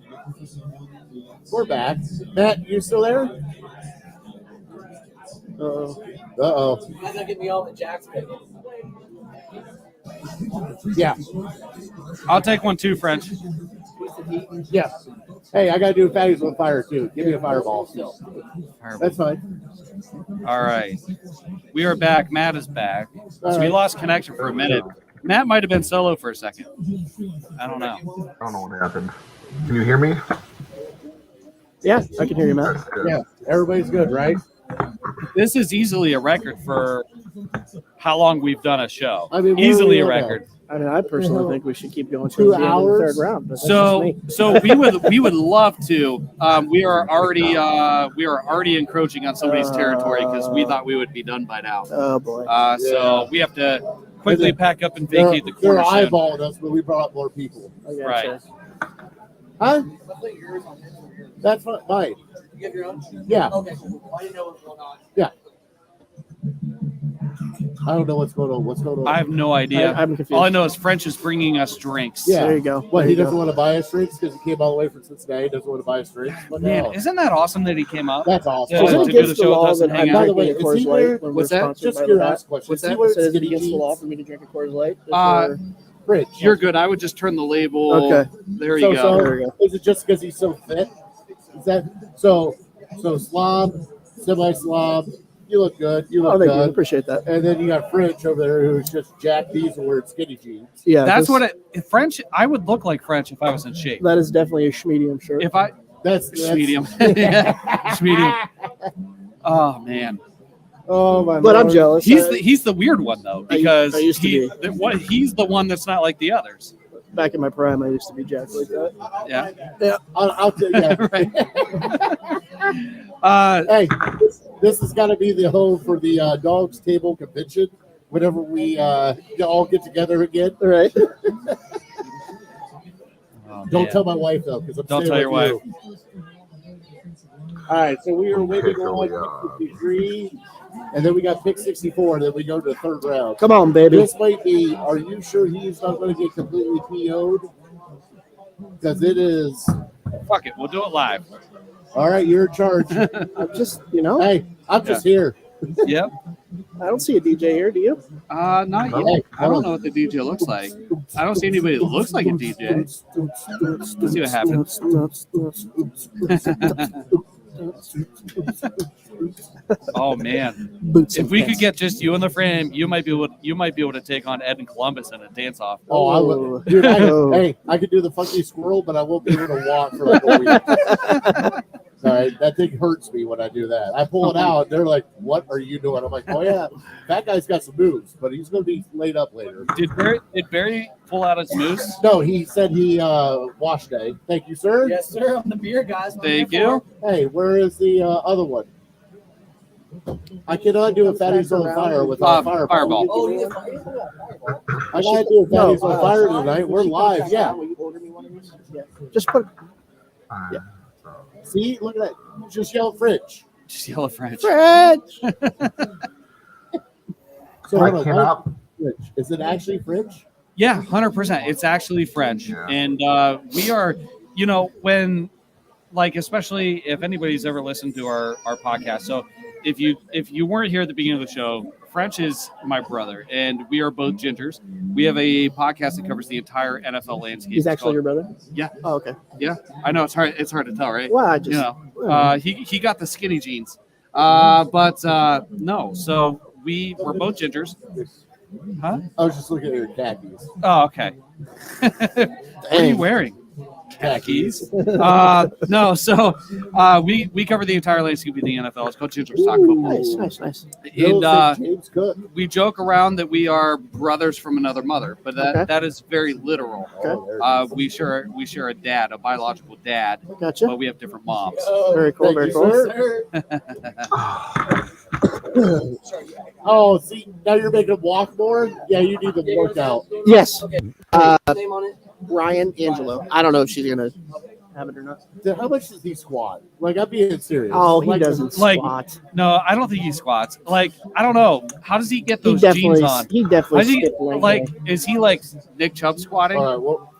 We're back. Matt, you still there? Uh-oh. You guys gotta get me on the Jack's pick. Yeah. I'll take one too, French. Yeah. Hey, I got to do fatties on fire, too. Give me a fireball still. That's fine. All right. We are back. Matt is back. So we lost connection for a minute. Matt might have been solo for a second. I don't know. I don't know what happened. Can you hear me? Yeah, I can hear you, Matt. Yeah, everybody's good, right? This is easily a record for how long we've done a show. I mean, easily a record. I mean, I personally think we should keep going 2 to the end of the hours? third round. But that's So just me. we would love to. We are already encroaching on somebody's territory because we thought we would be done by now. Oh boy. So we have to quickly pack up and vacate the They're corner soon. eyeballing us, but we brought up more people. I gotcha. Right. Huh? That's fine. You have your own? Yeah. Okay, cool. I didn't know what was going on. Yeah. I don't know what's going on. What's going on? I have no idea. I'm confused. All I know is French is bringing us drinks. Yeah. There you go. What, There he you doesn't go. want to buy us drinks because he came all the way from Cincinnati. He doesn't want to buy us drinks. What the Man, hell? isn't that awesome that he came up? That's awesome. To Is it do the against the show with law us that and I'm hang out. By the way, drinking a is he Coors wearing- Light when we're what's that? sponsored Just by your the last Bat? question. What's Is he that? wearing So is it skinny against the jeans? law for me to drink a Coors Light? Fridge. You're good. I would just turn the label. Okay. There you go. So, There we go. is it just because he's so fit? Is that so? So slob, semi-slob. You look good. You Oh, look thank you. I good. appreciate that. And then you got French over there who's just Jack Diesel wearing skinny jeans. Yeah, That's this- what it. French. I would look like French if I was in shape. That is definitely a schmedium shirt. If I That's medium, medium. Oh man, Oh my! But I'm Lord. jealous. he's the weird one though because I used to he be. he's the one that's not like the others. Back in my prime, I used to be jacked like that. Yeah. I'll tell you. Right. Hey, this has got to be the home for the Dawgs Table convention. Whenever we all get together again. All right. Oh, Don't man. tell my wife though, because I'm Don't staying tell with your you. All right, so we are waiting on pick 53, and then we got pick 64, and then we go to the third round. Come on, baby. This might be. Are you sure he's not going to get completely PO'd? Because it is. Fuck it, we'll do it live. All right, you're in charge. I'm just, you know, Hey, I'm just here. Yep. I don't see a DJ here. Do you? Not Hey, yet. I hold don't on. know what the DJ looks like. I don't see anybody that looks like a DJ. Let's see what happens. Oh man! Boots If and we could pants. get just you in the frame, you might be able to take on Ed and Columbus in a dance off. Oh, I will. Dude, hey, I could do the funky squirrel, but I won't be able to walk for like a week. Sorry, that thing hurts me when I do that. I pull it out, they're like, "What are you doing?" I'm like, "Oh yeah, that guy's got some moves, but he's going to be laid up later." Did Barry pull out his moose? No, he said he wash day. Thank you, sir. Yes, sir. I'm the beer guys. Thank you. Hey, where is the other one? I cannot do a fatties on fire without fireball. Fireball. Oh, you I gotta do a fatties on fire tonight. We're live. Yeah. Will you order me one of these? Yeah. Just put. Yeah. See, look at that. Just yell French. Just yell at French. French. So I hold on, cannot. French. Is it actually French? Yeah, 100%. It's actually French, Yeah. and we are, when, like, especially if anybody's ever listened to our podcast. So if you weren't here at the beginning of the show, French is my brother, and we are both gingers. We have a podcast that covers the entire NFL landscape. He's It's actually your called- brother. Yeah. Oh, okay. Yeah, I know it's hard. It's hard to tell, right? Well, I just. He got the skinny jeans, but no. So we're both gingers. Huh? I was just looking at your khakis. Oh, okay. What are you wearing? Khakis. No, so we cover the entire landscape of the NFL. It's called Gingers Talk Football. Nice. And James Cook. we joke around that we are brothers from another mother, but Okay. that is very literal. Okay. We share a dad, a biological dad, Gotcha. but we have different moms. Very cool. Thank Very you, cool. sir. Oh, see, now you're making him walk more? Yeah, you need to work out. Yes. Name on it. Ryan Angelo. I don't know if she's gonna have it or not. Dude, how much does he squat? Like, I'm being serious. Oh, he Like, doesn't like- squat. No, I don't think he squats. Like, I don't know. How does he get He those definitely. jeans on? He How definitely does he, skipped leg like, day. is he like Nick Chubb squatting? All right, well,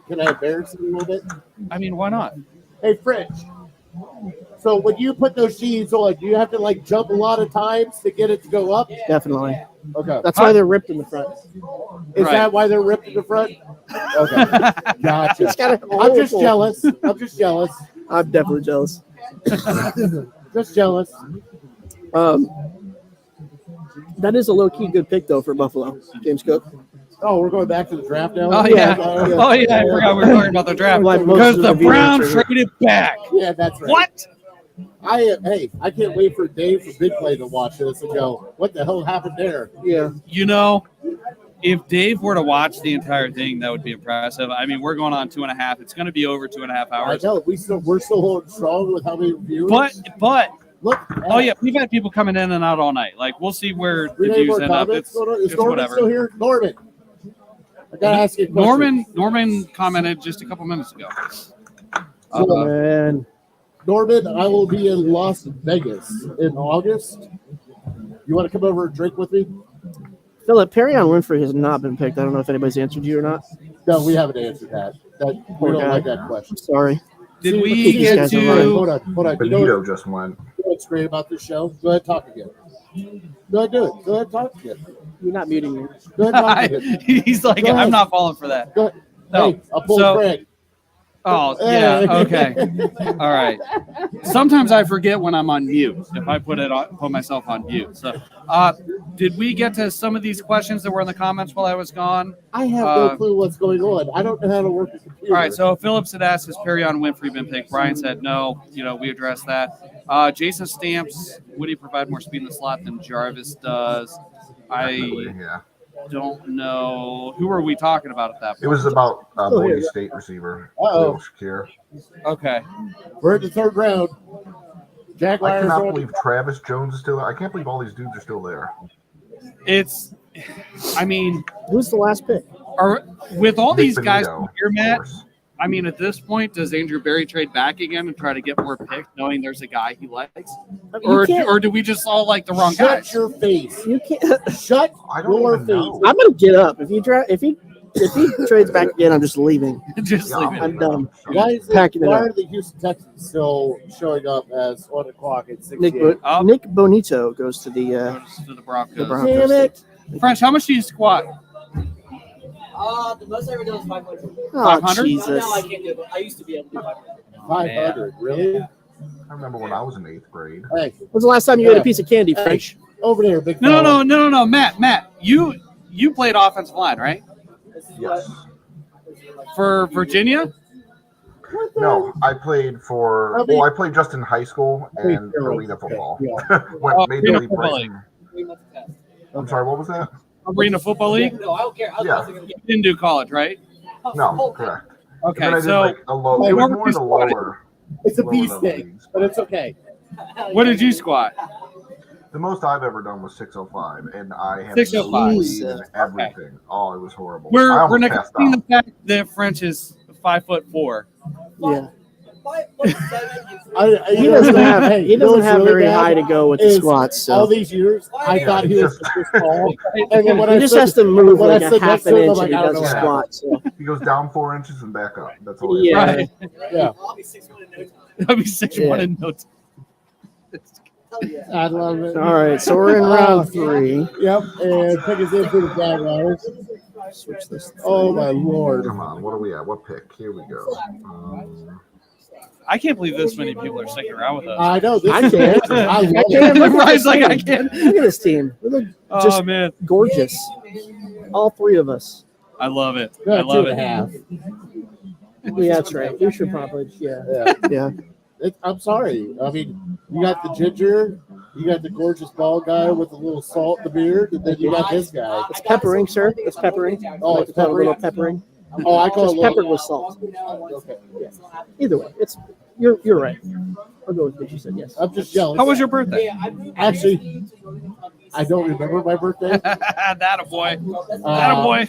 can I embarrass him a little bit? I mean, why not? Hey, French. So when you put those jeans on, do you have to like jump a lot of times to get it to go up? Definitely. Okay. That's why they're ripped in the front. Is Right. that why they're ripped in the front? Okay. Gotcha. It's got a I'm just hole. jealous. I'm just jealous. I'm definitely jealous. Just jealous. That is a low key good pick though for Buffalo, James Cook. Oh, we're going back to the draft now? Oh yeah. Oh yeah. I forgot we were talking about the draft Like most because of the the videos Browns are- traded back. Yeah, that's right. What? I can't wait for Dave from BIGPLAY to watch this and go, what the hell happened there? Yeah. If Dave were to watch the entire thing, that would be impressive. I mean, we're going on 2.5. It's going to be over 2.5 I hours. know we're still holding strong with how many viewers. But look, oh yeah, we've had people coming in and out all night. Like we'll see where we the have views more end up. comments It's, going on. Is it's Norman whatever. still here? Norman, I gotta ask you a question. Norman commented just a couple minutes ago. Man. Norman, I will be in Las Vegas in August. You want to come over and drink with me? Philip, Perion Winfrey has not been picked. I don't know if anybody's answered you or not. No, we haven't answered that. We don't like that question. Sorry. Did we get to? Hold on. Benito just went. You know what's great about this show? Go ahead, talk again. Go ahead, do it. Go ahead, talk again. You're not muting me. Go ahead, talk again. He's like, Go I'm ahead. not falling for that. Go ahead. No. Hey, I'll pull Craig. Oh, yeah. Okay. All right. Sometimes I forget when I'm on mute if I put myself on mute. So, did we get to some of these questions that were in the comments while I was gone? I have no clue what's going on. I don't know how to work a computer. All right. So Phillips had asked, has Perion Winfrey been picked? Brian said no. We addressed that. Jason Stamps, would he provide more speed in the slot than Jarvis does? Yeah. Don't know. Who were we talking about at that point? It was about Boise State receiver. Uh-oh. Shakir. Okay. We're in the third round. I cannot believe Travis Jones is still there. I can't believe all these dudes are still there. Who's the last pick? With all Nick these guys Benito, here, Matt, at this point, does Andrew Berry trade back again and try to get more picks, knowing there's a guy he likes? Or do we just all like the wrong guy? Shut your face. You can't. Shut your face. I'm gonna get up. If he trades back again, I'm just leaving. I'm done. Why Packing it up. are the Houston Texans still showing up as on the clock at 6 Nick Bonito goes to the Broncos. Broncos. Damn it. French, how much do you squat? The most I ever done was 500. Oh, 500? Jesus. Now I can't do it, but I used to be able to do 500. 500, really? I remember when I was in 8th grade. Hey, When's the last time you ate a piece of candy, French? over there, big No, fella. Matt, you played offensive line, right? Yes. For Virginia? No, I played I played just in high school and arena football. Made the league break. I'm sorry, what was that? Arena Football League? No, I don't care. Yeah. You didn't do college, right? No, correct. Okay, And then I did so like a low. It was more the lower. It's a lower beef level steak, leagues. but it's okay. what did you squat? The most I've ever done was 605, and I had 605. no lead and everything. Oh, it was horrible. I We're almost passed neglecting out. the fact that French is 5'4". Yeah. He doesn't have very bad high to go with the is squats. So. All these years, I thought he was this tall. And then when He I just said- has to move when I like a said half next to an him, inch I'm and he like, I don't does a know. squat. So. He goes down 4 inches and back up. That's all. he Yeah. Right. Yeah. I'll be 6'1" in no time. I love it. All right, so we're in round 3. Yep, and pick us in for the Jaguars. Switch this. Oh, my Lord. Come on, what are we at? What pick? Here we go. I can't believe this many people are sticking around with us. I know. This I is can't. awesome. I love I it. can't. Look at Ryan's this like, team. I can't. Look at this team. We look Oh, just man. gorgeous. All 3 of us. I love it. Yeah, I love it. 2.5. Yeah, that's right. We should probably, Yeah. yeah. I'm sorry. I mean, you got the ginger, you got the gorgeous bald guy with a little salt in the beard, and then you got this guy. It's peppering, sir. It's peppering. Oh, Like it's to put a little peppering? peppering. Oh, I call Just it peppered little. with salt. Okay. Either way, it's you're right. I'll go with what you said. Yes. I'm just jealous. How was your birthday? Actually, I don't remember my birthday. That a boy. That a boy.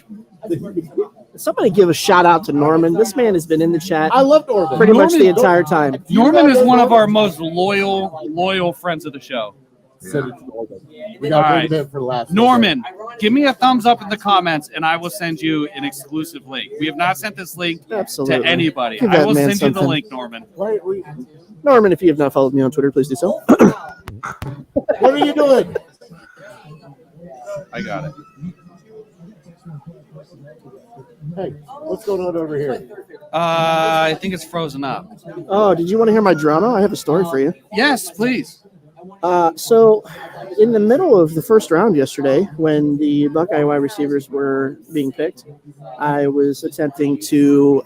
Somebody give a shout out to Norman. This man has been in the chat I love Norman. pretty much the Norman- entire time. Norman is one of our most loyal friends of the show. Send it to Norman. We got to bring him in for the last. Norman, give me a thumbs up in the comments, and I will send you an exclusive link. We have not sent this link Absolutely. to anybody. Give I that will man send you the something. link, Norman. Why are we, Norman, if you have not followed me on Twitter, please do so. what are you doing? I got it. Hey, what's going on over here? I think it's frozen up. Oh, did you want to hear my drama? I have a story for you. Yes, please. So, in the middle of the first round yesterday, when the Buckeye wide receivers were being picked, I was attempting to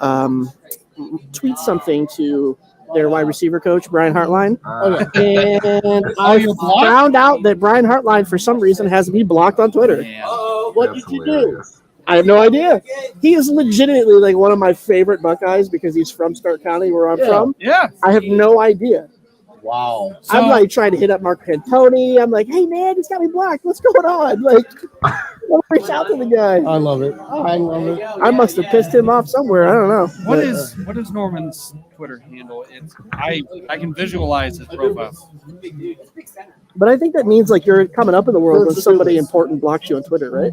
tweet something to their wide receiver coach, Brian Hartline. And I found out that Brian Hartline, for some reason, has me blocked on Twitter. What did you do? I have no idea. He is legitimately like one of my favorite Buckeyes because he's from Stark County, where I'm from. Yeah. I have no idea. Wow. I'm like trying to hit up Mark Pantoni. I'm like, hey man, he's got me blocked. What's going on? Like, Reach out to the guy. I love it. I love it. I must have pissed him off somewhere. I don't know. What is Norman's Twitter handle? It's I can visualize his profile. But I think that means like you're coming up in the world when somebody important blocks you on Twitter, right?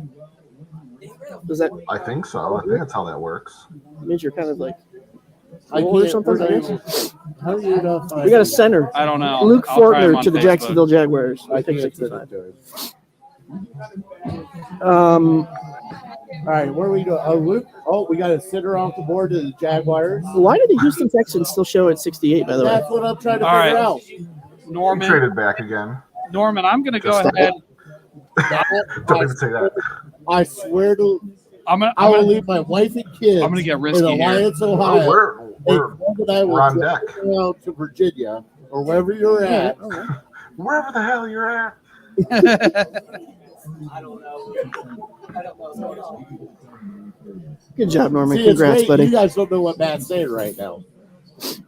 Does that? I think so. I think that's how that works. Means you're kind of like I or can't. something. I We're guess. not even- How do you not find We got a it? center. I don't know. Luke I'll try him Fortner on to the Facebook. Jacksonville Jaguars. I Pick can't 65. do it. Um, All right, where are we going? Luke. Oh, we got a center off the board to the Jaguars. why did the Houston Texans still show at 68? By the way, That's what I'm trying to All figure right. out. He Norman, traded back again. I'm going to go Just ahead. Don't even say that. I swear to, I'm I will gonna leave my wife and kids. I'm gonna get in risky here. Alliance, Oh, Ohio. we're And I will we're on drive deck. around to Virginia or wherever you're at. Wherever the hell you're at. good job, Norman. See, it's Congrats, great. buddy. You guys don't know what Matt's saying right now. He's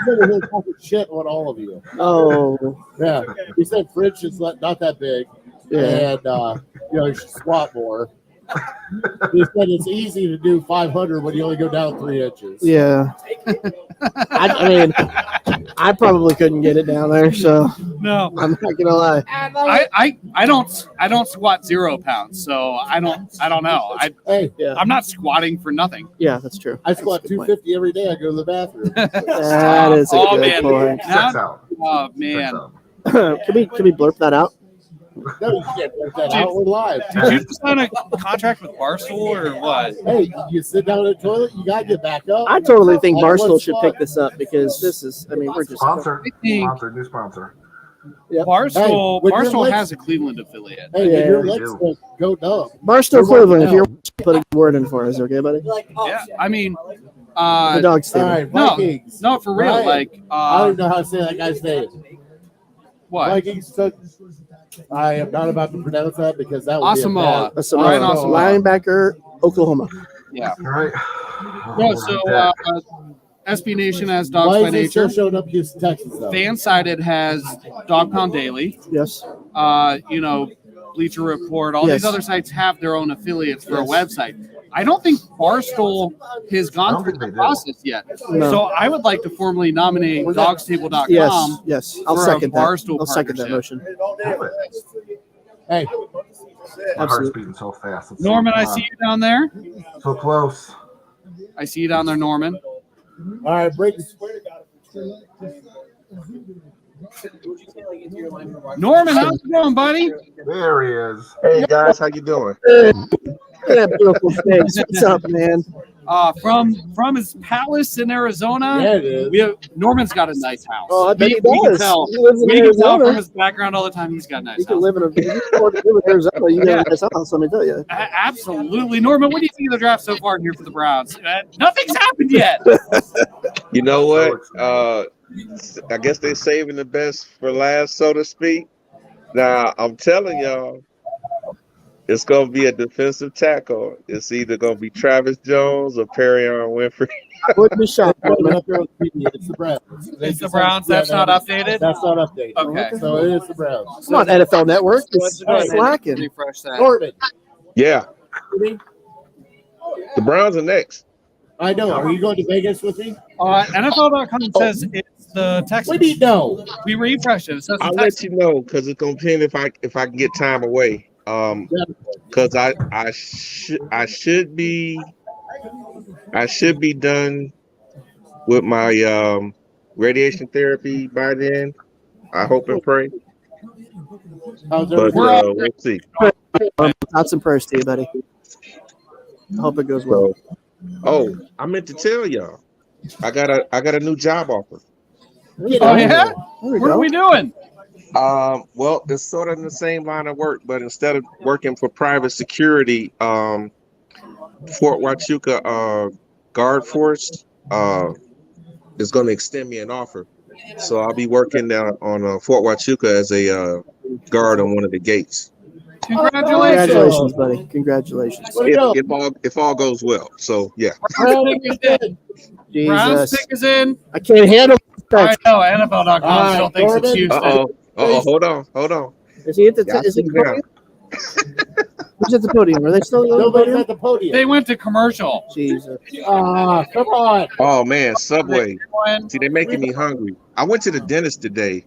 over here talking shit on all of you. Oh, Yeah, he said fridge is not that big, yeah. and you should squat more. He said it's easy to do 500 when you only go down 3 inches. Yeah. I mean, I probably couldn't get it down there, so No, I'm not gonna lie. I don't squat 0 pounds, so I don't know. Hey, Yeah, I'm not squatting for nothing. yeah, that's true. I squat 250 every day. I go to the bathroom. That is a Oh, good man. point. Checks out. Oh Checks man, out. Can we blurp that out? No, you can't work that out. We're live. did you just sign a contract with Barstool or what? Hey, you sit down in the toilet, you gotta get back up. I totally think Like, Barstool what's should fun? pick this up because this is. I mean, we're just. Sponsor. think- Sponsor. New sponsor. Yep. Barstool Hey, when your legs- has a Cleveland affiliate. Hey, Yeah. when your We legs do. go numb. Barstool Cleveland, if working you're out. put a word in for us, okay, buddy? Yeah, I mean, The Dawgs All Table. right, No, Vikings. no, for real. Bryant. Like, I don't even know how to say that guy's name. what? Vikings took. I am not about to pronounce that because that would Asamoah. be That's a Ryan Asamoah. Asamoah. linebacker, Oklahoma. Yeah. All right. No, We're so on deck. SB Nation has Why Dogs by is it still Nature. showing up Houston, Texas though? Fansided has Dog Pound Daily. Yes. Bleacher Report. All Yes. these other sites have their own affiliates for a Yes. website. I don't think Barstool has I gone don't through think the they did. process yet. No. So I would like to formally nominate dogstable.com. Yes. Yes. I'll for a second that. Barstool I'll second that partnership. motion. Do it. Hey, My heart's Absolutely. beating so fast. It's Norman, so, I see you down there. So close. I see you down there, Norman. all right, break. Norman, how's it going, buddy? There he is. Hey guys, how you doing? Look at that beautiful face. What's up, man? From his palace in Arizona. Yeah, it is. We have Norman's got a nice house. Oh, I bet he we can does. tell. He lives in We can tell Arizona. from his background all the time. He's got a nice You can house. live in Arizona. You got a nice house, let me tell you. Absolutely, Norman. What do you think of the draft so far here for the Browns? Nothing's happened yet. You know what? I guess they're saving the best for last, so to speak. Now I'm telling y'all, it's gonna be a defensive tackle. It's either gonna be Travis Jones or Perrion Winfrey. I wouldn't be shocked. It's the Browns. It's the Browns. That's not updated. That's not updated. Okay. So it is the Browns. Come on, NFL Network. It's All right, slacking. refresh that. Corbin. Yeah, the Browns are next. I know. Are you going to Vegas with me? NFL.com says it's the Texans. We need no. We refreshed it. It says the I'll let Texans. you know because it's gonna depend if I can get time away. Because I should be done with my radiation therapy by then. I hope and pray. How's But everything? we'll see. Thoughts and prayers to you, buddy. I hope it goes well. Oh, I meant to tell y'all, I got a new job offer. Oh yeah. There we What are go. we doing? Well, it's sort of in the same line of work, but instead of working for private security, Fort Huachuca Guard Force is going to extend me an offer. So I'll be working down on Fort Huachuca as a guard on one of the gates. Congratulations, buddy. Congratulations. If all goes well. So yeah. Browns Jesus. pick is in. I can't handle I that. know NFL.com All still right, thinks it's Corbin. Houston. Hold on. Is he at the Yeah, is he sit down. Who's at the podium? Are they still at the Nobody's podium? at the podium. They went to commercial. Jesus. Come on. Oh man, Subway. See, they're making me hungry. I went to the dentist today,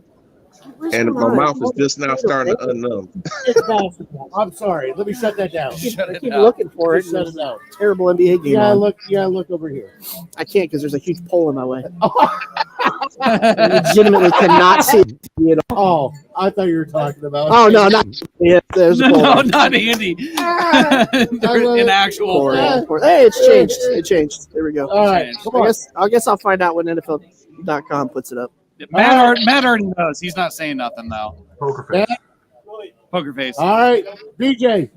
and my mouth is just now starting to unnumb. It's basketball. I'm sorry. Let me shut that down. I keep looking for it. Shut it down. Terrible NBA game. You gotta on. look over here. I can't because there's a huge pole in my way. I legitimately cannot see it at all. Oh, I thought you were talking about. Oh no, not yeah, there's a pole. No, not Andy. An actual. Hey, it's changed. It changed. There we go. All right, come on. I guess I'll find out when NFL.com puts it up. Matt already knows. He's not saying nothing though. Poker face. Poker face. All right, BJ.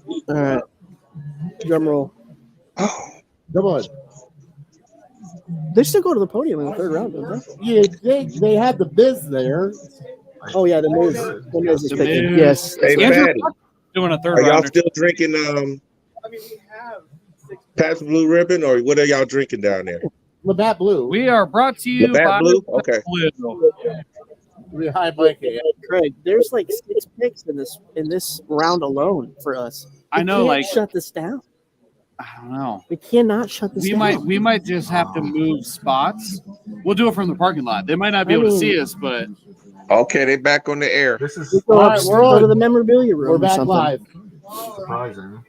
All right. Drum roll. Come on. They still go to the podium in the third round, don't they? Yeah, they had the Biz there. Oh yeah, the Miz is picking. Yes. Hey, Patty, Doing a third are y'all rounder. still drinking Pabst Blue Ribbon, or what are y'all drinking down there? Labatt Blue. We are brought to you Labatt by Blue? Okay. Blue. Hi, Mikey. Craig, there's like 6 picks in this round alone for us. I know, can't like shut this down. I don't know. We cannot shut this down. We might just have to move spots. We'll do it from the parking lot. They might not be able to see us, but Okay, they back on the air. This is Go, All right, we're go on. to the memorabilia room. We're or back something. live. surprising.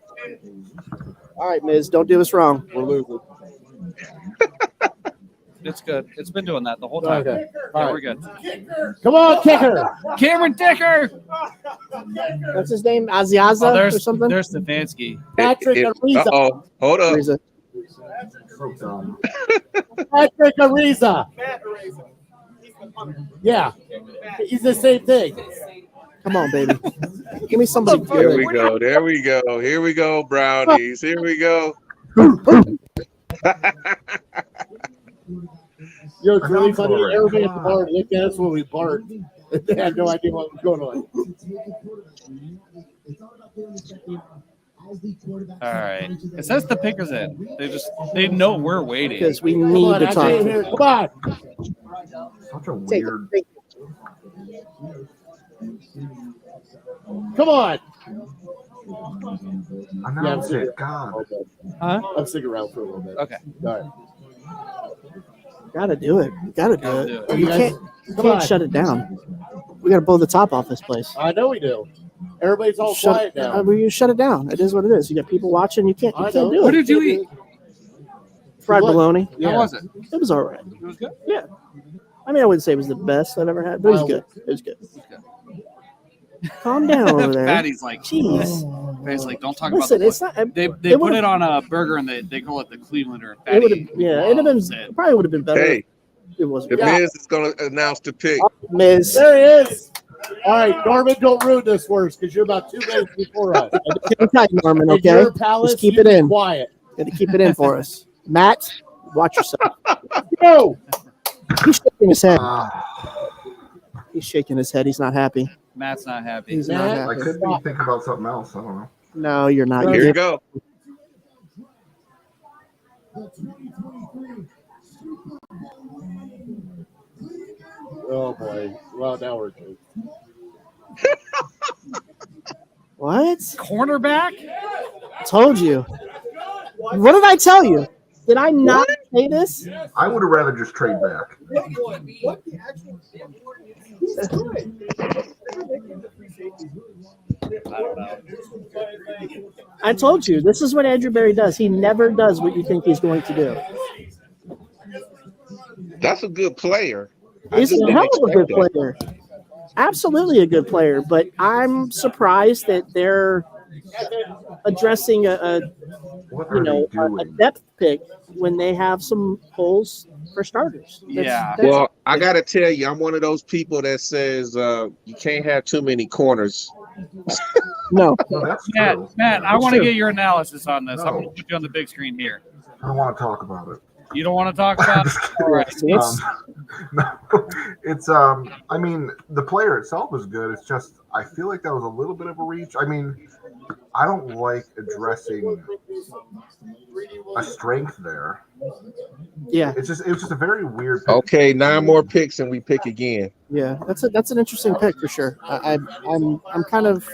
All right, Miz, don't do us wrong. We're losing. it's good. It's been doing that the whole time. Okay. Yeah, All right. we're good. Come on, kicker. Cameron Dicker. What's his name? Aziaza or something? There's Stefanski. Patrick Ariza. Uh-oh. Hold up. Ariza. So dumb. Patrick Ariza. Yeah, he's the same thing. Come on, baby. Give me somebody There good. we go. There we go. Here we go, brownies. Here we go. Yo, it's really funny. Everybody at the bar looked at us when we barked. They had no idea what was going on. All right. It says the picker's in. They know we're waiting. Because we Come need on, to I talk. can't hear. Come on. Such a Take weird. it. Come on. Announce it. God. Huh? I'm sticking around for a little bit. Okay. All right. Gotta do it. Gotta do Gotta it. do it. You guys- can't, come on. shut it down. We gotta blow the top off this place. I know we do. Everybody's all quiet now. You shut it down. It is what it is. You got people watching. You can't I do know. it. What did you eat? Fried What? bologna. Yeah. How was it? It was all right. It was good. Yeah. I mean, I wouldn't say it was the best I've ever had, but it was good. It was good. Calm down over there. Patty's like, Jeez. Patty's like, don't talk Listen, about it's the not. They it put would've- it on a burger and they call it the Clevelander. It Patty would have. Yeah, it'd have loves been. it. Probably would have been better. Hey, It wasn't. the Yeah. Miz is going to announce the pick. Miz. There he is. All right, Norman, don't ruin this for us because you're about 2 minutes before us. Hang tight, Norman. In Okay. your palace, Just keep you it be in. Quiet. Got to keep it in for us. Matt, watch yourself. No. He's shaking his head. Ah, He's shaking his head. He's not happy. Matt's not happy. He's Matt, not I happy. could be thinking about something else. I don't know. No, you're not. Here You're you go. Oh boy. Well, now we're good. What? Cornerback? Told you. What did I tell you? Did I not say this? I would have rather just trade back. I told you. This is what Andrew Berry does. He never does what you think he's going to do. That's a good player. He's just a didn't hell of a good expect that. player. Absolutely a good player, but I'm surprised that they're addressing a What are they a doing? depth pick when they have some holes for starters. Yeah. Well, I got to tell you, I'm one of those people that says you can't have too many corners. No. No, that's true. Matt, I That's want to true. get your analysis on this. I'm No. going to put you on the big screen here. I don't want to talk about it. You don't want to talk about it? All right. No, it's I mean, the player itself is good. It's just I feel like that was a little bit of a reach. I mean, I don't like addressing a strength there. Yeah, It was just a very weird pick. Okay, 9 more picks and we pick again. yeah, that's an interesting pick for sure. I'm kind of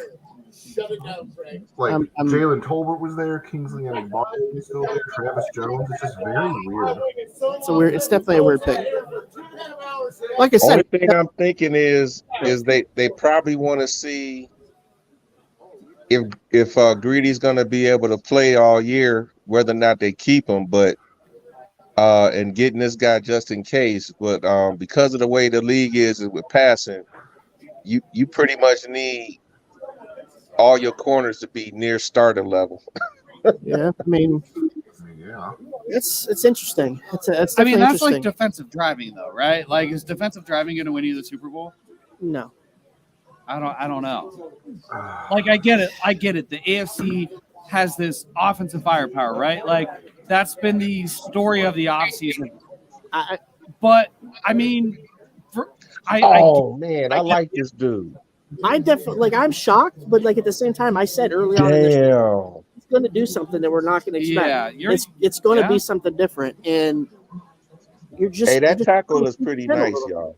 Like I'm- Jalen Tolbert was there, Kingsley Enagbare was still there, Travis Jones. It's just very weird. It's definitely a weird pick. Like I Only said, thing I'm thinking is they probably want to see if Greedy's going to be able to play all year, whether or not they keep him, but and getting this guy just in case. But because of the way the league is with passing, you pretty much need all your corners to be near starting level. yeah, I mean, Yeah. it's interesting. It's I definitely mean, that's interesting. like defensive driving, though, right? Like, is defensive driving going to win you the Super Bowl? No. I don't know. Like, I get it. The AFC has this offensive firepower, right? Like, that's been the story of the offseason. But I mean, I like this dude. I definitely I'm shocked, but like at the same time, I said early on in this, it's going to do something that we're not going to expect. Yeah, it's going to be something different, and you're just. Hey, that tackle is pretty nice, y'all.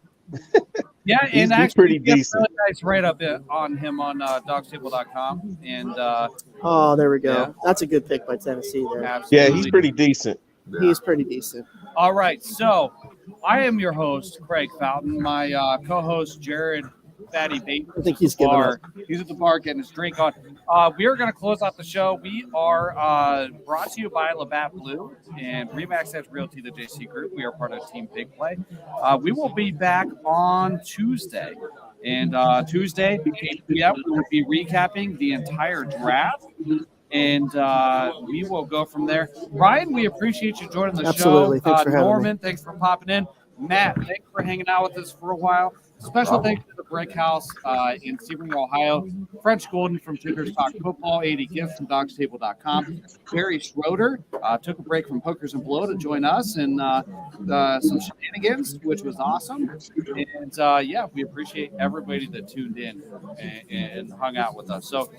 Yeah, he's and actually, pretty decent. Really nice write-up on him on dogstable.com. And oh, there we go. Yeah. That's a good pick by Tennessee there. Absolutely. Yeah, he's pretty decent. He's pretty decent. All right, so I am your host, Craig Fountain. My co-host, Jared Fatty Bates. I think he's giving up. He's at the bar getting his drink on. We are going to close out the show. We are brought to you by Labatt Blue and Remax Edge Realty, the JC Group. We are part of Team Big Play. We will be back on Tuesday. And Tuesday, 8 p.m., we will be recapping the entire draft. And we will go from there. Ryan, we appreciate you joining the Absolutely. show. Thanks for having Norman, me. thanks for popping in. Matt, thanks for hanging out with us for a while. Special thanks to the Brickhouse in Sebring, Ohio. French Golden from Tickers Talk Football. 80 Gifts from DawgsTable.com. Barry Schroeder took a break from Hookers and Blow to join us and some shenanigans, which was awesome. And, yeah, we appreciate everybody that tuned in and hung out with us. So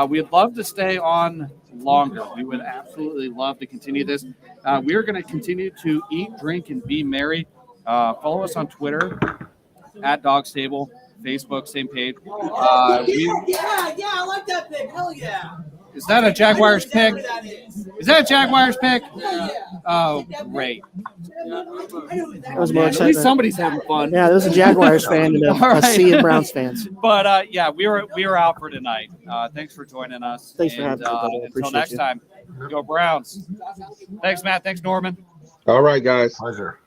we'd love to stay on longer. We would absolutely love to continue this. We are going to continue to eat, drink, and be merry. Follow us on Twitter at Dawgs Table, Facebook, same page. Yeah, I like that pick. Hell yeah. Is that a Jaguars pick? Is that a Jaguars pick? Oh, great. That was more At exciting. least somebody's having fun. Yeah, there's a Jaguars fan and All right. a sea of Browns fans. But yeah, we were out for tonight. Thanks for joining us. Thanks for having me, buddy. I Until appreciate next you. time, go Browns. Thanks, Matt. Thanks, Norman. All right, guys. Pleasure.